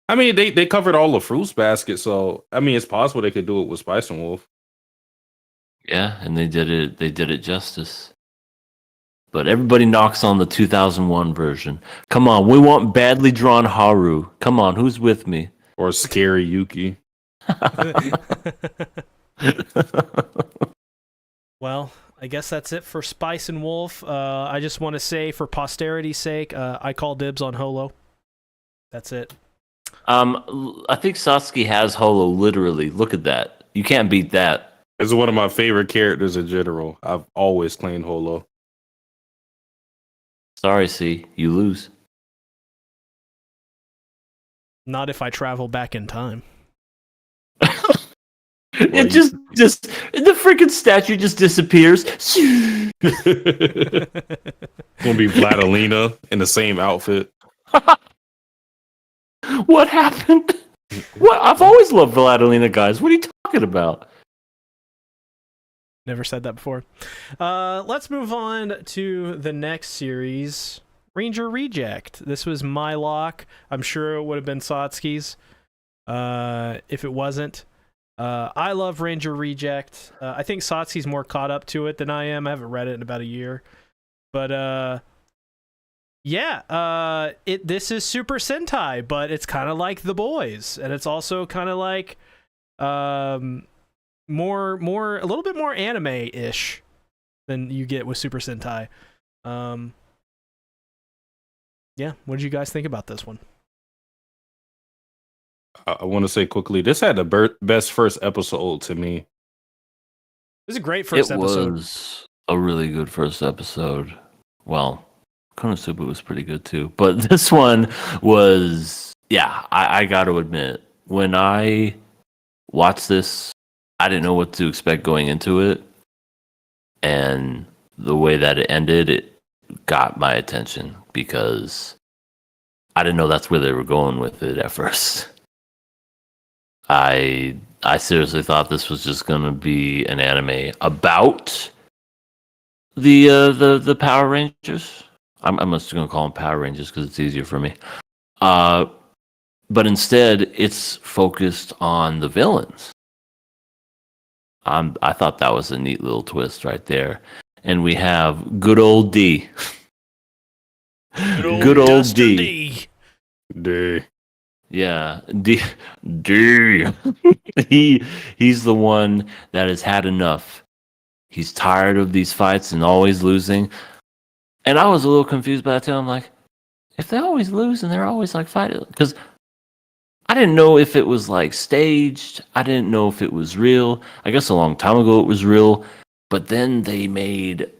Speaker 3: I mean, they covered all the Fruits Basket, so I mean, it's possible they could do it with Spice and Wolf.
Speaker 1: Yeah, and they did it justice. But everybody knocks on the 2001 version. Come on, we want badly drawn Haru. Come on, who's with me?
Speaker 3: Or Scary Yuki.
Speaker 2: Well, I guess that's it for Spice and Wolf. I just want to say, for posterity's sake, I call dibs on Holo. That's it.
Speaker 1: I think Satsuki has Holo literally. Look at that. You can't beat that.
Speaker 3: It's one of my favorite characters in general. I've always claimed Holo.
Speaker 1: Sorry, C, you lose.
Speaker 2: Not if I travel back in time.
Speaker 1: It just the freaking statue just disappears.
Speaker 3: It's gonna be Vladilena in the same outfit.
Speaker 1: What happened? What? I've always loved Vladilena, guys. What are you talking about?
Speaker 2: Never said that before. Let's move on to the next series, Ranger Reject. This was my lock. I'm sure it would have been Satsuki's if it wasn't. I love Ranger Reject. I think Satsuki's more caught up to it than I am. I haven't read it in about a year. But this is Super Sentai, but it's kind of like The Boys, and it's also kind of like a little bit more anime-ish than you get with Super Sentai. What did you guys think about this one?
Speaker 3: I want to say quickly, this had the best first episode to me.
Speaker 2: It was a great first episode.
Speaker 1: It was a really good first episode. Well, Konosuba was pretty good too, but this one was, yeah, I got to admit, when I watched this, I didn't know what to expect going into it, and the way that it ended, it got my attention because I didn't know that's where they were going with it at first. I seriously thought this was just gonna be an anime about the Power Rangers. I'm just gonna call them Power Rangers because it's easier for me. But instead, it's focused on the villains. I thought that was a neat little twist right there. And we have good old D. Good old
Speaker 2: Duster
Speaker 1: D.
Speaker 3: D.
Speaker 1: Yeah, D. He's the one that has had enough. He's tired of these fights and always losing. And I was a little confused by that too. I'm like, if they always lose and they're always like fighting, because I didn't know if it was like staged. I didn't know if it was real. I guess a long time ago it was real, but then they made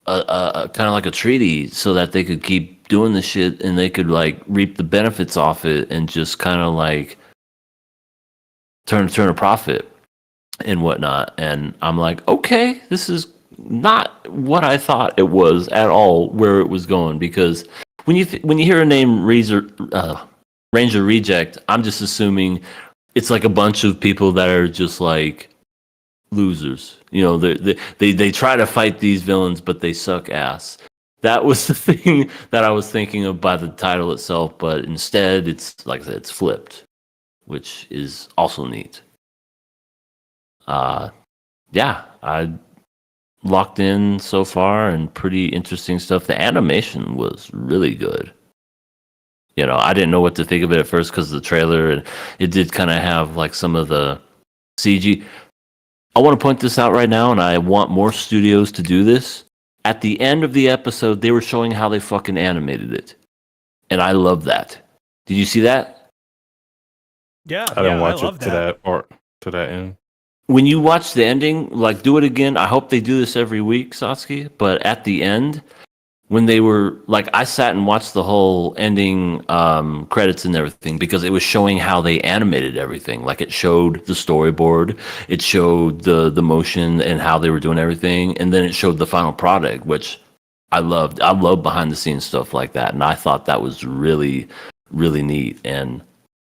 Speaker 1: a kind of like a treaty so that they could keep doing the shit and they could like reap the benefits off it and just kind of like turn a profit and whatnot. And I'm like, okay, this is not what I thought it was at all. Where it was going, because when you hear a name Ranger Reject, I'm just assuming it's like a bunch of people that are just like losers. You know, they try to fight these villains, but they suck ass. That was the thing that I was thinking of by the title itself, but instead it's like I said, it's flipped, which is also neat. Yeah, I locked in so far and pretty interesting stuff. The animation was really good. You know, I didn't know what to think of it at first because of the trailer, and it did kind of have like some of the CG. I want to point this out right now, and I want more studios to do this. At the end of the episode, they were showing how they fucking animated it, and I love that. Did you see that?
Speaker 2: Yeah,
Speaker 3: I didn't watch
Speaker 2: I love
Speaker 3: it to that part, to that end.
Speaker 1: When you watch the ending, like do it again. I hope they do this every week, Satsuki. But at the end, when they were like, I sat and watched the whole ending credits and everything because it was showing how they animated everything. Like it showed the storyboard, it showed the motion and how they were doing everything, and then it showed the final product, which I loved. I love behind the scenes stuff like that, and I thought that was really, really neat. And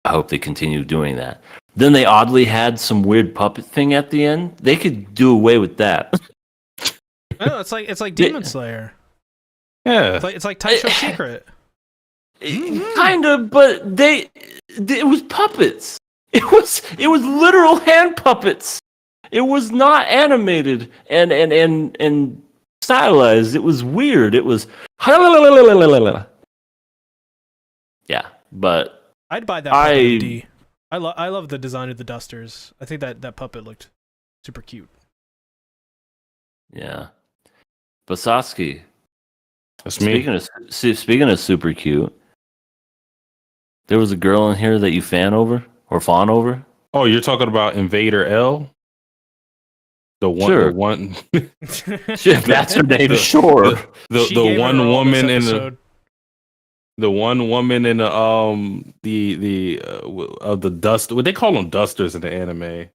Speaker 1: I hope they continue doing that. Then they oddly had some weird puppet thing at the end. They could do away with that.
Speaker 2: Oh, it's like Demon Slayer.
Speaker 3: Yeah.
Speaker 2: It's like Taisho's Secret.
Speaker 1: Kind of, but it was puppets. It was literal hand puppets. It was not animated and stylized. It was weird. It was yeah, but
Speaker 2: I'd buy that puppet of D. I love the design of the dusters. I think that puppet looked super cute.
Speaker 1: Yeah. But Sasuke,
Speaker 3: That's me.
Speaker 1: speaking of super cute, there was a girl in here that you fawn over.
Speaker 3: Oh, you're talking about Invader L? The one,
Speaker 1: Sure.
Speaker 3: the one,
Speaker 1: Shit, that's her name. Sure.
Speaker 3: the one woman in the one woman in the dust. What they call them, dusters in the anime.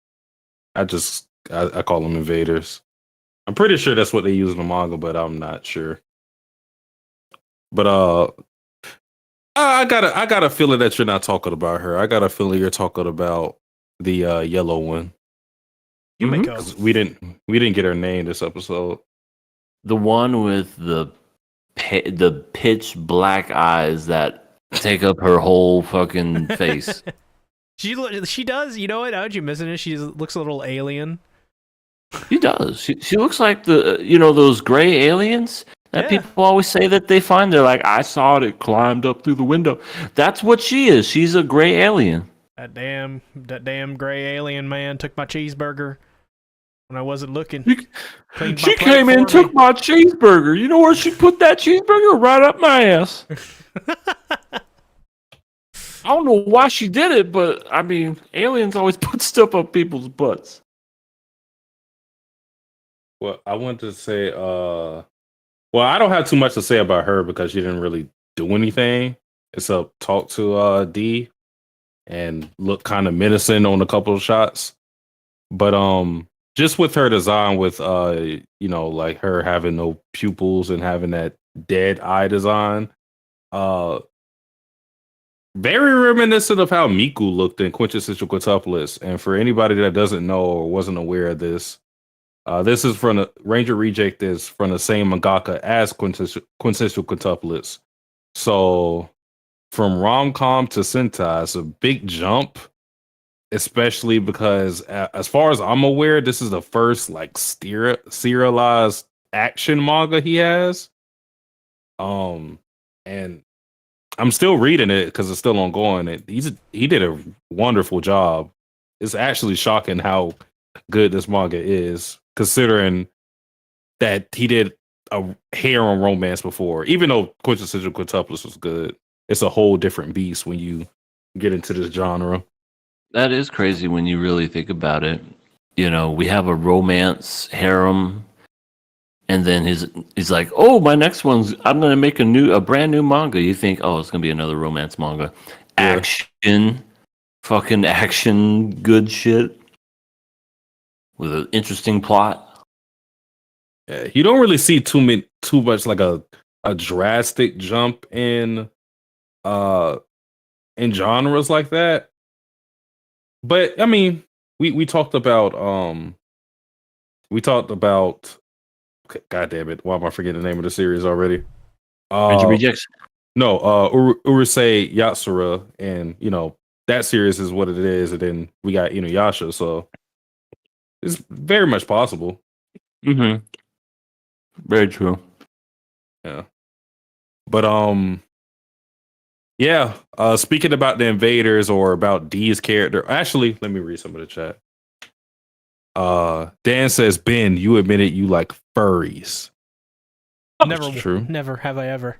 Speaker 3: I call them invaders. I'm pretty sure that's what they use in the manga, but I'm not sure. But I got a feeling that you're not talking about her. I got a feeling you're talking about the yellow one.
Speaker 2: Yumiko.
Speaker 3: 'Cause we didn't get her name this episode.
Speaker 1: The one with the pitch black eyes that take up her whole fucking face.
Speaker 2: She does. You know what? How'd you missing it? She looks a little alien.
Speaker 1: She does. She looks like those gray aliens that people always say that they find. They're like, I saw it climbed up through the window. That's what she is. She's a gray alien.
Speaker 2: That damn gray alien man took my cheeseburger when I wasn't looking.
Speaker 1: She came in and took my cheeseburger. You know where she put that cheeseburger? Right up my ass. I don't know why she did it, but I mean, aliens always put stuff up people's butts.
Speaker 3: Well, I want to say, Well, I don't have too much to say about her because she didn't really do anything except talk to D and look kind of menacing on a couple of shots. But just with her design with like her having no pupils and having that dead eye design, uh very reminiscent of how Miku looked in Quintessential Quintuplets. And for anybody that doesn't know or wasn't aware of this, this is from Ranger Reject is from the same mangaka as Quintessential Quintuplets. So from rom-com to Sentai, it's a big jump, especially because as far as I'm aware, this is the first like serialized action manga he has. And I'm still reading it because it's still ongoing. He did a wonderful job. It's actually shocking how good this manga is, considering that he did a harem romance before. Even though Quintessential Quintuplets was good, it's a whole different beast when you get into this genre.
Speaker 1: That is crazy when you really think about it. You know, we have a romance harem, and then he's like, "Oh, my next I'm gonna make a brand new manga." You think, "Oh, it's gonna be another romance manga."
Speaker 3: Yeah.
Speaker 1: Action, fucking action, good shit with an interesting plot.
Speaker 3: Yeah, you don't really see too much like a drastic jump in genres like that. But I mean, we talked about okay, God damn it, why am I forgetting the name of the series already?
Speaker 1: Ranger Rejects.
Speaker 3: No, Urusei Yatsura, and that series is what it is, and then we got Inuyasha, so it's very much possible.
Speaker 1: Mm-hmm. Very true.
Speaker 3: Yeah. But yeah, speaking about the invaders or about D's character, actually, let me read some of the chat. Dan says, Ben, you admitted you like furries.
Speaker 2: Never,
Speaker 3: true.
Speaker 2: Never have I ever.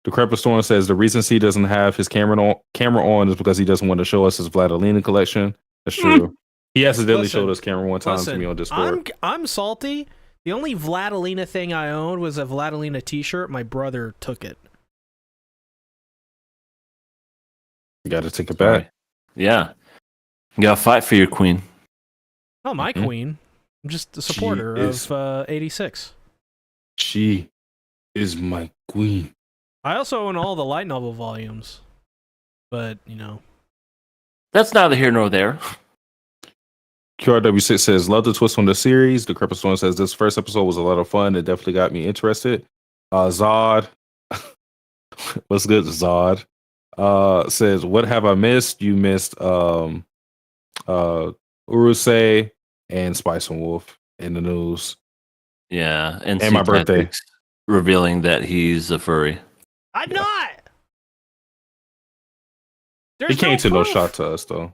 Speaker 3: Decrepit Storm says the reason C doesn't have his camera on is because he doesn't want to show us his Vladalina collection. That's true. He accidentally showed us camera one time to me on Discord.
Speaker 2: I'm salty. The only Vladalina thing I owned was a Vladalina t-shirt. My brother took it.
Speaker 3: You got to take it back.
Speaker 1: Yeah. You got to fight for your queen.
Speaker 2: Oh, my queen. I'm just a supporter of 86.
Speaker 3: She is my queen.
Speaker 2: I also own all the light novel volumes. But,
Speaker 1: That's neither here nor there.
Speaker 3: QRW6 says, love the twist on the series. The Decrepit Storm says, this first episode was a lot of fun. It definitely got me interested. Zod. What's good, Zod? Says, what have I missed? You missed Urusei and Spice and Wolf in the news.
Speaker 1: Yeah, and
Speaker 3: my birthday.
Speaker 1: Revealing that he's a furry.
Speaker 2: I'm not! There's
Speaker 3: He came to
Speaker 2: proof.
Speaker 3: no shot to us, though.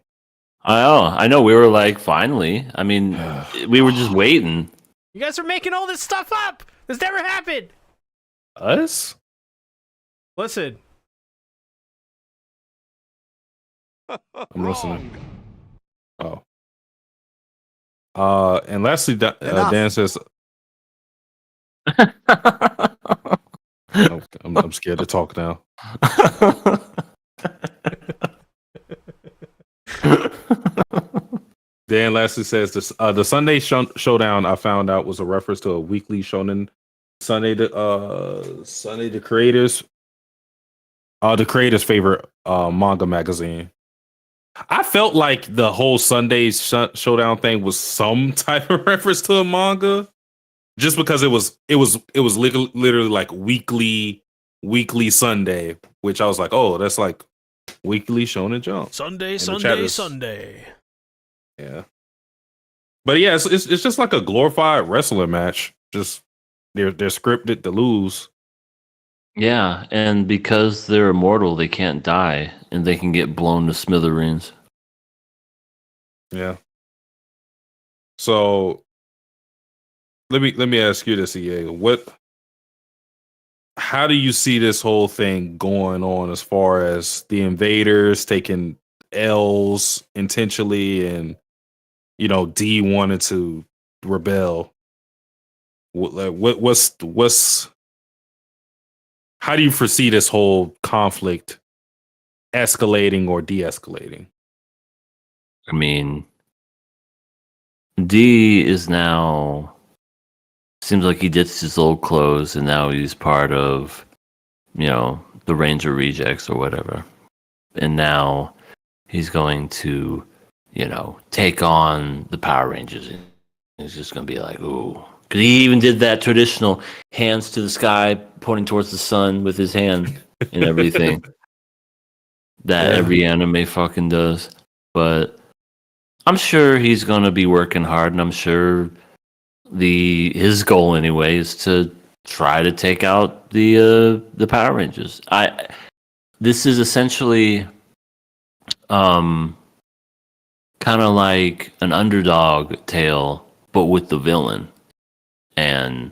Speaker 1: I know. We were like, finally. I mean, we were just waiting.
Speaker 2: You guys are making all this stuff up! This never happened!
Speaker 3: Us?
Speaker 2: Listen.
Speaker 3: I'm listening. Oh. And lastly, Dan says, I'm scared to talk now. Dan lastly says this: the Sunday showdown I found out was a reference to a weekly shonen Sunday. The creators' favorite manga magazine. I felt like the whole Sunday showdown thing was some type of reference to a manga, just because it was literally like weekly Sunday, which I was like, oh, that's like weekly Shonen Jump.
Speaker 2: Sunday.
Speaker 3: Yeah, but yeah, it's just like a glorified wrestling match. Just they're scripted to lose.
Speaker 1: Yeah, and because they're immortal, they can't die, and they can get blown to smithereens.
Speaker 3: Yeah. So let me ask you this, EA. How do you see this whole thing going on as far as the invaders taking L's intentionally and D wanted to rebel? what's how do you foresee this whole conflict escalating or de-escalating?
Speaker 1: I mean, D is now seems like he ditched his old clothes and now he's part of, the Ranger Rejects or whatever. And now he's going to, take on the Power Rangers. And he's just going to be like, ooh. Because he even did that traditional hands to the sky, pointing towards the sun with his hand and everything that every anime fucking does. But I'm sure he's going to be working hard, and I'm sure his goal anyway is to try to take out the Power Rangers. This is essentially kind of like an underdog tale, but with the villain. And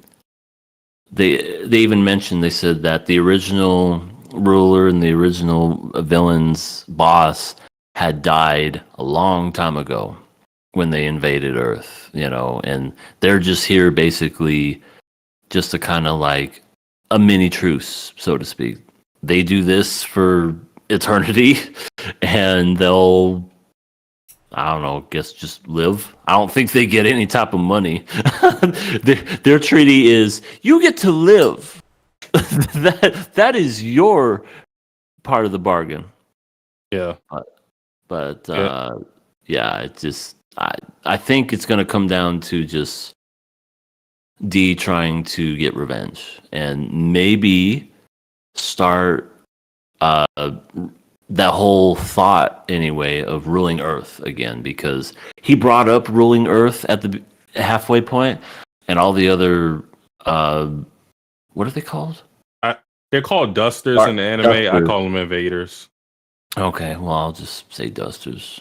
Speaker 1: they even mentioned, they said that the original ruler and the original villain's boss had died a long time ago when they invaded Earth, and they're just here basically just to kind of like a mini truce, so to speak. They do this for eternity and they'll, I don't know, guess just live. I don't think they get any type of money. Their treaty is you get to live. that is your part of the bargain.
Speaker 3: Yeah.
Speaker 1: But it's just I think it's going to come down to just D trying to get revenge and maybe start that whole thought anyway of ruling Earth again, because he brought up ruling Earth at the halfway point, and all the other what are they called?
Speaker 3: They're called dusters in the anime.
Speaker 1: Dusters.
Speaker 3: I call them invaders.
Speaker 1: Okay, well, I'll just say dusters.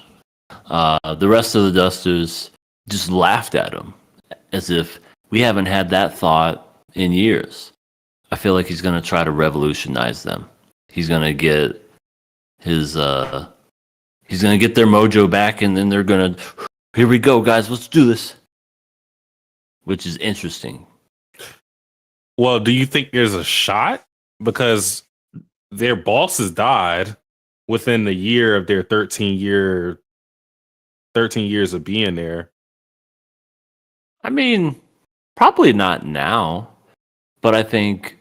Speaker 1: The rest of the dusters just laughed at him as if we haven't had that thought in years. I feel like he's going to try to revolutionize them. He's going to get he's going to get their mojo back, and then they're going to, here we go, guys, let's do this. Which is interesting.
Speaker 3: Well, do you think there's a shot? Because their bosses died within the year of their 13 years of being there.
Speaker 1: I mean, probably not now, but I think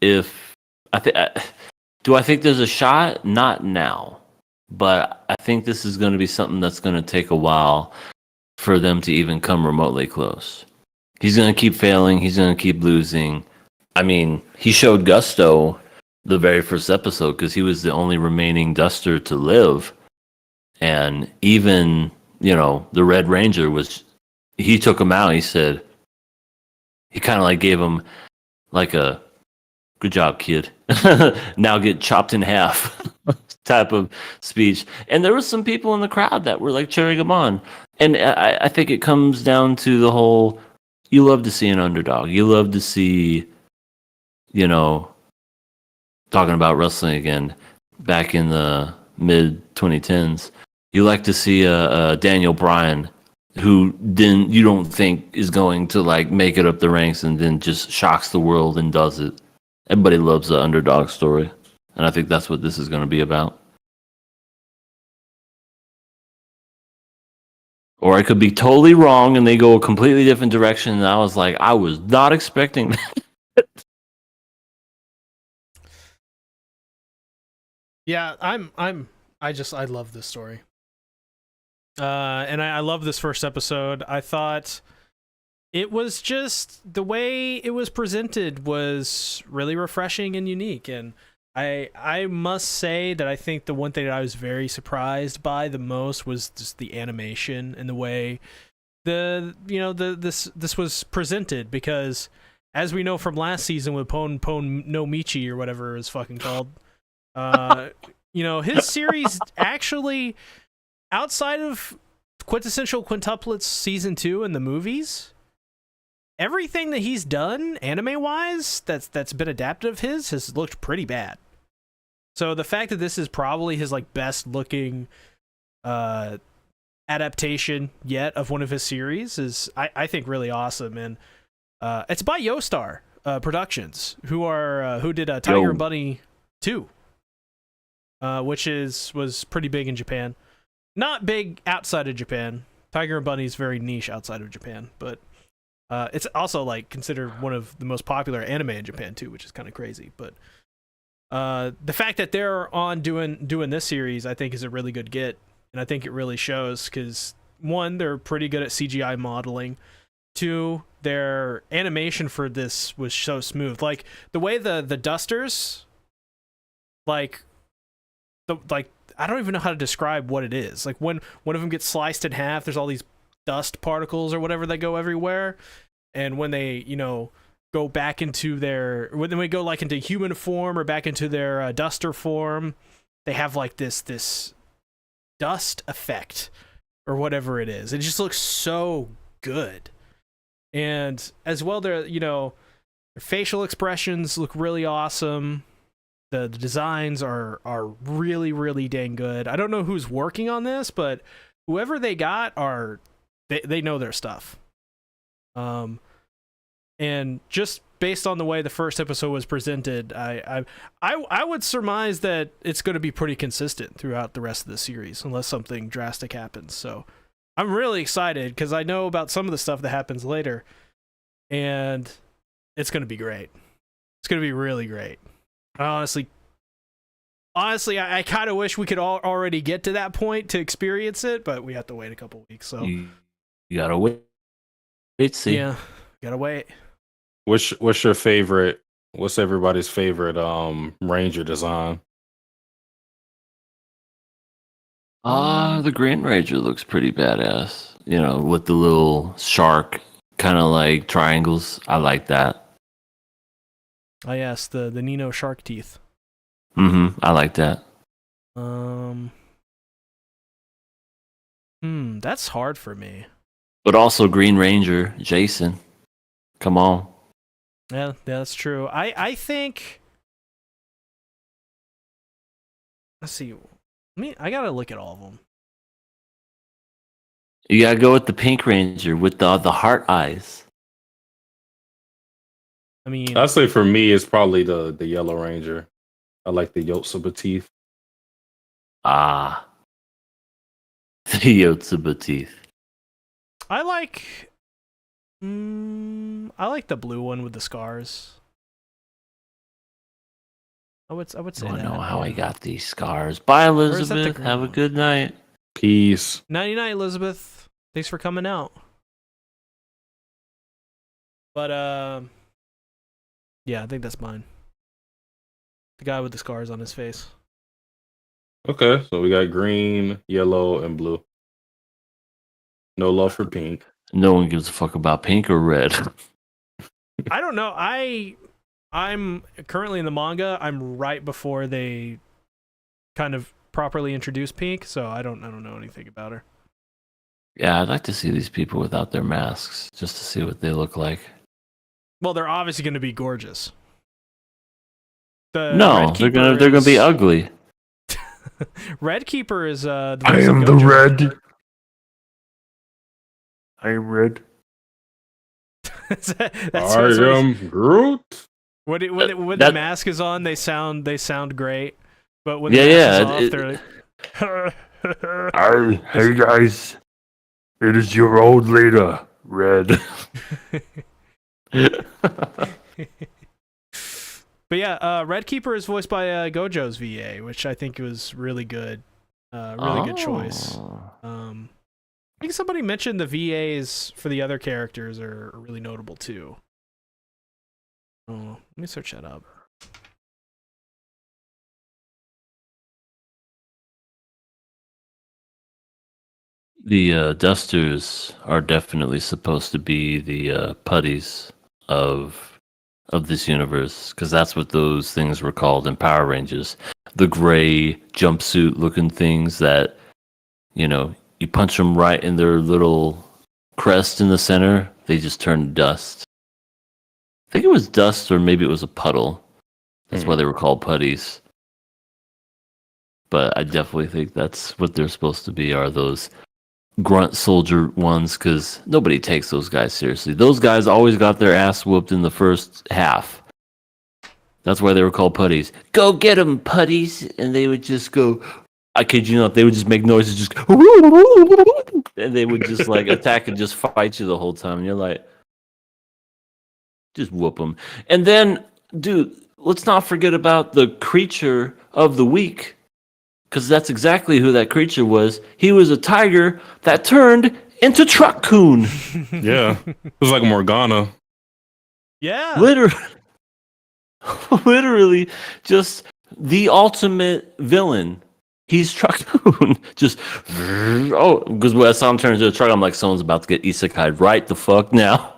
Speaker 1: do I think there's a shot? Not now, but I think this is going to be something that's going to take a while for them to even come remotely close. He's going to keep failing. He's going to keep losing. I mean, he showed gusto the very first episode because he was the only remaining duster to live. And even, the Red Ranger he took him out. He said, he kind of like gave him like a, good job, kid. Now get chopped in half type of speech. And there was some people in the crowd that were like cheering him on. And I think it comes down to the whole, you love to see an underdog. You love to see, talking about wrestling again, back in the mid 2010s, you like to see a Daniel Bryan who you don't think is going to like make it up the ranks and then just shocks the world and does it. Everybody loves the underdog story, and I think that's what this is going to be about. Or I could be totally wrong and they go a completely different direction, and I was like, I was not expecting that.
Speaker 2: Yeah, I love this story. And I love this first episode. I thought it was just, the way it was presented was really refreshing and unique. And I must say that I think the one thing that I was very surprised by the most was just the animation and the way this was presented, because as we know from last season with Pon no Michi or whatever it's fucking called, his series actually, outside of Quintessential Quintuplets season 2 and the movies, everything that he's done anime wise that's been adapted of his has looked pretty bad. So the fact that this is probably his like best looking adaptation yet of one of his series is, I think, really awesome. And It's by Yostar Productions, who did Tiger and Bunny 2, which was pretty big in Japan. Not big outside of Japan. Tiger and Bunny is very niche outside of Japan, but it's also like considered one of the most popular anime in Japan too, which is kind of crazy. But the fact that they're on doing this series, I think, is a really good get, and I think it really shows because one, they're pretty good at CGI modeling. Two, their animation for this was so smooth. Like the way the dusters, like I don't even know how to describe what it is. Like when one of them gets sliced in half, there's all these dust particles or whatever that go everywhere. And when they, go back into when they go like into human form or back into their duster form, they have like this dust effect or whatever it is. It just looks so good. And as well, their facial expressions look really awesome. The designs are really, really dang good. I don't know who's working on this, but whoever they got they know their stuff. And just based on the way the first episode was presented, I would surmise that it's going to be pretty consistent throughout the rest of the series, unless something drastic happens. So I'm really excited because I know about some of the stuff that happens later, and it's going to be great. It's going to be really great. Honestly, I kind of wish we could already get to that point to experience it, but we have to wait a couple weeks. So
Speaker 1: you gotta wait. See,
Speaker 2: yeah, gotta wait.
Speaker 3: What's your favorite? What's everybody's favorite Ranger design?
Speaker 1: The Green Ranger looks pretty badass. With the little shark kind of like triangles. I like that.
Speaker 2: Oh yes, the Nino shark teeth.
Speaker 1: I like that.
Speaker 2: That's hard for me.
Speaker 1: But also Green Ranger, Jason. Come on.
Speaker 2: Yeah, that's true. I think. Let's see. I gotta look at all of them.
Speaker 1: You gotta go with the Pink Ranger with the heart eyes.
Speaker 2: I mean,
Speaker 3: I'd say for me, it's probably the Yellow Ranger. I like the Yatsura teeth.
Speaker 1: The Yatsura teeth.
Speaker 2: I like the blue one with the scars. I would say
Speaker 1: I don't
Speaker 2: that.
Speaker 1: know how I got these scars. Bye, Elizabeth. Have a
Speaker 2: one?
Speaker 1: good night.
Speaker 3: Peace.
Speaker 2: 99, Elizabeth. Thanks for coming out. But yeah, I think that's mine. The guy with the scars on his face.
Speaker 3: Okay, so we got green, yellow, and blue. No love for pink.
Speaker 1: No one gives a fuck about pink or red.
Speaker 2: I don't know. I'm currently in the manga. I'm right before they kind of properly introduce Pink, so I don't know anything about her.
Speaker 1: Yeah, I'd like to see these people without their masks, just to see what they look like.
Speaker 2: Well, they're obviously going to be gorgeous.
Speaker 1: No, they're gonna be ugly.
Speaker 2: Red Keeper is the
Speaker 5: I am the red. I am red.
Speaker 3: I am Groot.
Speaker 2: When the mask is on, they sound great, but when the
Speaker 1: mask
Speaker 2: is off, they're like,
Speaker 5: Hey guys, it is your old leader, Red.
Speaker 2: But yeah, Red Keeper is voiced by Gojo's VA, which I think was really good. Good choice. I think somebody mentioned the VAs for the other characters are really notable too. Oh, let me search that up.
Speaker 1: The dusters are definitely supposed to be the putties of this universe, because that's what those things were called in Power Rangers. The gray jumpsuit looking things that, you punch them right in their little crest in the center, they just turn to dust. I think it was dust, or maybe it was a puddle. That's why they were called putties. But I definitely think that's what they're supposed to be, are those grunt soldier ones because nobody takes those guys seriously. Those guys always got their ass whooped in the first half. That's why they were called putties. Go get them, putties! And they would just go. I kid you not, they would just make noises, just and they would just like attack and just fight you the whole time. And you're like, just whoop them. And then, dude, let's not forget about the creature of the week. Because that's exactly who that creature was. He was a tiger that turned into Truck Coon.
Speaker 3: Yeah, it was like Morgana.
Speaker 2: Yeah.
Speaker 1: Literally, just the ultimate villain. He's Truck Coon. Just, because when I saw him turn into a truck, I'm like, someone's about to get isekai right the fuck now.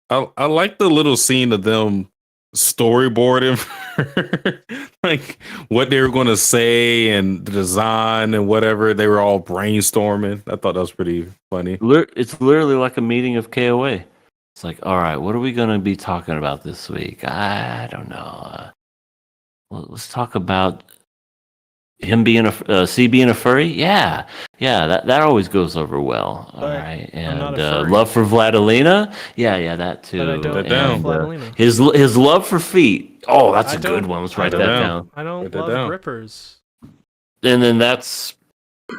Speaker 3: I like the little scene of them storyboarding like what they were going to say and the design and whatever. They were all brainstorming. I thought that was pretty funny.
Speaker 1: It's literally like a meeting of KOA. It's like, all right, what are we going to be talking about this week? I don't know. Let's talk about him being C being a furry. Yeah, that always goes over well. All right, and love for Vladilena. Yeah, that too.
Speaker 2: But I don't
Speaker 3: down.
Speaker 2: love Vladilena.
Speaker 1: His love for feet. Oh, that's a good one. Let's write that down.
Speaker 2: I don't
Speaker 3: Write that
Speaker 2: love
Speaker 3: down.
Speaker 2: grippers.
Speaker 1: And then that's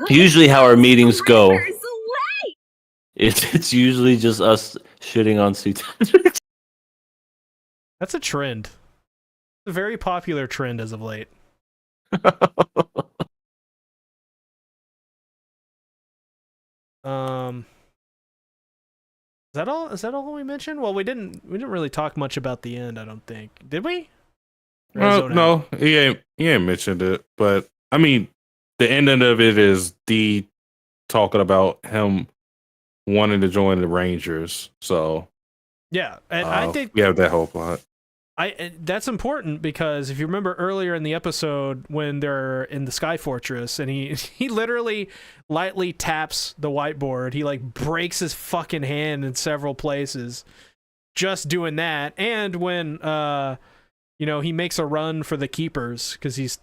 Speaker 1: usually how our meetings go. It's usually just us shitting on C.
Speaker 2: That's a trend. It's a very popular trend as of late. Is that all? Is that all we mentioned? Well, we didn't really talk much about the end. I don't think. Did we?
Speaker 3: No, he ain't mentioned it. But I mean, the end of it is D talking about him wanting to join the Rangers. So
Speaker 2: yeah, and I think
Speaker 3: we have that whole plot.
Speaker 2: That's important because if you remember earlier in the episode when they're in the Sky Fortress and he literally lightly taps the whiteboard, he like breaks his fucking hand in several places just doing that. And when he makes a run for the keepers because he's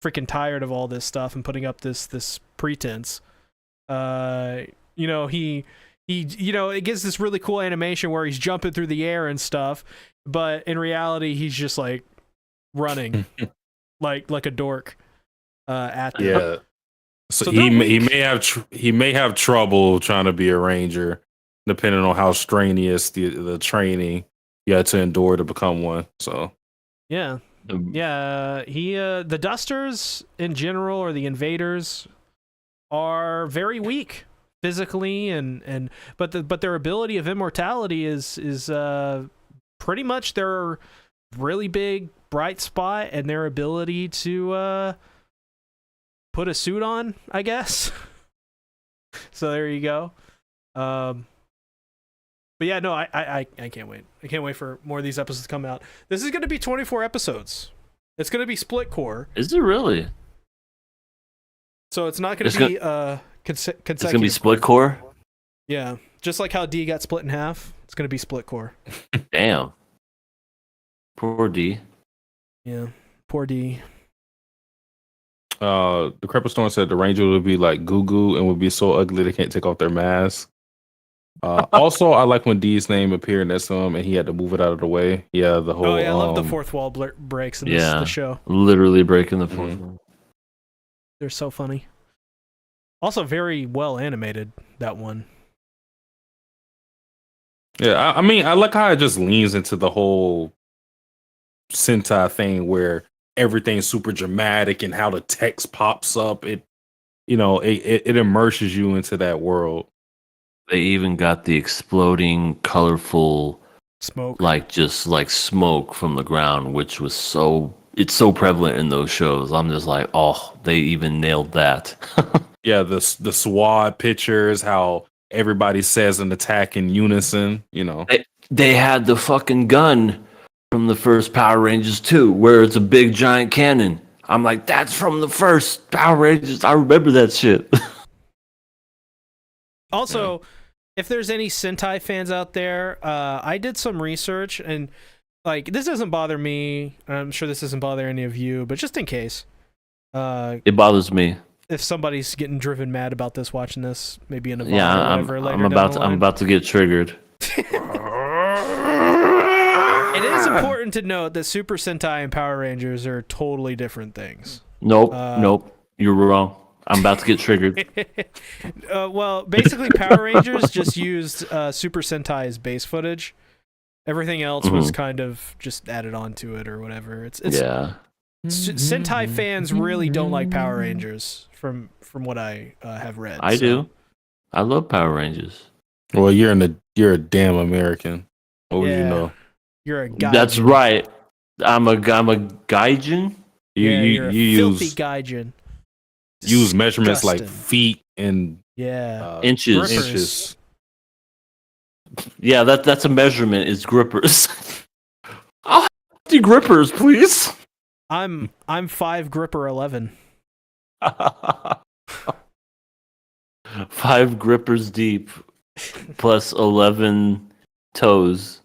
Speaker 2: freaking tired of all this stuff and putting up this pretense. It gives this really cool animation where he's jumping through the air and stuff. But in reality, he's just like running, like a dork at them.
Speaker 3: Yeah. So he may have trouble trying to be a ranger, depending on how strenuous the training you had to endure to become one. So
Speaker 2: yeah. The Dusters in general, or the Invaders, are very weak physically, but their ability of immortality is pretty much their really big bright spot, and their ability to put a suit on, I guess. So there you go. But yeah, no, I can't wait. I can't wait for more of these episodes to come out. This is going to be 24 episodes. It's going to be split core.
Speaker 1: Is it really?
Speaker 2: So it's not going to be consecutive.
Speaker 1: It's going to be split core?
Speaker 2: Yeah, just like how D got split in half, it's going to be split core.
Speaker 1: Damn. Poor D.
Speaker 2: Yeah, poor D.
Speaker 3: The Crepper Storm said the Ranger would be like Goo Goo and would be so ugly they can't take off their mask. Also, I like when D's name appeared next to him and he had to move it out of the way. Yeah, the whole.
Speaker 2: Oh yeah, I love the fourth wall breaks in the show.
Speaker 1: Literally breaking the fourth wall.
Speaker 2: They're so funny. Also, very well animated, that one.
Speaker 3: Yeah, I mean, I like how it just leans into the whole Sentai thing where everything's super dramatic and how the text pops up. It immerses you into that world.
Speaker 1: They even got the exploding, colorful
Speaker 2: smoke,
Speaker 1: just like smoke from the ground, which was so prevalent in those shows. I'm just like, oh, they even nailed that.
Speaker 3: Yeah, the SWAT pictures, how everybody says an attack in unison.
Speaker 1: They had the fucking gun from the first Power Rangers 2, where it's a big giant cannon. I'm like, that's from the first Power Rangers. I remember that shit.
Speaker 2: Also, if there's any Sentai fans out there, I did some research, and like, this doesn't bother me. I'm sure this doesn't bother any of you, but just in case.
Speaker 1: It bothers me.
Speaker 2: if somebody's getting driven mad about this, watching this, maybe in a VOD
Speaker 1: Yeah,
Speaker 2: or whatever later
Speaker 1: I'm
Speaker 2: down
Speaker 1: about
Speaker 2: the
Speaker 1: to, I'm
Speaker 2: line.
Speaker 1: about to get triggered.
Speaker 2: It is important to note that Super Sentai and Power Rangers are totally different things.
Speaker 1: Nope. You're wrong. I'm about to get triggered.
Speaker 2: Well, basically, Power Rangers just used Super Sentai's base footage. Everything else was kind of just added onto it or whatever. It's
Speaker 1: Yeah.
Speaker 2: Sentai fans really don't like Power Rangers, from what I have read.
Speaker 1: I do. I love Power Rangers.
Speaker 3: Well, you're a damn American. What would you
Speaker 2: Yeah.
Speaker 3: know?
Speaker 2: You're a guy.
Speaker 1: That's right. I'm a gaijin.
Speaker 2: You're a
Speaker 3: you
Speaker 2: filthy
Speaker 3: use
Speaker 2: gaijin.
Speaker 3: use measurements like
Speaker 2: Disgusting.
Speaker 3: feet and
Speaker 1: Inches.
Speaker 2: Grippers.
Speaker 3: inches.
Speaker 1: Yeah, that's a measurement. It's grippers. I'll have 50 grippers, please.
Speaker 2: I'm 5 gripper 11.
Speaker 1: 5 grippers deep, plus 11 toes.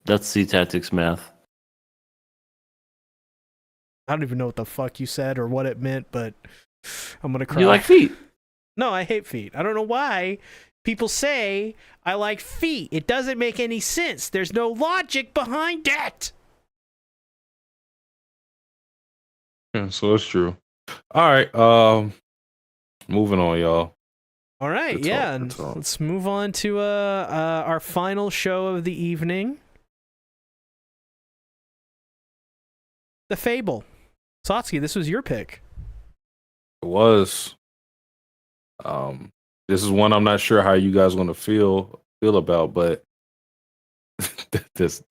Speaker 1: That's C-Tactics math.
Speaker 2: I don't even know what the fuck you said or what it meant, but I'm gonna cry.
Speaker 1: You like feet?
Speaker 2: No, I hate feet. I don't know why people say I like feet. It doesn't make any sense. There's no logic behind it.
Speaker 3: Yeah, so it's true. All right, moving on, y'all.
Speaker 2: All right,
Speaker 3: Good
Speaker 2: yeah,
Speaker 3: talk,
Speaker 2: and
Speaker 3: good talk.
Speaker 2: let's move on to our final show of the evening, The Fable. Satsuki, this was your pick.
Speaker 3: It was. This is one I'm not sure how you guys gonna feel about, but this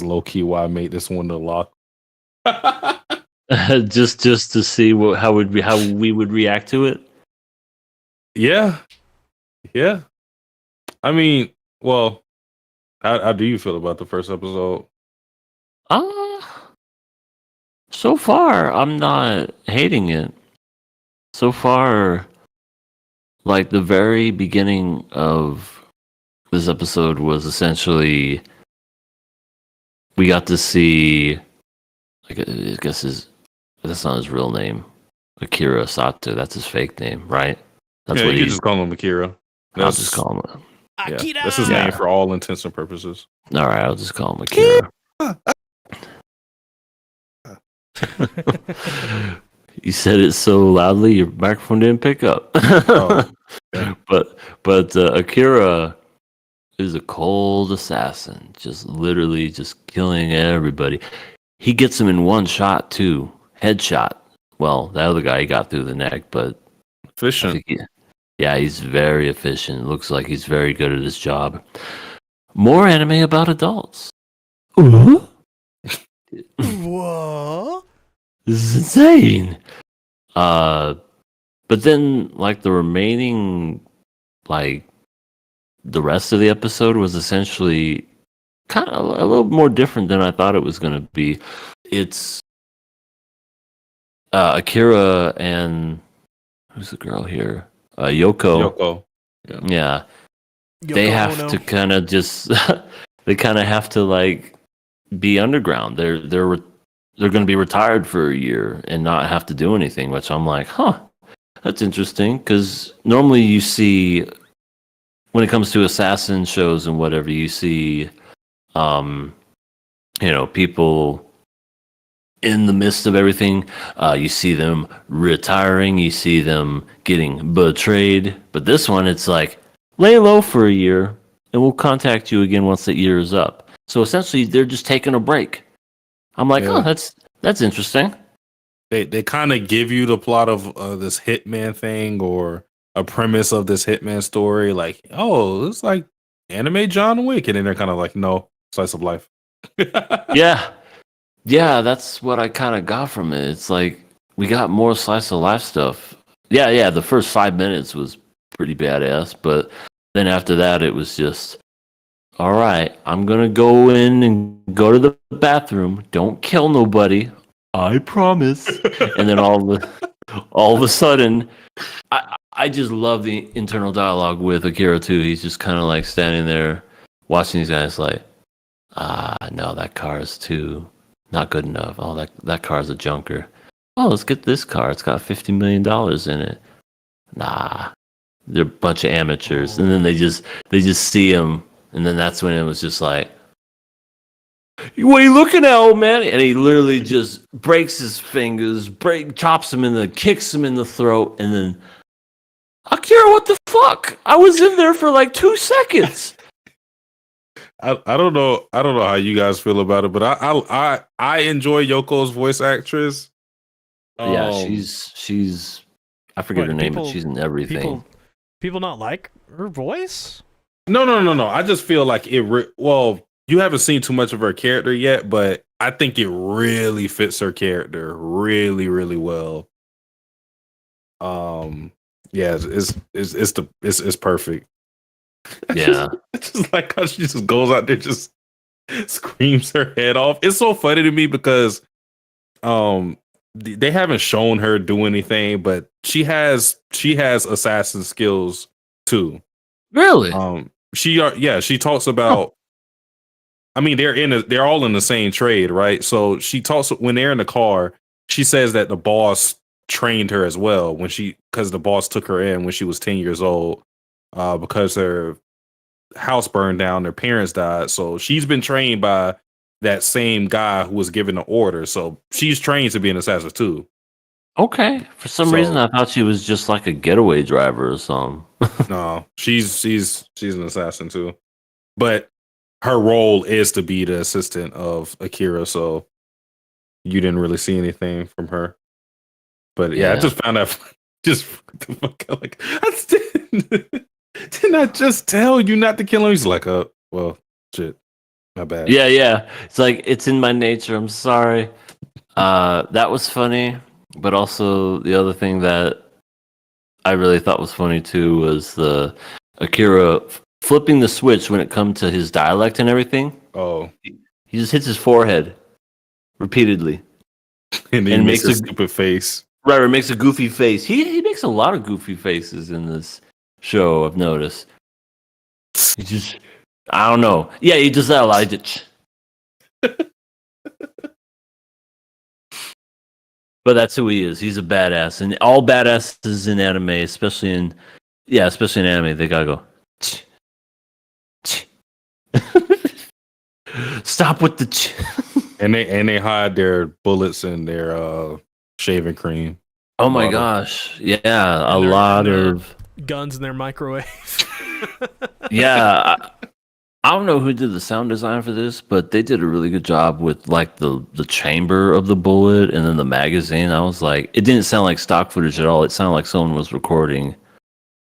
Speaker 3: low key why I made this one the lock.
Speaker 1: just to see how we would react to it.
Speaker 3: Yeah. I mean, well, how do you feel about the first episode?
Speaker 1: So far I'm not hating it. So far, like the very beginning of this episode was essentially we got to see, I guess that's not his real name, Akira Sato. That's his fake name, right? That's
Speaker 3: Yeah,
Speaker 1: what
Speaker 3: you
Speaker 1: he's.
Speaker 3: just call him Akira.
Speaker 1: I'll just call him.
Speaker 3: Yeah,
Speaker 2: Akira!
Speaker 3: that's his name for all intents and purposes.
Speaker 1: All right, I'll just call him Akira. You said it so loudly, your microphone didn't pick up.
Speaker 3: Oh, okay.
Speaker 1: But Akira is a cold assassin, just literally just killing everybody. He gets him in one shot too, headshot. Well, the other guy he got through the neck, but I
Speaker 3: Efficient.
Speaker 1: think he's very efficient. Looks like he's very good at his job. More anime about adults. Ooh.
Speaker 2: Whoa.
Speaker 1: This is insane. But then like the remaining, like the rest of the episode was essentially kind of a little more different than I thought it was going to be. It's Akira and who's the girl here? Yoko. Yeah. They
Speaker 2: Yoko
Speaker 1: have
Speaker 2: Ono.
Speaker 1: to kind of just they kind of have to like be underground. They're going to be retired for a year and not have to do anything, which I'm like, that's interesting, because normally you see when it comes to assassin shows and whatever, you see people in the midst of everything, you see them retiring, you see them getting betrayed. But this one, it's like, lay low for a year and we'll contact you again once the year is up. So essentially, they're just taking a break. I'm like, that's interesting.
Speaker 3: They kind of give you the plot of this Hitman thing or a premise of this Hitman story. Like, oh, it's like anime John Wick. And then they're kind of like, no, slice of life.
Speaker 1: Yeah, that's what I kind of got from it. It's like we got more slice of life stuff. Yeah, the first 5 minutes was pretty badass, but then after that, it was just, all right, I'm going to go in and go to the bathroom. Don't kill nobody. I promise. And then all of a sudden, I just love the internal dialogue with Akira too. He's just kind of like standing there watching these guys like, no, that car is too not good enough. Oh, that car is a junker. oh, let's get this car. It's got $50 million in it. Nah, they're a bunch of amateurs. And then they just see him, and then that's when it was just like, what are you looking at, old man? And he literally just breaks his fingers, chops him kicks him in the throat, and then, Akira, what the fuck? I was in there for like 2 seconds.
Speaker 3: I don't know how you guys feel about it, but I enjoy Yoko's voice actress.
Speaker 1: Yeah, she's I forget her name, but she's in everything.
Speaker 2: People not like her voice?
Speaker 3: No. I just feel like well, you haven't seen too much of her character yet, but I think it really fits her character really, really well. Yeah, it's perfect.
Speaker 1: Yeah.
Speaker 3: It's just like how she just goes out there, just screams her head off. It's so funny to me because they haven't shown her do anything, but she has assassin skills too.
Speaker 1: Really?
Speaker 3: She talks about I mean they're all in the same trade, right? So she talks when they're in the car, she says that the boss trained her as well because the boss took her in when she was 10 years old, because her house burned down, their parents died. So she's been trained by that same guy who was given the order. So she's trained to be an assassin too.
Speaker 1: Okay. For some reason, I thought she was just like a getaway driver or something.
Speaker 3: No, she's an assassin too. But her role is to be the assistant of Akira. So you didn't really see anything from her. But yeah, I just found out just like didn't I just tell you not to kill him? He's like, well, shit. My bad.
Speaker 1: Yeah. It's like, it's in my nature. I'm sorry. That was funny, but also the other thing that I really thought was funny too was the Akira flipping the switch when it comes to his dialect and everything.
Speaker 3: Oh.
Speaker 1: He just hits his forehead repeatedly.
Speaker 3: And he makes a stupid face.
Speaker 1: Right, or makes a goofy face. He makes a lot of goofy faces in this show, I've noticed. He just, I don't know. Yeah, he does that a lot. But that's who he is. He's a badass. And all badasses in anime, especially in anime, they gotta go. Stop with the
Speaker 3: and they hide their bullets in their shaving cream.
Speaker 1: Oh my gosh. Yeah, a lot of
Speaker 2: guns in their microwave.
Speaker 1: Yeah. I don't know who did the sound design for this, but they did a really good job with like the chamber of the bullet and then the magazine. I was like, it didn't sound like stock footage at all. It sounded like someone was recording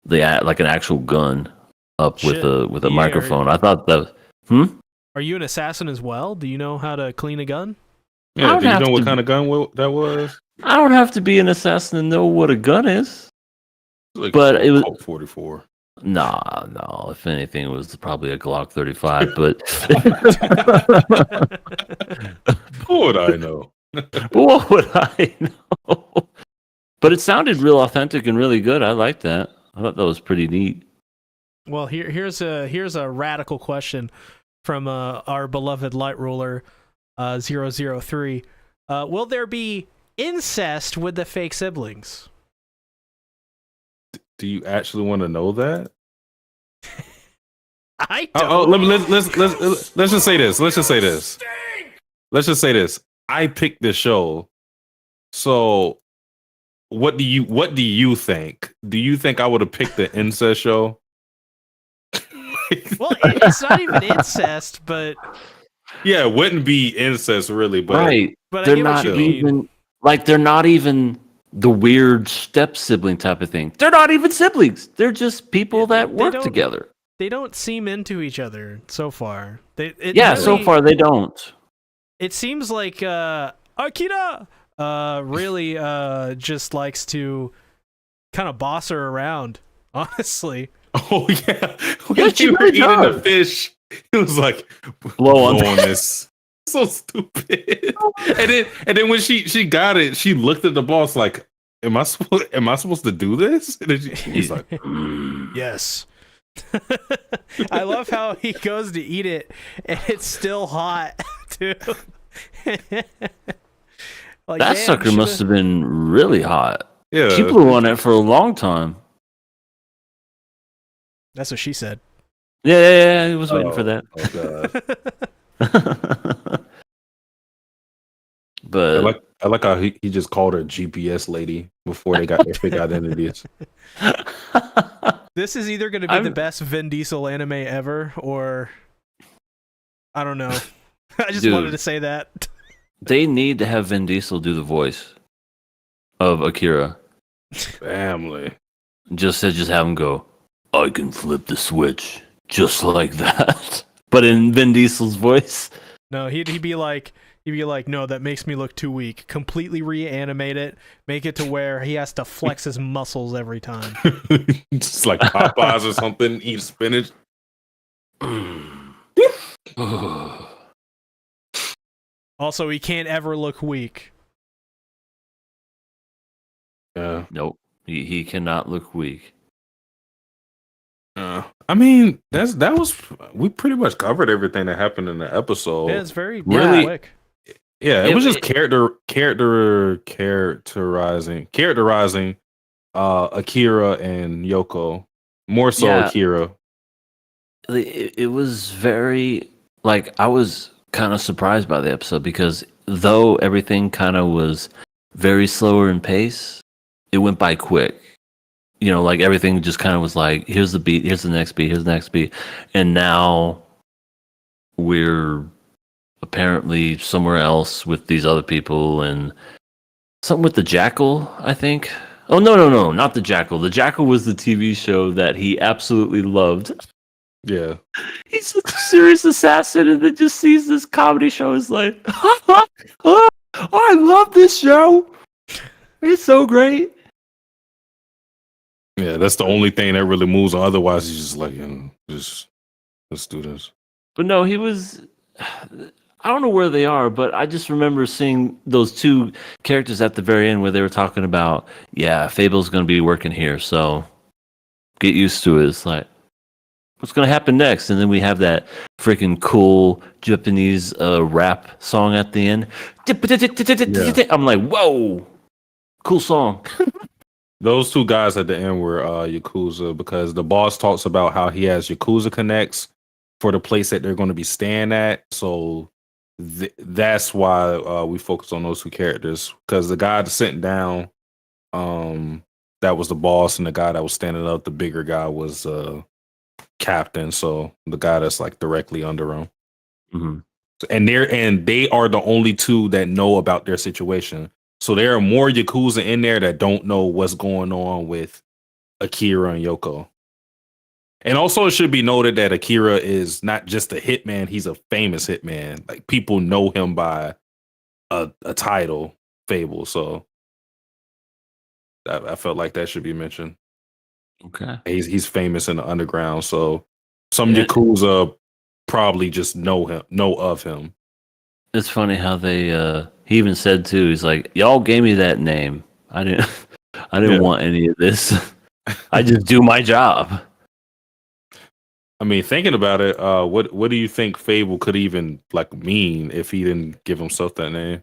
Speaker 1: like an actual gun up with a microphone. I thought that.
Speaker 2: Are you an assassin as well? Do you know how to clean a gun?
Speaker 3: Yeah, do you know what kind of gun that was?
Speaker 1: I don't have to be an assassin to know what a gun is.
Speaker 3: Like
Speaker 1: but it was
Speaker 3: 44.
Speaker 1: No. If anything, it was probably a Glock 35. But
Speaker 3: what would I know?
Speaker 1: What would I know? But it sounded real authentic and really good. I liked that. I thought that was pretty neat.
Speaker 2: Well, here's a radical question from our beloved light ruler 003. Will there be incest with the fake siblings?
Speaker 3: Do you actually want to know that?
Speaker 2: I don't.
Speaker 3: Let's just say this. Let's just say this. I picked this show. So what do you think? Do you think I would have picked the incest show?
Speaker 2: Well, it's not even incest, but
Speaker 3: yeah, it wouldn't be incest really, but
Speaker 1: right.
Speaker 2: But
Speaker 1: they're not even they're not even the weird step sibling type of thing. They're not even siblings. They're just people that work together.
Speaker 2: They don't seem into each other so far.
Speaker 1: So far they don't.
Speaker 2: It seems like Akira really just likes to kind of boss her around, honestly.
Speaker 3: Oh yeah, when you were eating the fish, it was like blow on this. So stupid. And then when she got it, she looked at the boss like, "Am I supposed to do this?" And then he's like,
Speaker 2: "Yes." I love how he goes to eat it and it's still hot too. Like,
Speaker 1: That
Speaker 2: damn,
Speaker 1: sucker must have been really hot.
Speaker 3: Yeah.
Speaker 1: She blew on it for a long time.
Speaker 2: That's what she said.
Speaker 1: Yeah. I was waiting for that.
Speaker 3: Oh god.
Speaker 1: But
Speaker 3: I like how he just called her GPS lady before they got their fake identities.
Speaker 2: This is either going to be the best Vin Diesel anime ever, or I don't know. I just wanted to say that.
Speaker 1: They need to have Vin Diesel do the voice of Akira.
Speaker 3: Family.
Speaker 1: Just have him go, I can flip the switch just like that. But in Vin Diesel's voice.
Speaker 2: No, he'd be like, no, that makes me look too weak. Completely reanimate it, make it to where he has to flex his muscles every time.
Speaker 3: Just like Popeyes or something, eat spinach.
Speaker 2: Also, he can't ever look weak.
Speaker 3: Yeah.
Speaker 1: Nope. He cannot look weak.
Speaker 3: I mean, that was we pretty much covered everything that happened in the episode.
Speaker 2: Yeah, it's very
Speaker 3: really
Speaker 2: quick.
Speaker 3: Yeah, it was just characterizing Akira and Yoko. More so Akira.
Speaker 1: It was very, like, I was kind of surprised by the episode because though everything kind of was very slower in pace, it went by quick. You know, like everything just kind of was like, here's the beat, here's the next beat, here's the next beat. And now we're apparently somewhere else with these other people and something with the Jackal, I think. Oh, no, not the Jackal. The Jackal was the TV show that he absolutely loved.
Speaker 3: Yeah.
Speaker 1: He's a serious assassin and then just sees this comedy show. Is like, oh, I love this show. It's so great.
Speaker 3: Yeah, that's the only thing that really moves on. Otherwise, he's just like, just let's do this.
Speaker 1: But no, he was. I don't know where they are, but I just remember seeing those two characters at the very end where they were talking about, yeah, Fable's going to be working here, so get used to it. It's like, what's going to happen next? And then we have that freaking cool Japanese rap song at the end. Yeah. I'm like, whoa, cool song.
Speaker 3: Those two guys at the end were Yakuza because the boss talks about how he has Yakuza connects for the place that they're going to be staying at. So that's why we focus on those two characters, because the guy that's sitting down, that was the boss, and the guy that was standing up, the bigger guy, was captain. So the guy that's like directly under him.
Speaker 1: Mm-hmm.
Speaker 3: And they are the only two that know about their situation. So there are more Yakuza in there that don't know what's going on with Akira and Yoko. And also, it should be noted that Akira is not just a hitman; he's a famous hitman. Like, people know him by a title, Fable. So I felt like that should be mentioned.
Speaker 1: Okay,
Speaker 3: he's famous in the underground, so some Yakuza probably just know of him.
Speaker 1: It's funny how they he even said too, he's like, y'all gave me that name. I didn't want any of this. I just do my job.
Speaker 3: I mean, thinking about it, what do you think Fable could even like mean if he didn't give himself that name?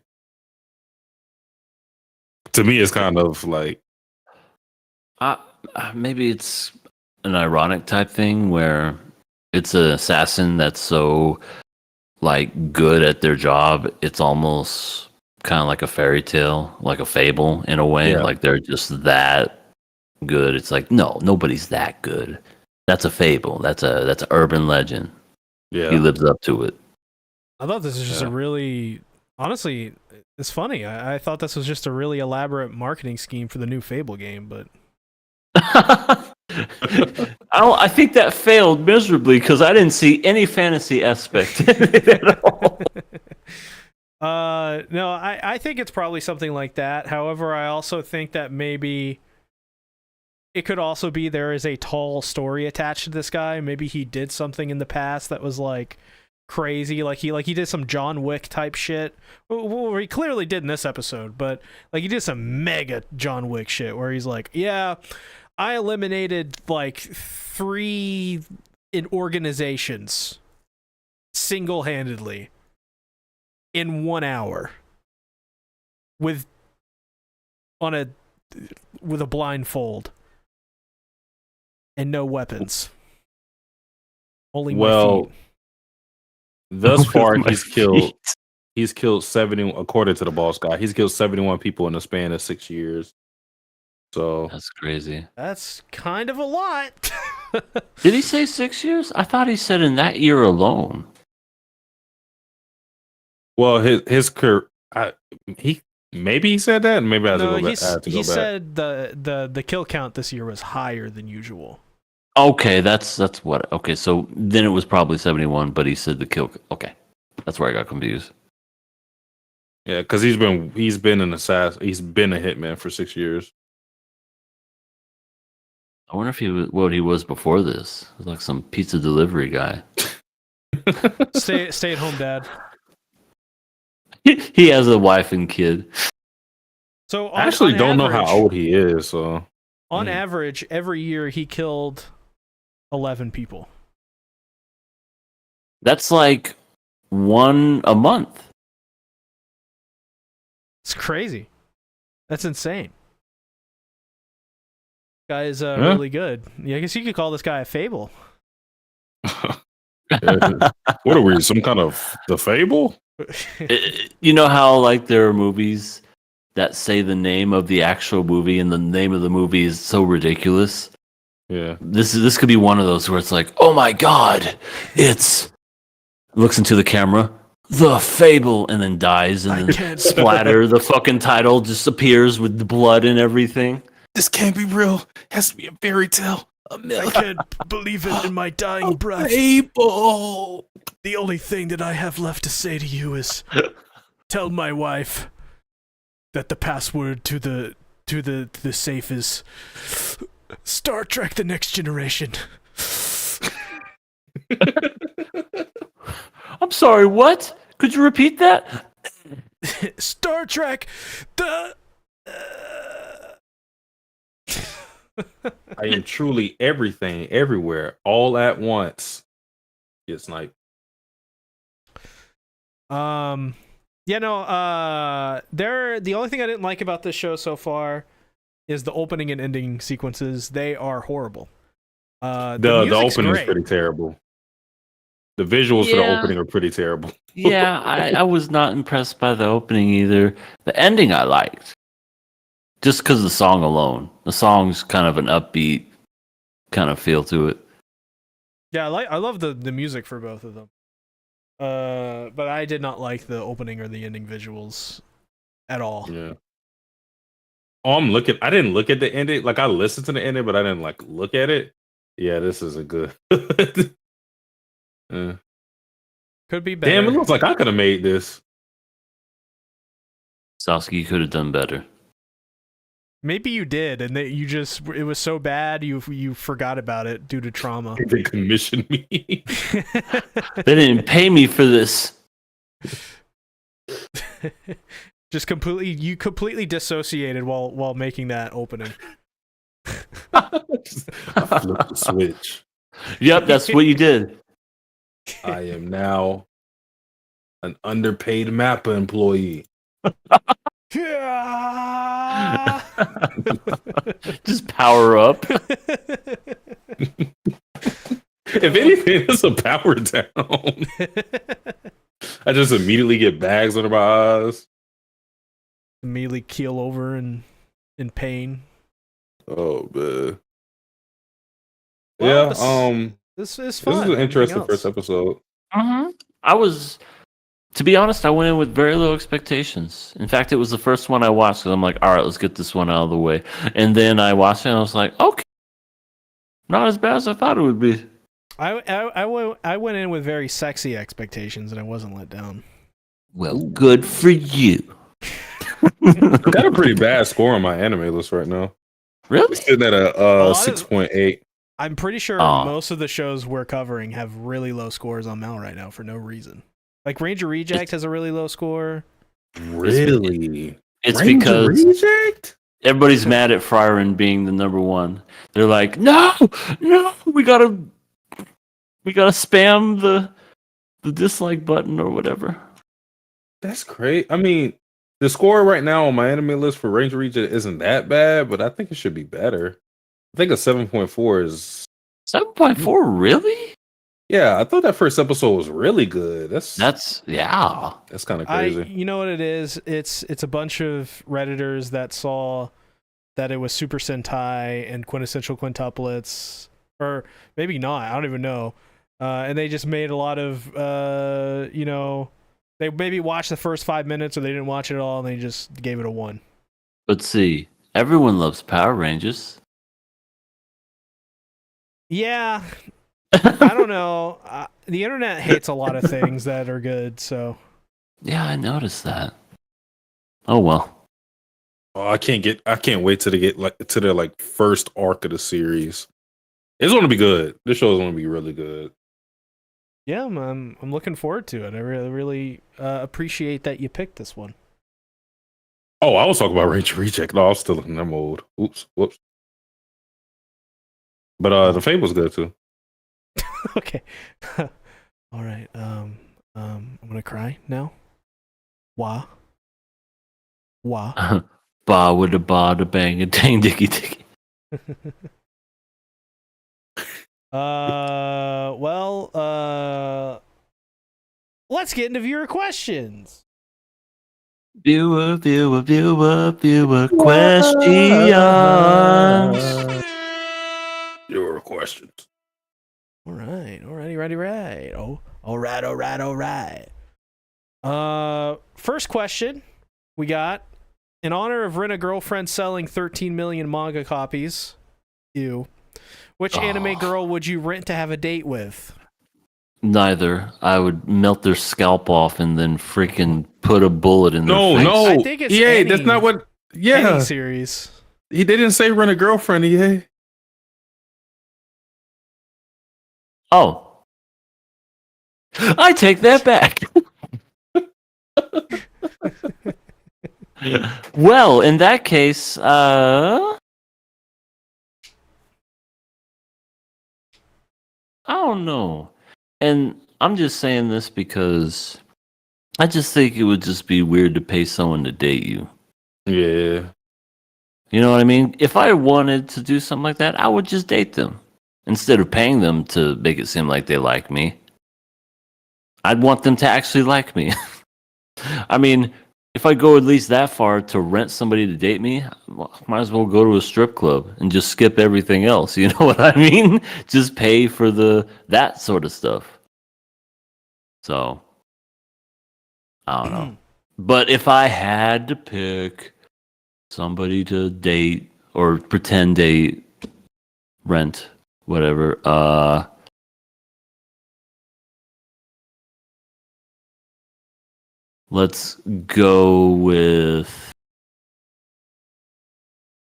Speaker 3: To me, it's kind of like
Speaker 1: maybe it's an ironic type thing where it's an assassin that's so like good at their job, it's almost kind of like a fairy tale, like a fable in a way.
Speaker 3: Yeah.
Speaker 1: Like they're just that good. It's like, no, nobody's that good. That's a fable. That's an urban legend.
Speaker 3: Yeah,
Speaker 1: he lives up to it.
Speaker 2: I thought this was just a really, honestly, it's funny. I thought this was just a really elaborate marketing scheme for the new Fable game, but
Speaker 1: I think that failed miserably because I didn't see any fantasy aspect in it at all.
Speaker 2: No, I think it's probably something like that. However, I also think that maybe it could also be there is a tall story attached to this guy. Maybe he did something in the past that was like crazy, like he did some John Wick type shit. Well, he clearly did in this episode, but like he did some mega John Wick shit where he's like, yeah, I eliminated like 3 organizations single-handedly in 1 hour. with a blindfold and no weapons. Only my feet.
Speaker 3: Thus far
Speaker 1: With my
Speaker 3: he's killed 70, according to the boss guy. He's killed 71 people in the span of 6 years. So
Speaker 1: That's crazy.
Speaker 2: That's kind of a lot.
Speaker 1: Did he say 6 years? I thought he said in that year alone.
Speaker 3: well, his career, maybe he said that, and maybe I have to go back.
Speaker 2: He said the kill count this year was higher than usual.
Speaker 1: Okay, that's what. Okay, so then it was probably 71, but he said the kill. Okay, that's where I got confused.
Speaker 3: Yeah, because he's been an assassin. He's been a hitman for 6 years.
Speaker 1: I wonder if he was what he was before this. He was like some pizza delivery guy.
Speaker 2: Stay at home dad.
Speaker 1: He has a wife and kid.
Speaker 2: So
Speaker 3: I actually don't know how old he is. So
Speaker 2: on average, every year he killed 11 people.
Speaker 1: That's like one a month.
Speaker 2: It's crazy. That's insane. Guy is really good. Yeah, I guess you could call this guy a Fable.
Speaker 3: what are we? Some kind of the Fable?
Speaker 1: You know how like there are movies that say the name of the actual movie and the name of the movie is so ridiculous.
Speaker 3: Yeah.
Speaker 1: This could be one of those where it's like, oh my god, it's looks into the camera, the Fable, and then dies, and then splatter. The fucking title just appears with the blood and everything.
Speaker 3: This can't be real. It has to be a fairy tale. A myth.
Speaker 2: I can't believe it in my dying breath.
Speaker 3: Fable.
Speaker 2: The only thing that I have left to say to you is tell my wife that the password to the safe is Star Trek The Next Generation.
Speaker 1: I'm sorry, what? Could you repeat that?
Speaker 2: Star Trek the
Speaker 3: I am truly everything, everywhere, all at once. Get sniped.
Speaker 2: the only thing I didn't like about this show so far is the opening and ending sequences. They are horrible.
Speaker 3: The opening is pretty terrible. The visuals for the opening are pretty terrible.
Speaker 1: Yeah, I was not impressed by the opening either. The ending I liked. Just because of the song alone. The song's kind of an upbeat kind of feel to it.
Speaker 2: Yeah, I love the music for both of them. But I did not like the opening or the ending visuals at all.
Speaker 3: Yeah. I didn't look at the ending. Like I listened to the ending, but I didn't like look at it. Yeah, this isn't good.
Speaker 2: Could be better.
Speaker 3: Damn, it looks like I could have made this.
Speaker 1: Sasuke could have done better.
Speaker 2: Maybe you did, and that it was so bad you forgot about it due to trauma.
Speaker 3: They commissioned me.
Speaker 1: They didn't pay me for this.
Speaker 2: You completely dissociated while making that opening.
Speaker 3: I flipped the switch.
Speaker 1: Yep, that's what you did.
Speaker 3: I am now an underpaid Mappa employee.
Speaker 1: Just power up.
Speaker 3: If anything, it's a power down. I just immediately get bags under my eyes.
Speaker 2: Immediately keel over in pain.
Speaker 3: Oh man.
Speaker 2: Well,
Speaker 3: yeah.
Speaker 2: This is fun.
Speaker 3: This is an interesting first episode.
Speaker 1: To be honest, I went in with very low expectations. In fact, it was the first one I watched, and I'm like, all right, let's get this one out of the way. And then I watched it, and I was like, okay, not as bad as I thought it would be.
Speaker 2: I went in with very sexy expectations, and I wasn't let down.
Speaker 1: Well, good for you.
Speaker 3: I've got a pretty bad score on my anime list right now.
Speaker 1: Really?
Speaker 3: It's sitting at a 6.8.
Speaker 2: I'm pretty sure most of the shows we're covering have really low scores on Mal right now for no reason. Like Ranger Reject has a really low score.
Speaker 3: Really?
Speaker 1: It's
Speaker 3: Ranger
Speaker 1: because
Speaker 3: Reject?
Speaker 1: everybody's mad at Frieren being the number one. They're like, no, we gotta spam the dislike button or whatever.
Speaker 3: That's great. I mean, The score right now on my anime list for Ranger Reject isn't that bad, but I think it should be better. I think a 7.4 is
Speaker 1: 7.4, really?
Speaker 3: yeah. I thought that first episode was really good.
Speaker 1: That's yeah.
Speaker 3: That's kind of crazy.
Speaker 2: You know what it is? It's a bunch of redditors that saw that it was Super Sentai and quintessential quintuplets, or maybe not. I don't even know. And they just made a lot of they maybe watched the first 5 minutes or they didn't watch it at all and they just gave it a 1.
Speaker 1: But see, everyone loves Power Rangers.
Speaker 2: Yeah, I don't know. The internet hates a lot of things that are good, so
Speaker 1: Yeah, I noticed that. Oh well.
Speaker 3: Oh, I can't wait till they get to their first arc of the series. It's going to be good. This show is going to be really good.
Speaker 2: yeah, I'm looking forward to it. I really appreciate that you picked this one.
Speaker 3: Oh, I was talking about Ranger Reject. No, I was still in that mode. Oops, whoops. But the Fable's good too.
Speaker 2: Okay. All right. I'm gonna cry now. Wah.
Speaker 1: Ba with a ba da bang a dang dicky dicky.
Speaker 2: Let's get into viewer questions.
Speaker 1: Viewer questions.
Speaker 3: Your questions.
Speaker 2: All right. Right. Oh, all right. First question we got: in honor of Rent a Girlfriend selling 13 million manga copies, which anime girl would you rent to have a date with?
Speaker 1: Neither. I would melt their scalp off and then freaking put a bullet in their face.
Speaker 3: No.
Speaker 2: I think it's
Speaker 3: that's not what. Yeah,
Speaker 2: any series.
Speaker 3: they didn't say Rent a Girlfriend. Yeah.
Speaker 1: Oh. I take that back. Well, in that case, I don't know. And I'm just saying this because I just think it would just be weird to pay someone to date you.
Speaker 3: Yeah.
Speaker 1: You know what I mean? If I wanted to do something like that, I would just date them instead of paying them to make it seem like they like me. I'd want them to actually like me. I mean, if I go at least that far to rent somebody to date me, might as well go to a strip club and just skip everything else. You know what I mean? Just pay for that sort of stuff. So, I don't know. But if I had to pick somebody to date or pretend date, rent, whatever, let's go with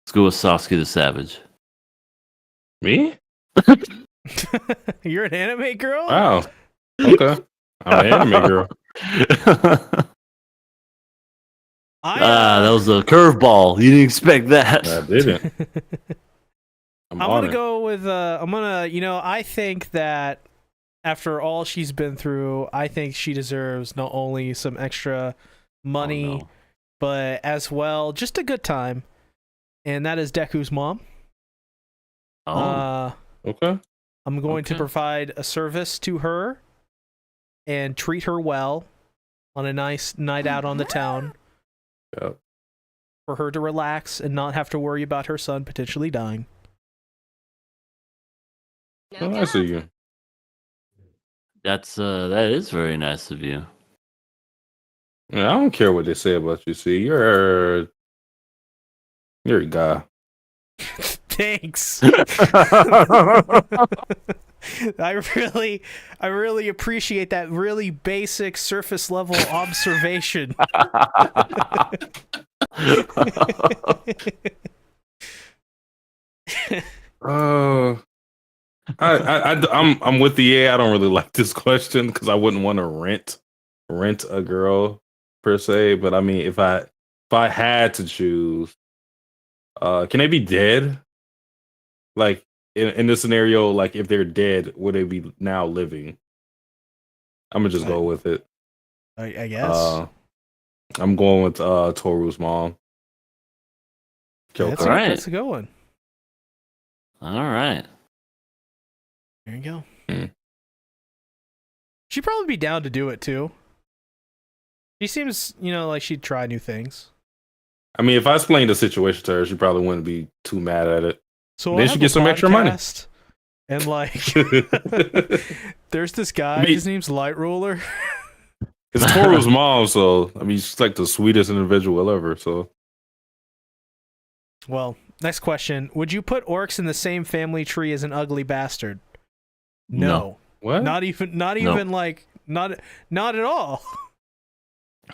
Speaker 1: Sasuke the Savage.
Speaker 3: Me?
Speaker 2: You're an anime girl?
Speaker 3: Wow. Okay. I'm an anime girl.
Speaker 1: That was a curveball. You didn't expect that.
Speaker 3: I didn't.
Speaker 2: I'm gonna go with I think that after all she's been through, I think she deserves not only some extra money, but as well just a good time. And that is Deku's mom.
Speaker 3: Okay.
Speaker 2: I'm going to provide a service to her and treat her well on a nice night out on the town.
Speaker 3: Yep.
Speaker 2: For her to relax and not have to worry about her son potentially dying.
Speaker 3: Oh, I see you.
Speaker 1: That is very nice of you.
Speaker 3: Yeah, I don't care what they say about you. See, you're a guy.
Speaker 2: Thanks. I really appreciate that really basic surface level observation.
Speaker 3: I'm with the I don't really like this question because I wouldn't want to rent a girl per se. But I mean, if I had to choose, can they be dead? Like in this scenario, like if they're dead, would they be now living? I'm gonna just go with it.
Speaker 2: I guess.
Speaker 3: I'm going with Toru's mom.
Speaker 2: That's
Speaker 3: Kyoko.
Speaker 1: Alright.
Speaker 2: that's a good one.
Speaker 1: All right.
Speaker 2: There you go.
Speaker 3: Hmm.
Speaker 2: She'd probably be down to do it too. She seems, like she'd try new things.
Speaker 3: I mean, if I explained the situation to her, she probably wouldn't be too mad at it.
Speaker 2: So
Speaker 3: Then she gets some extra money.
Speaker 2: And there's this guy. His name's Light Ruler.
Speaker 3: It's Toru's mom, so I mean, she's like the sweetest individual ever. So,
Speaker 2: Well, next question: would you put orcs in the same family tree as an ugly bastard? No.
Speaker 3: what?
Speaker 2: Not even not at all.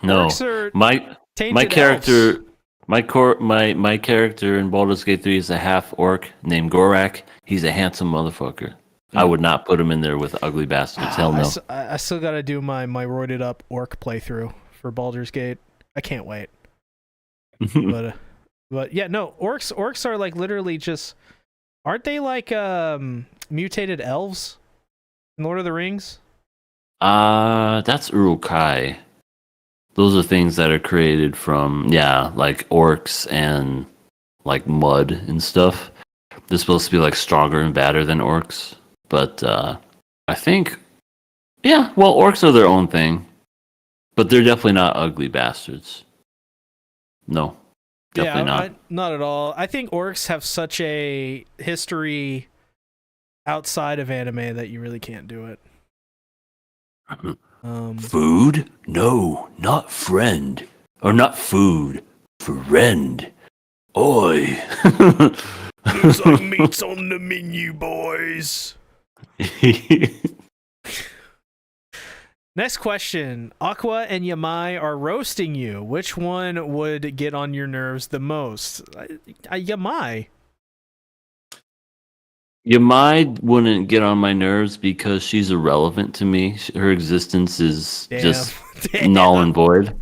Speaker 1: No.
Speaker 2: Orcs are
Speaker 1: My
Speaker 2: tainted
Speaker 1: character
Speaker 2: elves.
Speaker 1: my character in Baldur's Gate 3 is a half orc named Gorak. He's a handsome motherfucker. I would not put him in there with ugly bastards. Hell no.
Speaker 2: I still got to do my roided up orc playthrough for Baldur's Gate. I can't wait. But yeah, no, orcs are like literally just, aren't they like mutated elves in Lord of the Rings?
Speaker 1: That's Urusei. Those are things that are created from like orcs and like mud and stuff. They're supposed to be like stronger and badder than orcs. But I think orcs are their own thing. But they're definitely not ugly bastards. No. Definitely not.
Speaker 2: Not at all. I think orcs have such a history outside of anime that you really can't do it.
Speaker 1: Food? No, not friend. Or not food. Friend. Oi.
Speaker 2: Looks like meat's on the menu, boys. Next question. Aqua and Yamai are roasting you. Which one would get on your nerves the most? Yamai.
Speaker 1: Yamai wouldn't get on my nerves because she's irrelevant to me. Her existence is just null and void.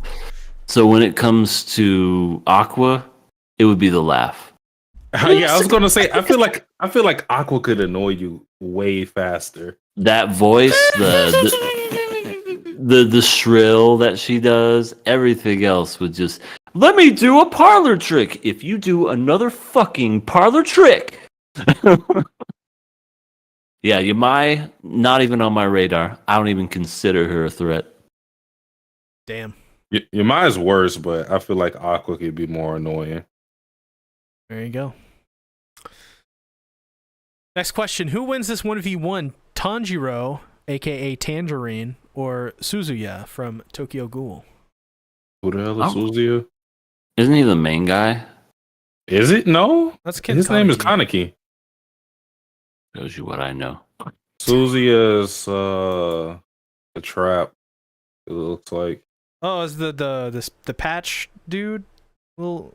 Speaker 1: So when it comes to Aqua, it would be the laugh.
Speaker 3: Yeah, I was gonna say. I feel like Aqua could annoy you way faster.
Speaker 1: That voice, the shrill that she does, everything else would just let me do a parlor trick. If you do another fucking parlor trick. Yeah, Yamai, not even on my radar. I don't even consider her a threat.
Speaker 2: Damn.
Speaker 3: Yamai's worse, but I feel like Aqua could be more annoying.
Speaker 2: There you go. Next question. Who wins this 1v1? Tanjiro, aka Tangerine, or Suzuya from Tokyo Ghoul?
Speaker 3: Who the hell is Suzuya?
Speaker 1: Isn't he the main guy?
Speaker 3: Is it? No.
Speaker 2: His
Speaker 3: name is Kaneki.
Speaker 1: Shows you what I know.
Speaker 3: Suzuya's a trap. It looks like.
Speaker 2: Oh, is the patch dude? Little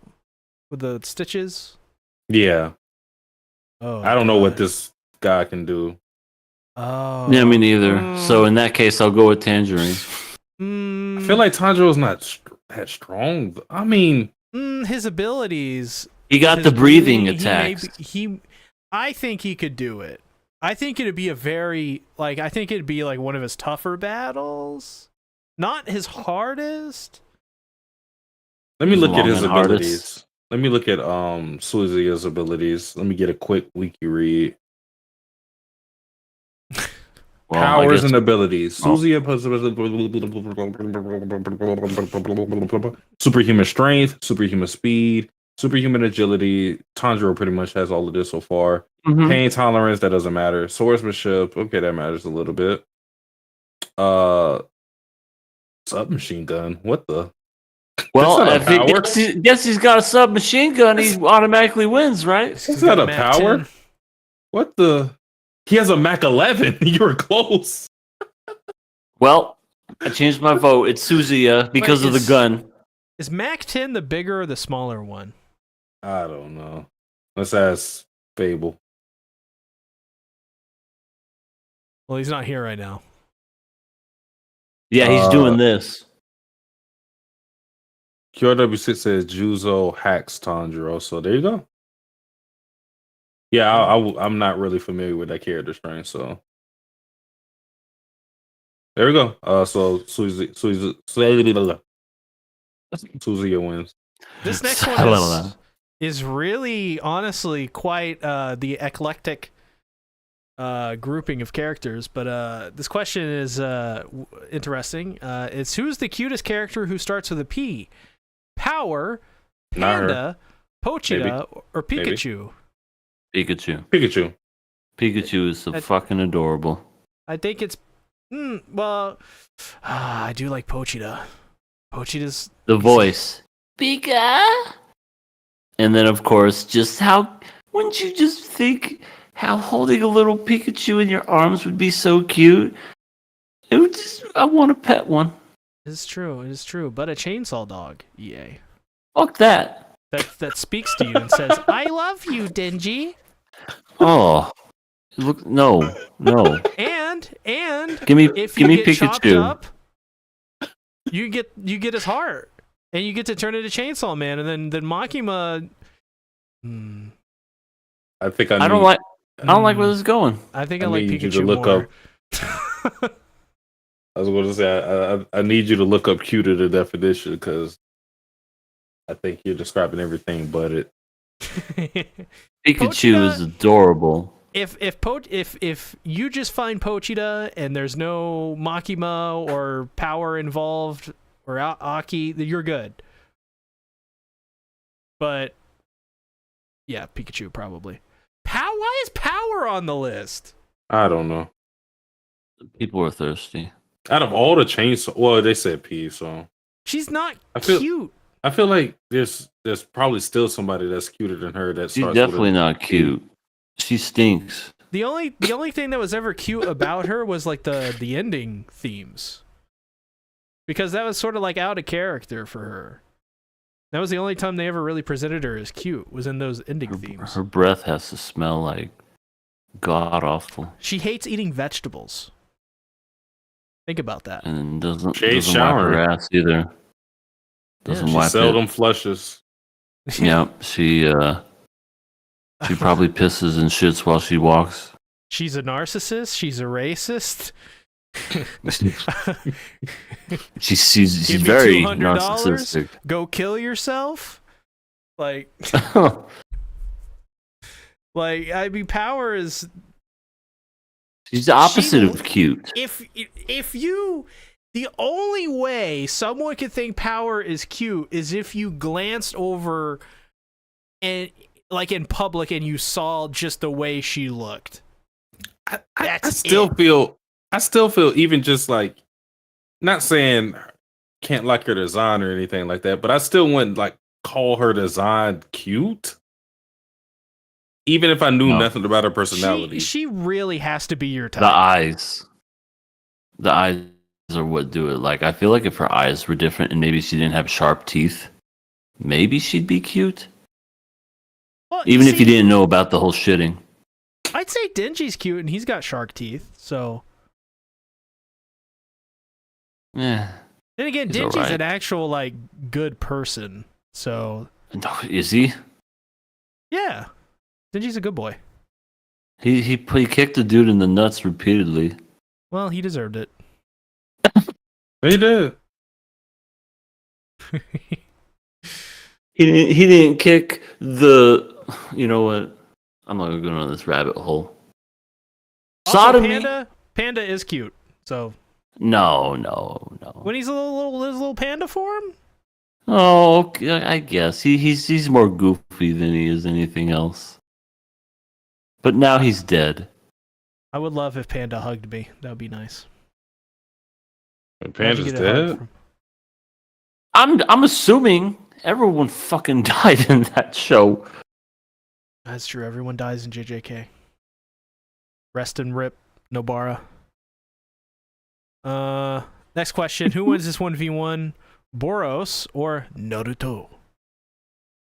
Speaker 2: with the stitches?
Speaker 3: Yeah.
Speaker 2: Oh,
Speaker 3: I don't know what this guy can do.
Speaker 2: Oh.
Speaker 1: Yeah, me neither. So in that case, I'll go with Tangerine.
Speaker 3: I feel like Tanjiro's not that strong. I mean,
Speaker 2: his abilities.
Speaker 1: He got the breathing attacks.
Speaker 2: I think he could do it. I think it'd be I think it'd be like one of his tougher battles. Not his hardest.
Speaker 3: Let me look at his abilities. Let me look at Suzuya's abilities. Let me get a quick wiki read.
Speaker 1: Well,
Speaker 3: powers and abilities.
Speaker 1: Oh.
Speaker 3: Suzuya superhuman strength, superhuman speed, superhuman agility. Tanjiro pretty much has all of this so far.
Speaker 1: Mm-hmm.
Speaker 3: Pain tolerance, that doesn't matter. Swordsmanship, okay, that matters a little bit. Submachine gun. What the?
Speaker 1: Well, if he guess he's got a submachine gun, he automatically wins, right?
Speaker 3: Is that a power? 10. What the? He has a Mac 11. You were close.
Speaker 1: Well, I changed my vote. It's Suzuya because of the gun.
Speaker 2: Is Mac 10 the bigger or the smaller one?
Speaker 3: I don't know. Let's ask Fable.
Speaker 2: Well, he's not here right now.
Speaker 1: Yeah, he's doing this.
Speaker 3: QRW6 says Juzo hacks Tanjiro. So there you go. Yeah, I'm not really familiar with that character strength, so there we go. So Suzuki wins.
Speaker 2: This next one is really, honestly, quite the eclectic grouping of characters. But this question is interesting. It's who's the cutest character who starts with a P? Power, Panda, Pochita, or Pikachu?
Speaker 1: Pikachu. Pikachu is so fucking adorable.
Speaker 2: I think it's well, I do like Pochita. Pochita's
Speaker 1: the voice, Pika, and then of course, just how wouldn't you just think how holding a little Pikachu in your arms would be so cute? It would just I want to pet one.
Speaker 2: It is true. But a chainsaw dog, EA.
Speaker 1: Fuck that.
Speaker 2: That speaks to you and says, "I love you, Denji."
Speaker 1: Oh. Look, no.
Speaker 2: And
Speaker 1: give me
Speaker 2: if you get
Speaker 1: Pikachu.
Speaker 2: Up, you get his heart, and you get to turn into Chainsaw Man, and then Makima.
Speaker 3: I think
Speaker 1: I don't like where this is going.
Speaker 2: I think I like Pikachu
Speaker 3: you to look
Speaker 2: more.
Speaker 3: Up. I was going to say I need you to look up Q to the definition because I think you're describing everything but it.
Speaker 1: Pikachu is adorable.
Speaker 2: If you just find Pochita and there's no Makima or power involved or Aki, you're good. But yeah, Pikachu probably. Why is Power on the list?
Speaker 3: I don't know.
Speaker 1: People are thirsty.
Speaker 3: Out of all the chainsaw, well, they said P, so
Speaker 2: she's not cute.
Speaker 3: I feel like there's probably still somebody that's cuter than her.
Speaker 1: She's definitely not cute. She stinks.
Speaker 2: The only thing that was ever cute about her was like the ending themes, because that was sort of like out of character for her. That was the only time they ever really presented her as cute, was in those ending themes.
Speaker 1: Her breath has to smell like god awful.
Speaker 2: She hates eating vegetables. Think about that.
Speaker 1: And doesn't wipe her ass either. Doesn't wipe it.
Speaker 3: She seldom flushes.
Speaker 1: Yeah, she probably pisses and shits while she walks.
Speaker 2: She's a narcissist. She's a racist.
Speaker 1: she's very narcissistic.
Speaker 2: Go kill yourself. Like, I mean, Power is.
Speaker 1: She's the opposite of cute.
Speaker 2: If you. The only way someone could think Power is cute is if you glanced over and like in public and you saw just the way she looked.
Speaker 3: I still feel even just like, not saying can't like her design or anything like that, but I still wouldn't like call her design cute. Even if I knew nothing about her personality.
Speaker 2: She really has to be your type.
Speaker 1: The eyes are what do it. Like, I feel like if her eyes were different and maybe she didn't have sharp teeth, maybe she'd be cute. Well, even if you didn't know about the whole shitting.
Speaker 2: I'd say Denji's cute and he's got shark teeth, so.
Speaker 1: Yeah.
Speaker 2: Then again, Denji's an actual, like, good person, so.
Speaker 1: Is he?
Speaker 2: Yeah. Denji's a good boy.
Speaker 1: He kicked the dude in the nuts repeatedly.
Speaker 2: Well, he deserved it.
Speaker 3: He did.
Speaker 1: He didn't kick the. You know what? I'm not gonna go down this rabbit hole.
Speaker 2: Also,
Speaker 1: Sodomy.
Speaker 2: Panda is cute. So.
Speaker 1: No.
Speaker 2: When he's a little panda form.
Speaker 1: Oh, I guess he's more goofy than he is anything else. But now he's dead.
Speaker 2: I would love if Panda hugged me. That would be nice.
Speaker 3: Panda's dead?
Speaker 1: I'm assuming everyone fucking died in that show.
Speaker 2: That's true. Everyone dies in JJK. Rest and rip, Nobara. Next question. Who wins this 1v1? Boros or Naruto?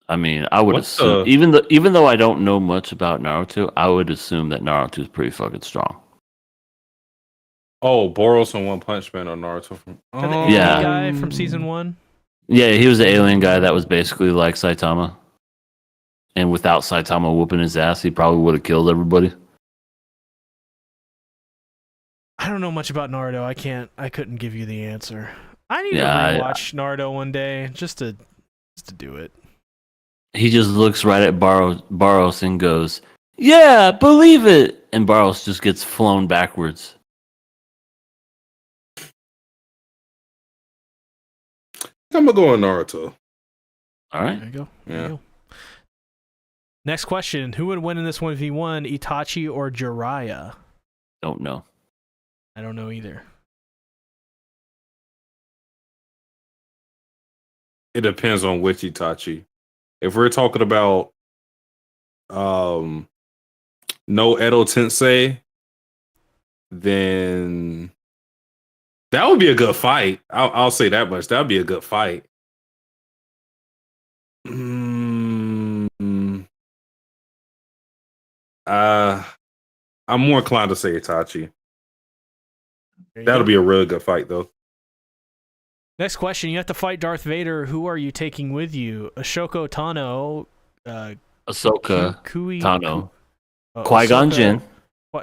Speaker 1: I mean, I would assume, even though I don't know much about Naruto, I would assume that Naruto is pretty fucking strong.
Speaker 3: Oh, Boros and One Punch Man on Naruto.
Speaker 2: The alien guy from season 1?
Speaker 1: Yeah, he was the alien guy that was basically like Saitama. And without Saitama whooping his ass, he probably would have killed everybody.
Speaker 2: I don't know much about Naruto. I couldn't give you the answer. I need to rewatch Naruto one day just to do it.
Speaker 1: He just looks right at Barros and goes, "Yeah, believe it," and Barros just gets flown backwards.
Speaker 3: I'm gonna go on Naruto.
Speaker 1: All right.
Speaker 2: There you go.
Speaker 3: Yeah.
Speaker 2: There you go. Next question: who would win in this 1v1, Itachi or Jiraiya?
Speaker 1: Don't know.
Speaker 2: I don't know either.
Speaker 3: It depends on which Itachi. If we're talking about no Edo Tensei, then that would be a good fight. I'll say that much. That would be a good fight. I'm more inclined to say Itachi. That'll be a really good fight, though.
Speaker 2: Next question: you have to fight Darth Vader. Who are you taking with you? Ashoka Tano,
Speaker 1: Ahsoka,
Speaker 2: Kui
Speaker 1: Tano, Qui-Gon Jinn.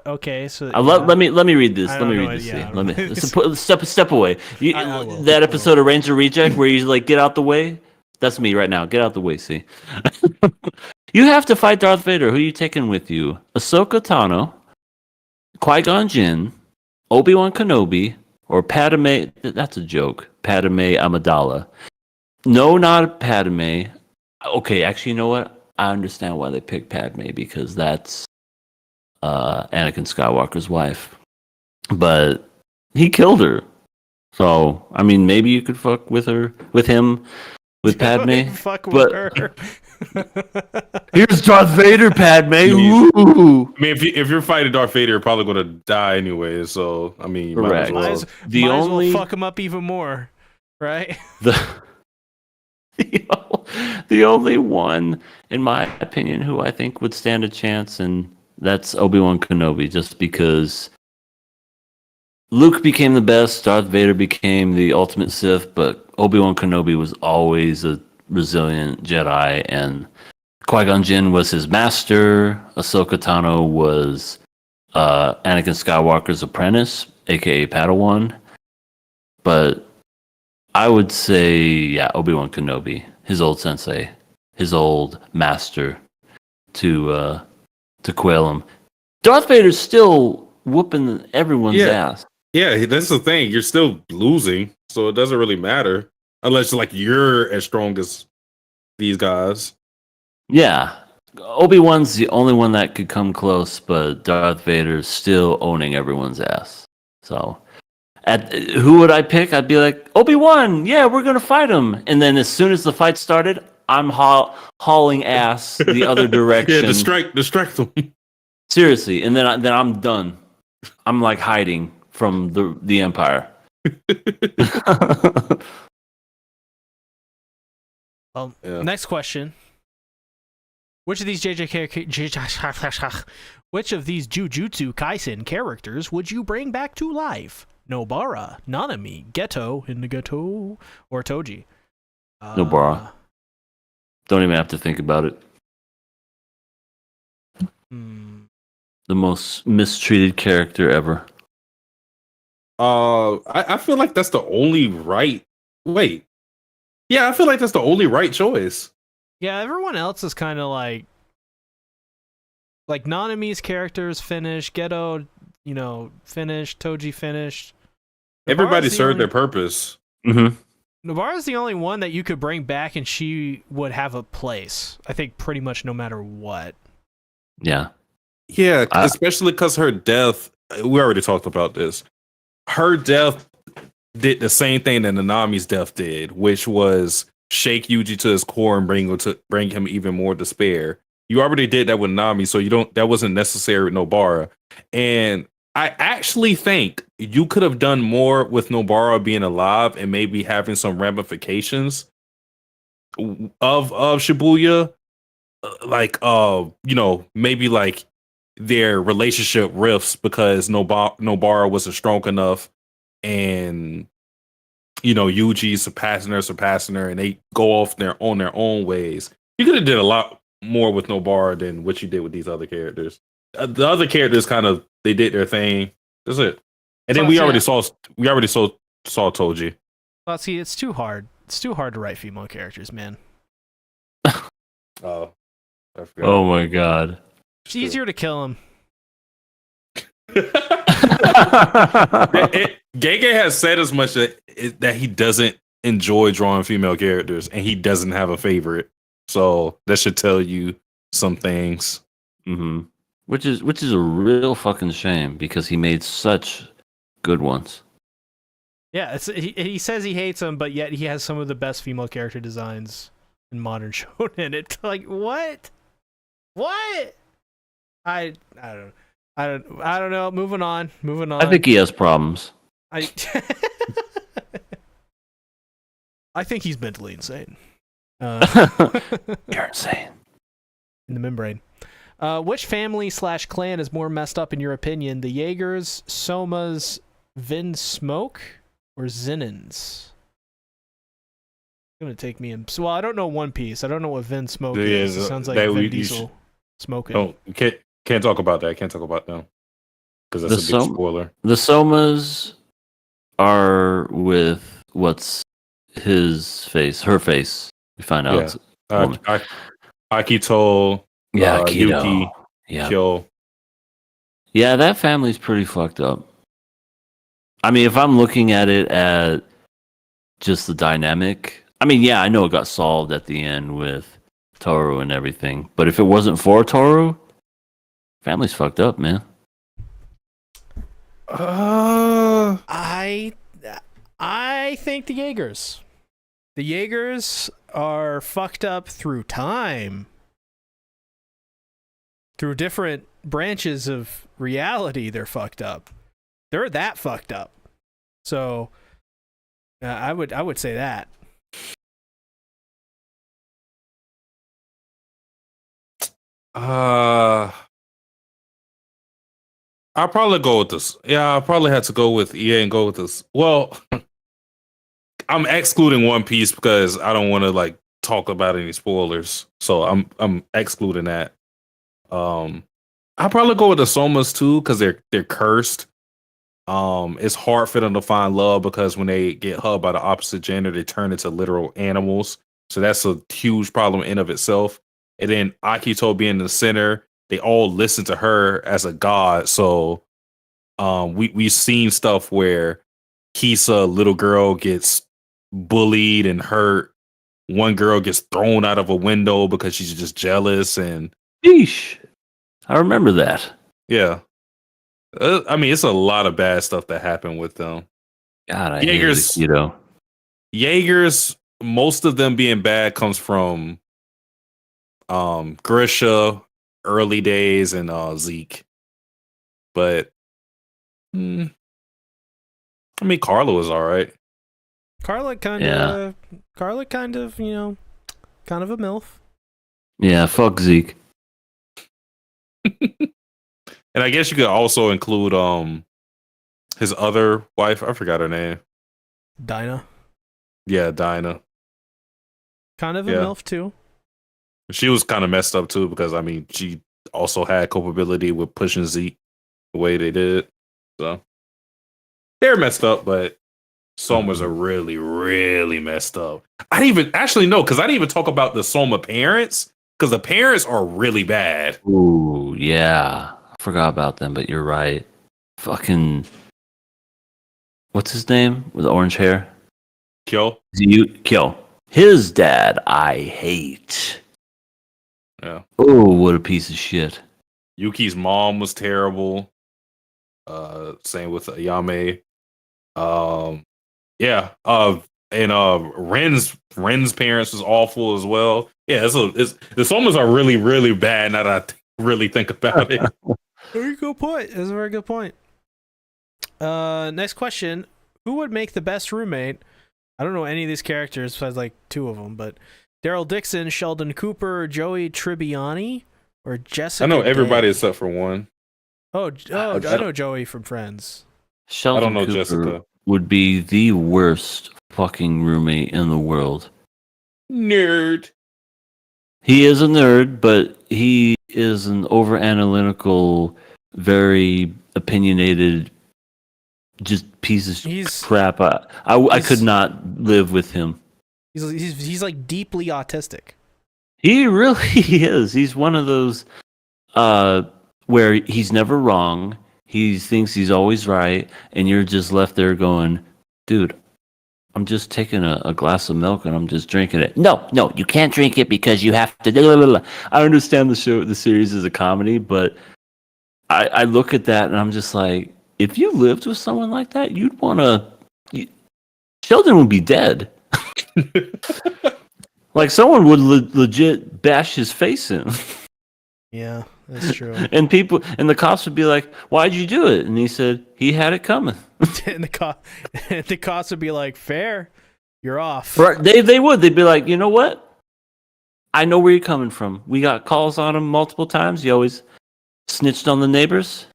Speaker 2: Okay, so
Speaker 1: let me read this.
Speaker 2: I
Speaker 1: Let me
Speaker 2: don't
Speaker 1: read
Speaker 2: know,
Speaker 1: this.
Speaker 2: yeah,
Speaker 1: Let
Speaker 2: I
Speaker 1: me
Speaker 2: don't
Speaker 1: step away.
Speaker 2: I will.
Speaker 1: That episode of Ranger Reject where you like get out the way. That's me right now. Get out the way. See, you have to fight Darth Vader. Who are you taking with you? Ahsoka Tano, Qui-Gon Jinn, Obi-Wan Kenobi, or Padme. That's a joke. Padme Amidala. No, not Padme. Okay, actually, you know what? I understand why they picked Padme because that's Anakin Skywalker's wife. But he killed her. So, I mean, maybe you could fuck with her, with him, with Padme.
Speaker 2: Fuck with
Speaker 1: but
Speaker 2: her.
Speaker 1: here's Darth Vader, Padme. Ooh.
Speaker 3: I mean, if you're fighting Darth Vader, you're probably going to die anyway. So, I mean, you might as
Speaker 1: Correct.
Speaker 3: well.
Speaker 2: Might as well fuck him up even more, right?
Speaker 1: The only one, in my opinion, who I think would stand a chance, and that's Obi-Wan Kenobi, just because Luke became the best, Darth Vader became the ultimate Sith, but Obi-Wan Kenobi was always a resilient Jedi, and Qui-Gon Jinn was his master. Ahsoka Tano was Anakin Skywalker's apprentice, aka Padawan. But I would say, yeah, Obi-Wan Kenobi, his old sensei, his old master, to quail him. Darth Vader's still whooping everyone's ass.
Speaker 3: Yeah, that's the thing. You're still losing, so it doesn't really matter unless like you're as strong as these guys.
Speaker 1: Yeah, Obi-Wan's the only one that could come close, but Darth Vader's still owning everyone's ass. So, who would I pick? I'd be like, Obi-Wan, yeah, we're gonna fight him. And then as soon as the fight started, I'm hauling ass the other direction.
Speaker 3: Yeah, distract them.
Speaker 2: Seriously, and then I'm done. I'm like hiding from the Empire.
Speaker 6: Well,
Speaker 3: Yeah.
Speaker 6: next question. Which of these which of these Jujutsu Kaisen characters would you bring back to life? Nobara, Nanami, Geto in the Geto, or Toji?
Speaker 2: Nobara. Don't even have to think about it. The most mistreated character ever.
Speaker 3: I feel like that's the only right. Wait, yeah, I feel like that's the only right choice.
Speaker 6: Yeah, everyone else is kind of like Nanami's character is finished, Geto, finished, Toji finished.
Speaker 3: Everybody served their purpose.
Speaker 2: Mm-hmm.
Speaker 6: Nobara's the only one that you could bring back and she would have a place. I think pretty much no matter what.
Speaker 2: Yeah.
Speaker 3: Yeah, especially because her death, we already talked about this. Her death did the same thing that Nanami's death did, which was shake Yuji to his core and bring him even more despair. You already did that with Nami, so that wasn't necessary with Nobara. And I actually think you could have done more with Nobara being alive and maybe having some ramifications of Shibuya, maybe like their relationship rifts because Nobara wasn't strong enough, and Yuji's surpassing her, and they go off on their own ways. You could have did a lot more with Nobara than what you did with these other characters. The other characters they did their thing. That's it. And then we already saw Toji.
Speaker 6: Well, see, it's too hard. It's too hard to write female characters, man.
Speaker 3: Oh, I forgot.
Speaker 1: Oh my god.
Speaker 6: It's easier to kill them.
Speaker 3: Gege has said as much that he doesn't enjoy drawing female characters and he doesn't have a favorite. So that should tell you some things.
Speaker 1: Mm-hmm. Which is a real fucking shame because he made such good ones.
Speaker 6: Yeah, he says he hates them, but yet he has some of the best female character designs in modern shonen. It's like, what? What? I don't know. Moving on.
Speaker 1: I think he has problems.
Speaker 6: I think he's mentally insane.
Speaker 1: You're insane.
Speaker 6: In the membrane. Which family / clan is more messed up in your opinion? The Jaegers, Somas, Vin Smoke, or Zenins? It's gonna take me in. So, well, I don't know One Piece. I don't know what Vin Smoke is. It sounds like Vin Diesel smoking.
Speaker 3: Oh, can't talk about that. Can't talk about them because that's a big spoiler.
Speaker 1: The Somas are with what's her face. We find out. It's a woman.
Speaker 3: Akito,
Speaker 1: Akito.
Speaker 3: Yuki, Kyo.
Speaker 1: Yeah, that family's pretty fucked up. I mean, if I'm looking at it at just the dynamic, I mean, yeah, I know it got solved at the end with Toru and everything, but if it wasn't for Toru, family's fucked up, man.
Speaker 6: I think the Jaegers. The Jaegers are fucked up through time. Through different branches of reality, they're fucked up. They're that fucked up. So, I would say that.
Speaker 3: I'll probably go with this. Yeah, I'll probably have to go with EA and go with this. Well, I'm excluding One Piece because I don't want to like talk about any spoilers. So I'm excluding that. I'll probably go with the Somas too because they're cursed. It's hard for them to find love because when they get hugged by the opposite gender, they turn into literal animals. So that's a huge problem in of itself. And then Akito being in the center, they all listen to her as a god. So we've seen stuff where Kisa, little girl, gets bullied and hurt. One girl gets thrown out of a window because she's just jealous. And
Speaker 1: Sheesh. I remember that.
Speaker 3: Yeah. I mean, it's a lot of bad stuff that happened with them.
Speaker 1: God, I hate Akito.
Speaker 3: Jaegers, most of them being bad comes from Grisha, early days, and Zeke. But I mean, Carla was all right.
Speaker 6: Carla kind of, kind of a MILF.
Speaker 1: Yeah, fuck Zeke.
Speaker 3: And I guess you could also include his other wife. I forgot her name.
Speaker 6: Dinah.
Speaker 3: Yeah, Dinah.
Speaker 6: Kind of a MILF too.
Speaker 3: She was kind of messed up too because I mean she also had culpability with pushing Zeke the way they did. So they're messed up, but Somas are really, really messed up. I didn't even actually know because I didn't even talk about the Soma parents because the parents are really bad.
Speaker 1: Ooh, yeah. I forgot about them, but you're right. Fucking what's his name with the orange hair?
Speaker 3: Kyo.
Speaker 1: Kyo. His dad, I hate.
Speaker 3: Yeah.
Speaker 1: Oh, what a piece of shit.
Speaker 3: Yuki's mom was terrible. Same with Ayame. Yeah. And Ren's parents was awful as well. Yeah, the Somas are really, really bad now that I really think about it.
Speaker 6: Very good point. That's a very good point. Next question. Who would make the best roommate? I don't know any of these characters besides like two of them, but Daryl Dixon, Sheldon Cooper, Joey Tribbiani, or Jessica.
Speaker 3: I know everybody
Speaker 6: Day?
Speaker 3: except for one.
Speaker 6: I know Joey from Friends.
Speaker 1: Sheldon
Speaker 3: I don't know
Speaker 1: Cooper
Speaker 3: Jessica.
Speaker 1: Would be the worst fucking roommate in the world.
Speaker 3: Nerd.
Speaker 1: He is a nerd, but he is an over-analytical, very opinionated, just piece of crap. I could not live with him.
Speaker 6: He's like deeply autistic.
Speaker 1: He really is. He's one of those where he's never wrong. He thinks he's always right, and you're just left there going, dude, I'm just taking a glass of milk and I'm just drinking it. No, you can't drink it because you have to. I understand the series is a comedy, but I look at that and I'm just like, if you lived with someone like that, you'd want to. Sheldon would be dead. Like someone would legit bash his face in.
Speaker 6: Yeah, that's true.
Speaker 1: And the cops would be like, "Why'd you do it?" And he said, "He had it coming."
Speaker 6: And the cops would be like, "Fair, you're off."
Speaker 1: Right? They would. They'd be like, "You know what? I know where you're coming from. We got calls on him multiple times. He always snitched on the neighbors.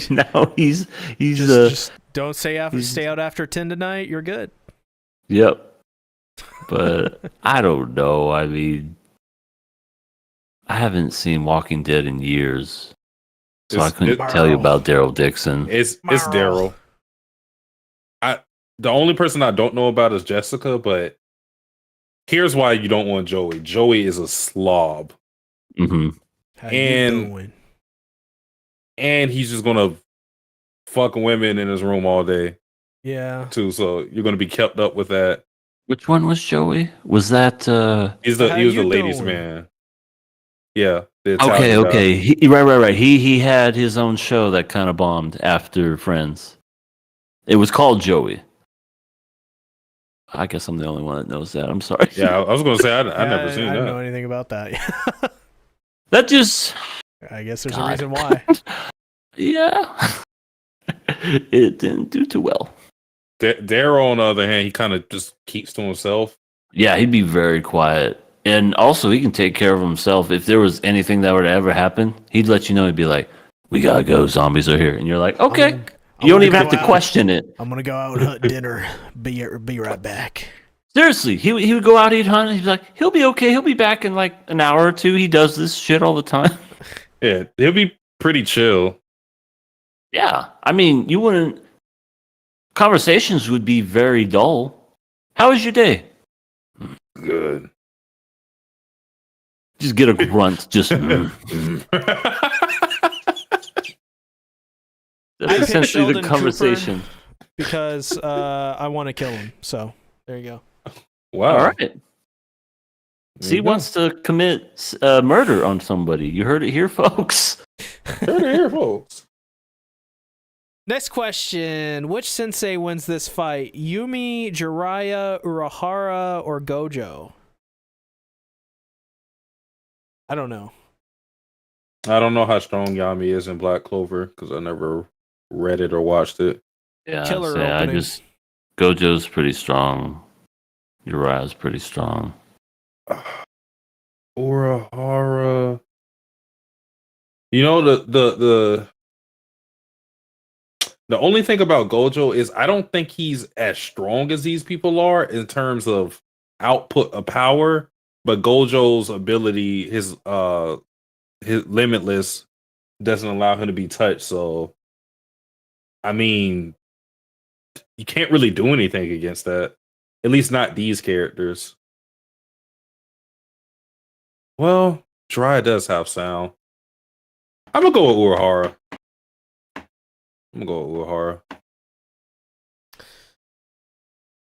Speaker 1: Now he's
Speaker 6: just don't stay out after 10 tonight. You're good."
Speaker 1: Yep. But I don't know. I mean, I haven't seen Walking Dead in years, so I couldn't tell you about Daryl Dixon.
Speaker 3: It's Daryl. The only person I don't know about is Jessica, but here's why you don't want Joey. Joey is a slob.
Speaker 1: Mm-hmm.
Speaker 6: How you doing?
Speaker 3: And he's just gonna fuck women in his room all day.
Speaker 6: Yeah.
Speaker 3: Too. So you're gonna be kept up with that.
Speaker 1: Which one was Joey? Was that
Speaker 3: he was the ladies' man. Yeah.
Speaker 1: Okay. Right. He had his own show that kind of bombed after Friends. It was called Joey. I guess I'm the only one that knows that. I'm sorry.
Speaker 3: Yeah, I was gonna say I never seen that.
Speaker 6: I don't know anything about that.
Speaker 1: That just.
Speaker 6: I guess there's a reason why.
Speaker 1: Yeah. It didn't do too well.
Speaker 3: Daryl, on the other hand, he kind of just keeps to himself.
Speaker 1: Yeah, he'd be very quiet. And also, he can take care of himself. If there was anything that would ever happen, he'd let you know. He'd be like, "We gotta go. Zombies are here." And you're like, "Okay." You don't even have to question it.
Speaker 6: I'm gonna go out and hunt dinner. Be right back.
Speaker 1: Seriously, he would go out, he'd hunt, and he'd be like, "He'll be okay. He'll be back in like an hour or two." He does this shit all the time.
Speaker 3: Yeah, he'll be pretty chill.
Speaker 1: Yeah, I mean, you wouldn't. Conversations would be very dull. How was your day?
Speaker 3: Good.
Speaker 1: Just get a grunt. Just. That's essentially the conversation.
Speaker 6: Because I want to kill him. So there you go.
Speaker 3: Wow.
Speaker 1: All right. He wants to commit murder on somebody. You heard it here, folks.
Speaker 6: Next question. Which sensei wins this fight? Yumi, Jiraiya, Urahara, or Gojo? I don't know.
Speaker 3: I don't know how strong Yami is in Black Clover because I never read it or watched it.
Speaker 1: Yeah,
Speaker 6: Killer
Speaker 1: I
Speaker 6: opening.
Speaker 1: Gojo's pretty strong. Uriah's pretty strong.
Speaker 3: Urahara. You know the only thing about Gojo is I don't think he's as strong as these people are in terms of output of power, but Gojo's ability, his limitless, doesn't allow him to be touched. So, I mean, you can't really do anything against that. At least not these characters. Well, Jiraiya does have sound. I'm gonna go with Urahara.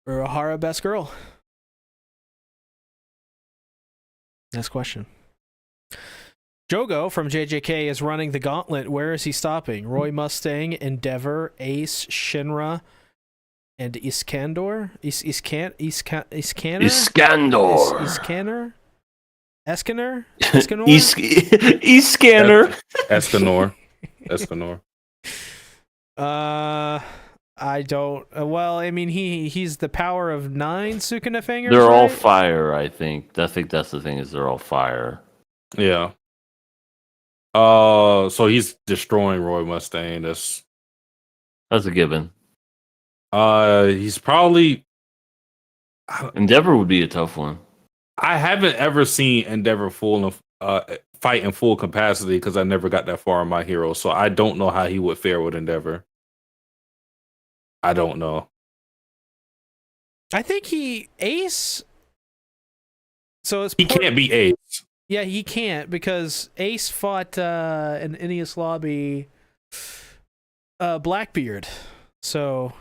Speaker 6: Urahara, best girl. Next question. Jogo from JJK is running the gauntlet. Where is he stopping? Roy Mustang, Endeavor, Ace, Shinra, and Iskandor? Iskandor?
Speaker 1: Iskandor.
Speaker 6: Escanor?
Speaker 1: Escanor.
Speaker 3: Escanor.
Speaker 6: I don't. Well, I mean, he's the power of 9 Sukuna fingers.
Speaker 1: They're all
Speaker 6: right?
Speaker 1: fire. I think that's the thing is they're all fire.
Speaker 3: Yeah. So he's destroying Roy Mustang. That's
Speaker 1: a given.
Speaker 3: He's probably
Speaker 1: Endeavor would be a tough one.
Speaker 3: I haven't ever seen Endeavor fight in full capacity because I never got that far in My Hero, so I don't know how he would fare with Endeavor. I don't know.
Speaker 6: I think Ace. So it's
Speaker 3: He can't be Ace.
Speaker 6: Yeah, he can't because Ace fought in Enius Lobby Blackbeard. So,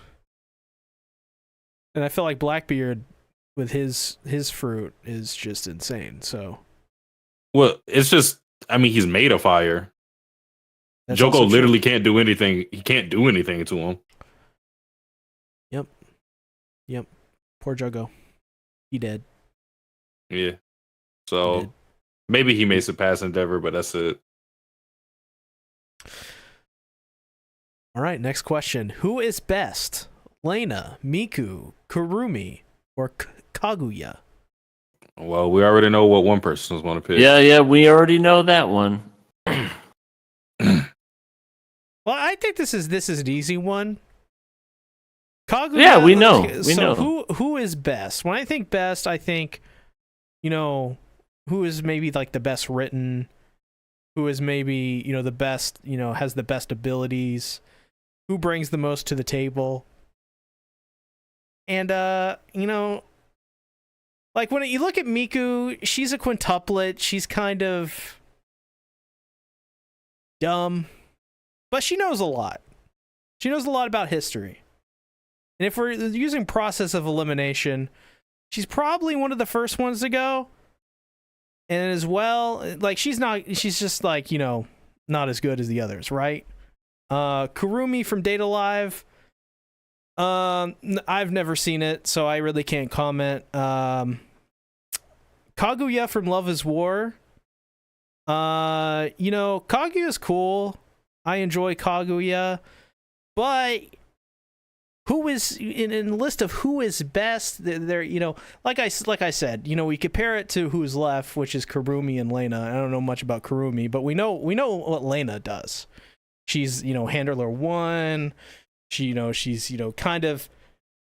Speaker 6: and I feel like Blackbeard with his fruit is just insane. So,
Speaker 3: Well, it's just, I mean, he's made of fire.
Speaker 6: that's
Speaker 3: Joko
Speaker 6: also true.
Speaker 3: literally can't do anything. He can't do anything to him.
Speaker 6: Yep. Poor Jogo. He dead.
Speaker 3: Yeah.
Speaker 6: He
Speaker 3: So
Speaker 6: did.
Speaker 3: maybe he may surpass Endeavor, but that's it.
Speaker 6: All right, next question. Who is best? Lena, Miku, Kurumi, or Kaguya?
Speaker 3: Well, we already know what one person is going to pick.
Speaker 1: Yeah, we already know that one.
Speaker 6: Well, I think this is an easy one. Kaguya.
Speaker 1: Yeah, we know.
Speaker 6: We know. Who is best? When I think best, I think, who is maybe like the best written, who is maybe, the best, has the best abilities, who brings the most to the table. And like when you look at Miku, she's a quintuplet. She's kind of dumb, but she knows a lot. She knows a lot about history. And if we're using process of elimination, she's probably one of the first ones to go. And as well, like she's just like, not as good as the others, right? Kurumi from Data Live. I've never seen it, so I really can't comment. Kaguya from Love is War. Kaguya's cool. I enjoy Kaguya, but who is in the list of who is best? There, like I said, we compare it to who's left, which is Kurumi and Lena. I don't know much about Kurumi, but we know what Lena does. She's handler 1. She's kind of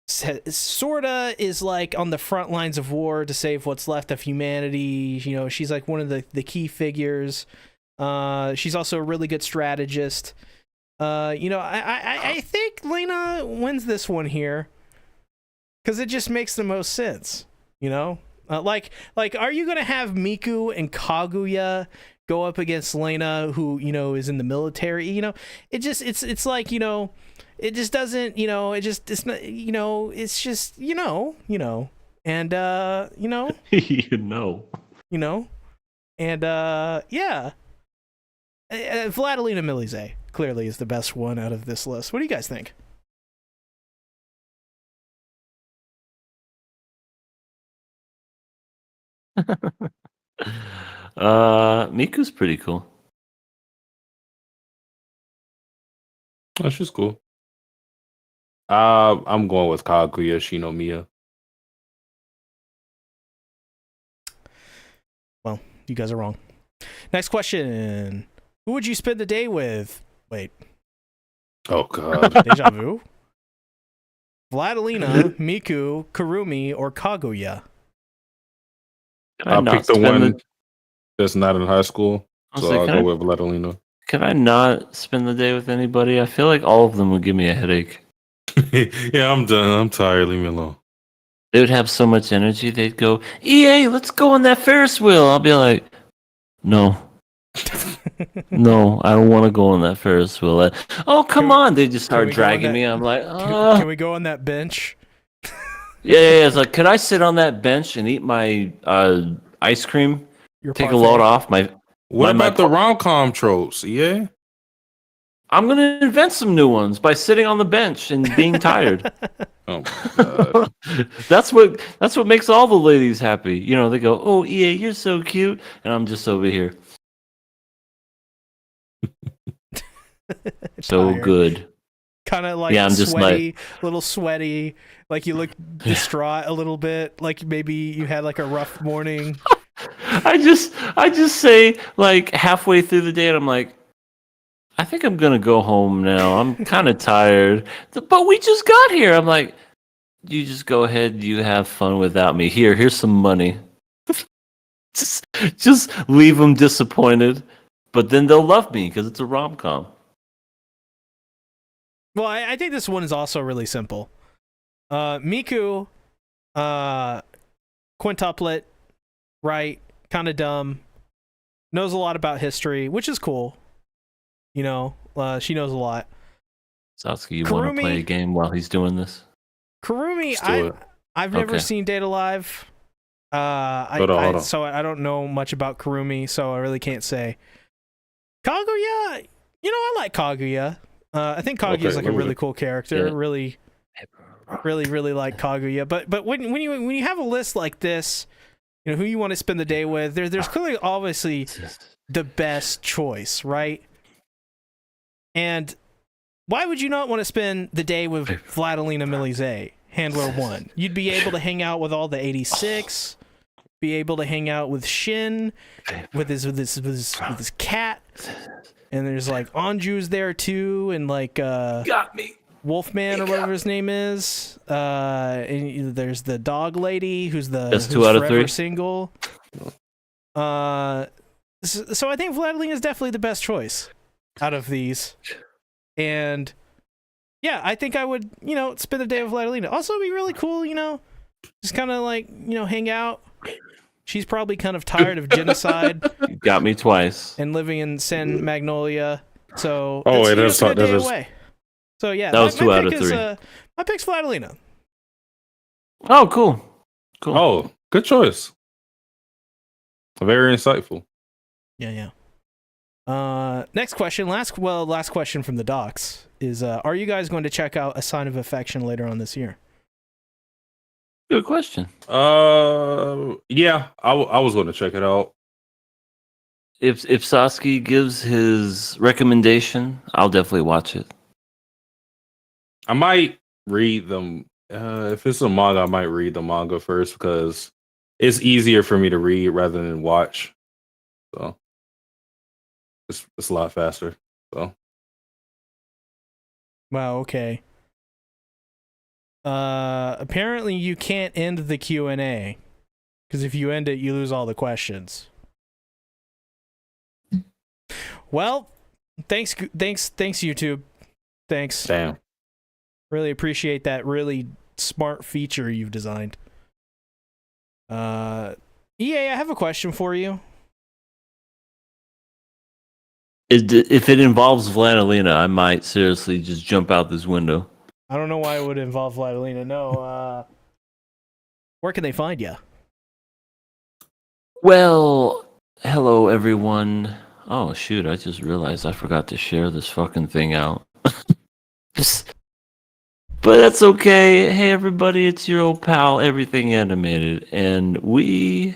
Speaker 6: sorta is like on the front lines of war to save what's left of humanity. She's like one of the key figures. She's also a really good strategist. I think Lena wins this one here because it just makes the most sense. Like are you gonna have Miku and Kaguya go up against Lena, who is in the military? It just it's like it just doesn't it's not it's just and and yeah. Vladilina Milize clearly is the best one out of this list. What do you guys think?
Speaker 1: Miku's pretty cool.
Speaker 3: Oh, she's cool. I'm going with Kaguya Shinomiya.
Speaker 6: Well, you guys are wrong. Next question. Who would you spend the day with? Wait.
Speaker 3: Oh, God.
Speaker 6: Deja vu? Vladilina, Miku, Kurumi, or Kaguya?
Speaker 3: I'll pick the one that's not in high school. So I'll go with Vladilina.
Speaker 1: Can I not spend the day with anybody? I feel like all of them would give me a headache.
Speaker 3: Yeah, I'm done. I'm tired. Leave me alone.
Speaker 1: They would have so much energy. They'd go, EA, let's go on that Ferris wheel. I'll be like, no. No, I don't want to go on that Ferris wheel. Oh, come on. They just start dragging me. I'm like,
Speaker 6: Can we go on that bench?
Speaker 1: Yeah. It's like, could I sit on that bench and eat my ice cream? Take a load off my...
Speaker 3: What about the rom-com tropes? Yeah,
Speaker 1: I'm gonna invent some new ones by sitting on the bench and being tired.
Speaker 3: Oh my God.
Speaker 1: That's what makes all the ladies happy. They go, "Oh, EA, you're so cute," and I'm just over here, so good.
Speaker 6: Kind of like
Speaker 1: I'm
Speaker 6: sweaty,
Speaker 1: just like
Speaker 6: a little sweaty, like you look distraught a little bit, like maybe you had like a rough morning.
Speaker 1: I just say like halfway through the day, and I'm like, I think I'm gonna go home now. I'm kind of tired, but we just got here. I'm like, you just go ahead. You have fun without me. Here's some money. just leave them disappointed, but then they'll love me because it's a rom-com.
Speaker 6: Well, I think this one is also really simple. Miku Quintuplet, right? Kind of dumb. Knows a lot about history, which is cool. You know, she knows a lot.
Speaker 1: Satsuki, you want to play a game while he's doing this?
Speaker 6: Karumi,
Speaker 3: Let's do it.
Speaker 6: I've never
Speaker 1: Okay.
Speaker 6: seen Data Live.
Speaker 3: Hold on.
Speaker 6: So I don't know much about Karumi, so I really can't say. Kaguya, you know, I like Kaguya. I think Kaguya is
Speaker 3: Okay,
Speaker 6: like a really cool character.
Speaker 1: Yeah.
Speaker 6: Really like Kaguya. But when you have a list like this, you know, who you want to spend the day with, there's clearly obviously the best choice, right? And why would you not want to spend the day with Vladilena Milize, Handler 1? You'd be able to hang out with all the 86, be able to hang out with Shin, with his cat, and there's like Anju's there too, and like
Speaker 1: Got me.
Speaker 6: Wolfman or whatever his name is. And there's the dog lady who's
Speaker 1: That's
Speaker 6: who's
Speaker 1: 2 out of
Speaker 6: forever
Speaker 1: 3.
Speaker 6: single. So I think Vladilena is definitely the best choice out of these. And yeah, I think I would, you know, spend the day with Vladilena. Also, it'd be really cool, you know, just kind of like, you know, hang out. She's probably kind of tired of genocide
Speaker 1: You got me twice.
Speaker 6: and living in San Magnolia. So
Speaker 3: Oh,
Speaker 6: that's,
Speaker 3: wait,
Speaker 6: you know,
Speaker 3: that's
Speaker 6: it's a good
Speaker 3: not-
Speaker 6: day
Speaker 3: that is-
Speaker 6: away. So yeah,
Speaker 1: That was 2 out of
Speaker 6: pick
Speaker 1: 3.
Speaker 6: My pick's Vladilena.
Speaker 1: Oh, cool. Cool.
Speaker 3: Oh, good choice. Very insightful.
Speaker 6: Yeah. Next question. Last question from the docs is: are you guys going to check out A Sign of Affection later on this year?
Speaker 1: Good question.
Speaker 3: Yeah, I was going to check it out.
Speaker 1: If Sasuke gives his recommendation, I'll definitely watch it.
Speaker 3: I might read them. If it's a manga, I might read the manga first because it's easier for me to read rather than watch. So it's a lot faster. So
Speaker 6: Wow. Okay. Apparently you can't end the Q&A because if you end it, you lose all the questions. Well, thanks YouTube. Thanks.
Speaker 3: damn.
Speaker 6: Really appreciate that really smart feature you've designed. EA, I have a question for you.
Speaker 1: If it involves Vladilena, I might seriously just jump out this window.
Speaker 6: I don't know why it would involve Vladilena. No. Where can they find you?
Speaker 1: Well, hello everyone. Oh shoot, I just realized I forgot to share this fucking thing out. But that's okay. Hey everybody, it's your old pal Everything Animated, and we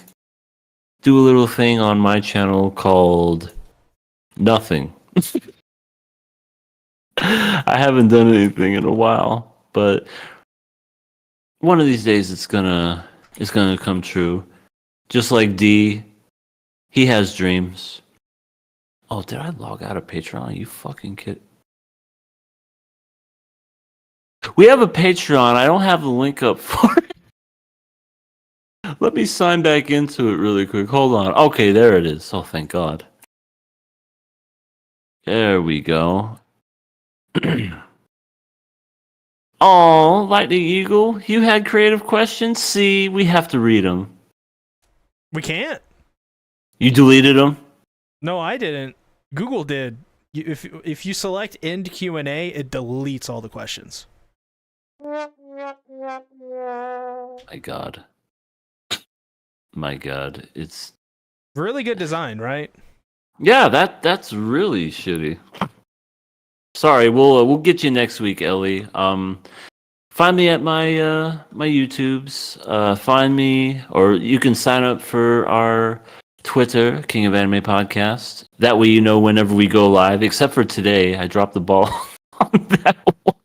Speaker 1: do a little thing on my channel called Nothing. I haven't done anything in a while, but one of these days it's gonna come true. Just like D, he has dreams. Oh, did I log out of Patreon? You fucking kid. We have a Patreon. I don't have the link up for it. Let me sign back into it really quick. Hold on. Okay, there it is. Oh, thank God. There we go. Oh, Lightning Eagle, you had creative questions? See, we have to read them.
Speaker 6: We can't.
Speaker 1: You deleted them?
Speaker 6: No, I didn't. Google did. If you select end Q&A, it deletes all the questions.
Speaker 1: My God. My God. It's
Speaker 6: Really good design, right?
Speaker 1: yeah, that's really shitty. Sorry, we'll get you next week, Ellie. Find me at my my YouTubes. Find me, or you can sign up for our Twitter, King of Anime Podcast. That way you know whenever we go live. Except for today, I dropped the ball on that one.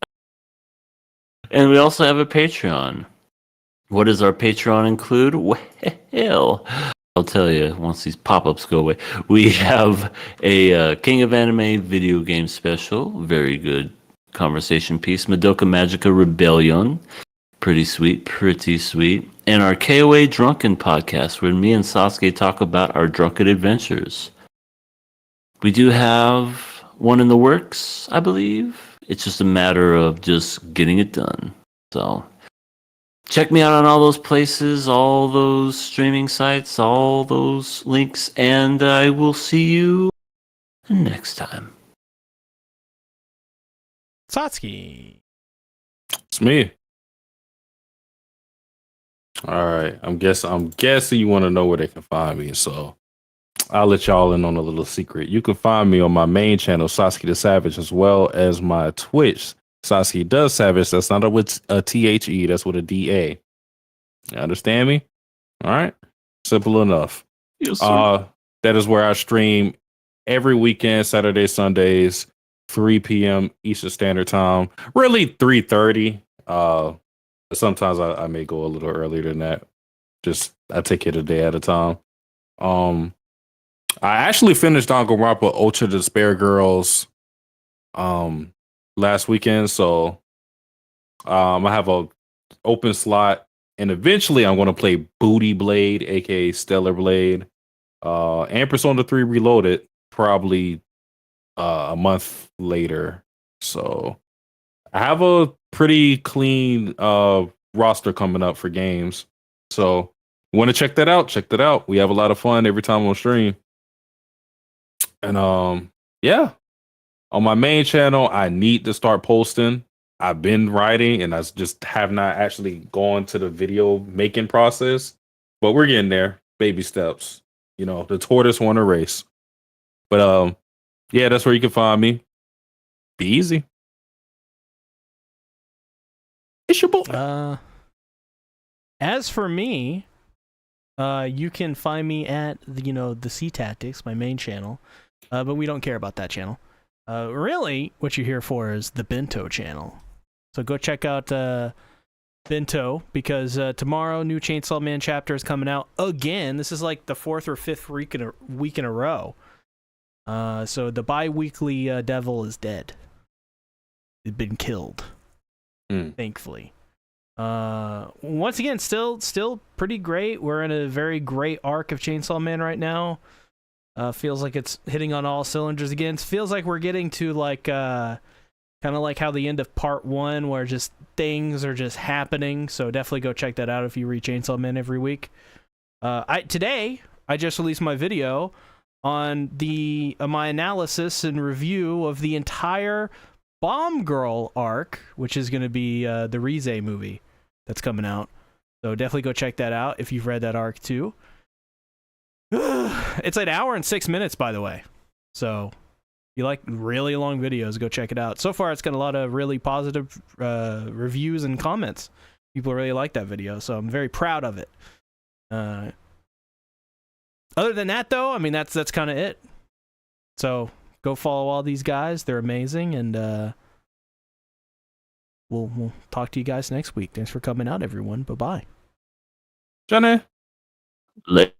Speaker 1: And we also have a Patreon. What does our Patreon include? Well, I'll tell you once these pop-ups go away. We have a King of Anime video game special. Very good conversation piece. Madoka Magica Rebellion. Pretty sweet, pretty sweet. And our KOA Drunken podcast, where me and Sasuke talk about our drunken adventures. We do have one in the works, I believe. It's just a matter of just getting it done. So check me out on all those places, all those streaming sites, all those links, and I will see you next time.
Speaker 6: Satsuki.
Speaker 3: It's me. All right. I'm guessing you want to know where they can find me, so I'll let y'all in on a little secret. You can find me on my main channel, Sasuke the Savage, as well as my Twitch, Sasuke Does Savage. That's not with a THE, that's with a DA. You understand me? All right. Simple enough.
Speaker 1: Yes, sir.
Speaker 3: That is where I stream every weekend, Saturday, Sundays, 3 p.m. Eastern Standard Time. Really 3:30. Sometimes I may go a little earlier than that. Just I take it a day at a time. I actually finished Danganronpa Ultra Despair Girls last weekend, so I have a open slot, and eventually I'm going to play Booty Blade, aka Stellar Blade, and Persona 3 Reloaded, probably a month later. So I have a pretty clean roster coming up for games. So want to check that out? Check that out. We have a lot of fun every time on stream. And yeah, on my main channel, I need to start posting. I've been writing and I just have not actually gone to the video making process, but we're getting there. Baby steps. You know, the tortoise won a race. But yeah, that's where you can find me. Be easy. It's your boy.
Speaker 6: As for me, you can find me at the Sea Tactics, my main channel, but we don't care about that channel. Really, what you're here for is the Bento channel. So go check out Bento, because tomorrow new Chainsaw Man chapter is coming out again. This is like the 4th or 5th week in a row. So the bi-weekly devil is dead. He's been killed, thankfully. Once again, still pretty great. We're in a very great arc of Chainsaw Man right now. Feels like it's hitting on all cylinders again. It feels like we're getting to like kind of like how the end of part 1, where just things are just happening. So definitely go check that out if you read Chainsaw Man every week. Today I just released my video on my analysis and review of the entire Bomb Girl arc, which is going to be the Urusei movie that's coming out. So definitely go check that out if you've read that arc too. It's an hour and 6 minutes, by the way. So if you like really long videos, go check it out. So far, it's got a lot of really positive reviews and comments. People really like that video, so I'm very proud of it. Other than that, though, I mean, that's kind of it. So go follow all these guys. They're amazing, and we'll talk to you guys next week. Thanks for coming out, everyone. Bye-bye.
Speaker 3: Johnny.
Speaker 1: Later.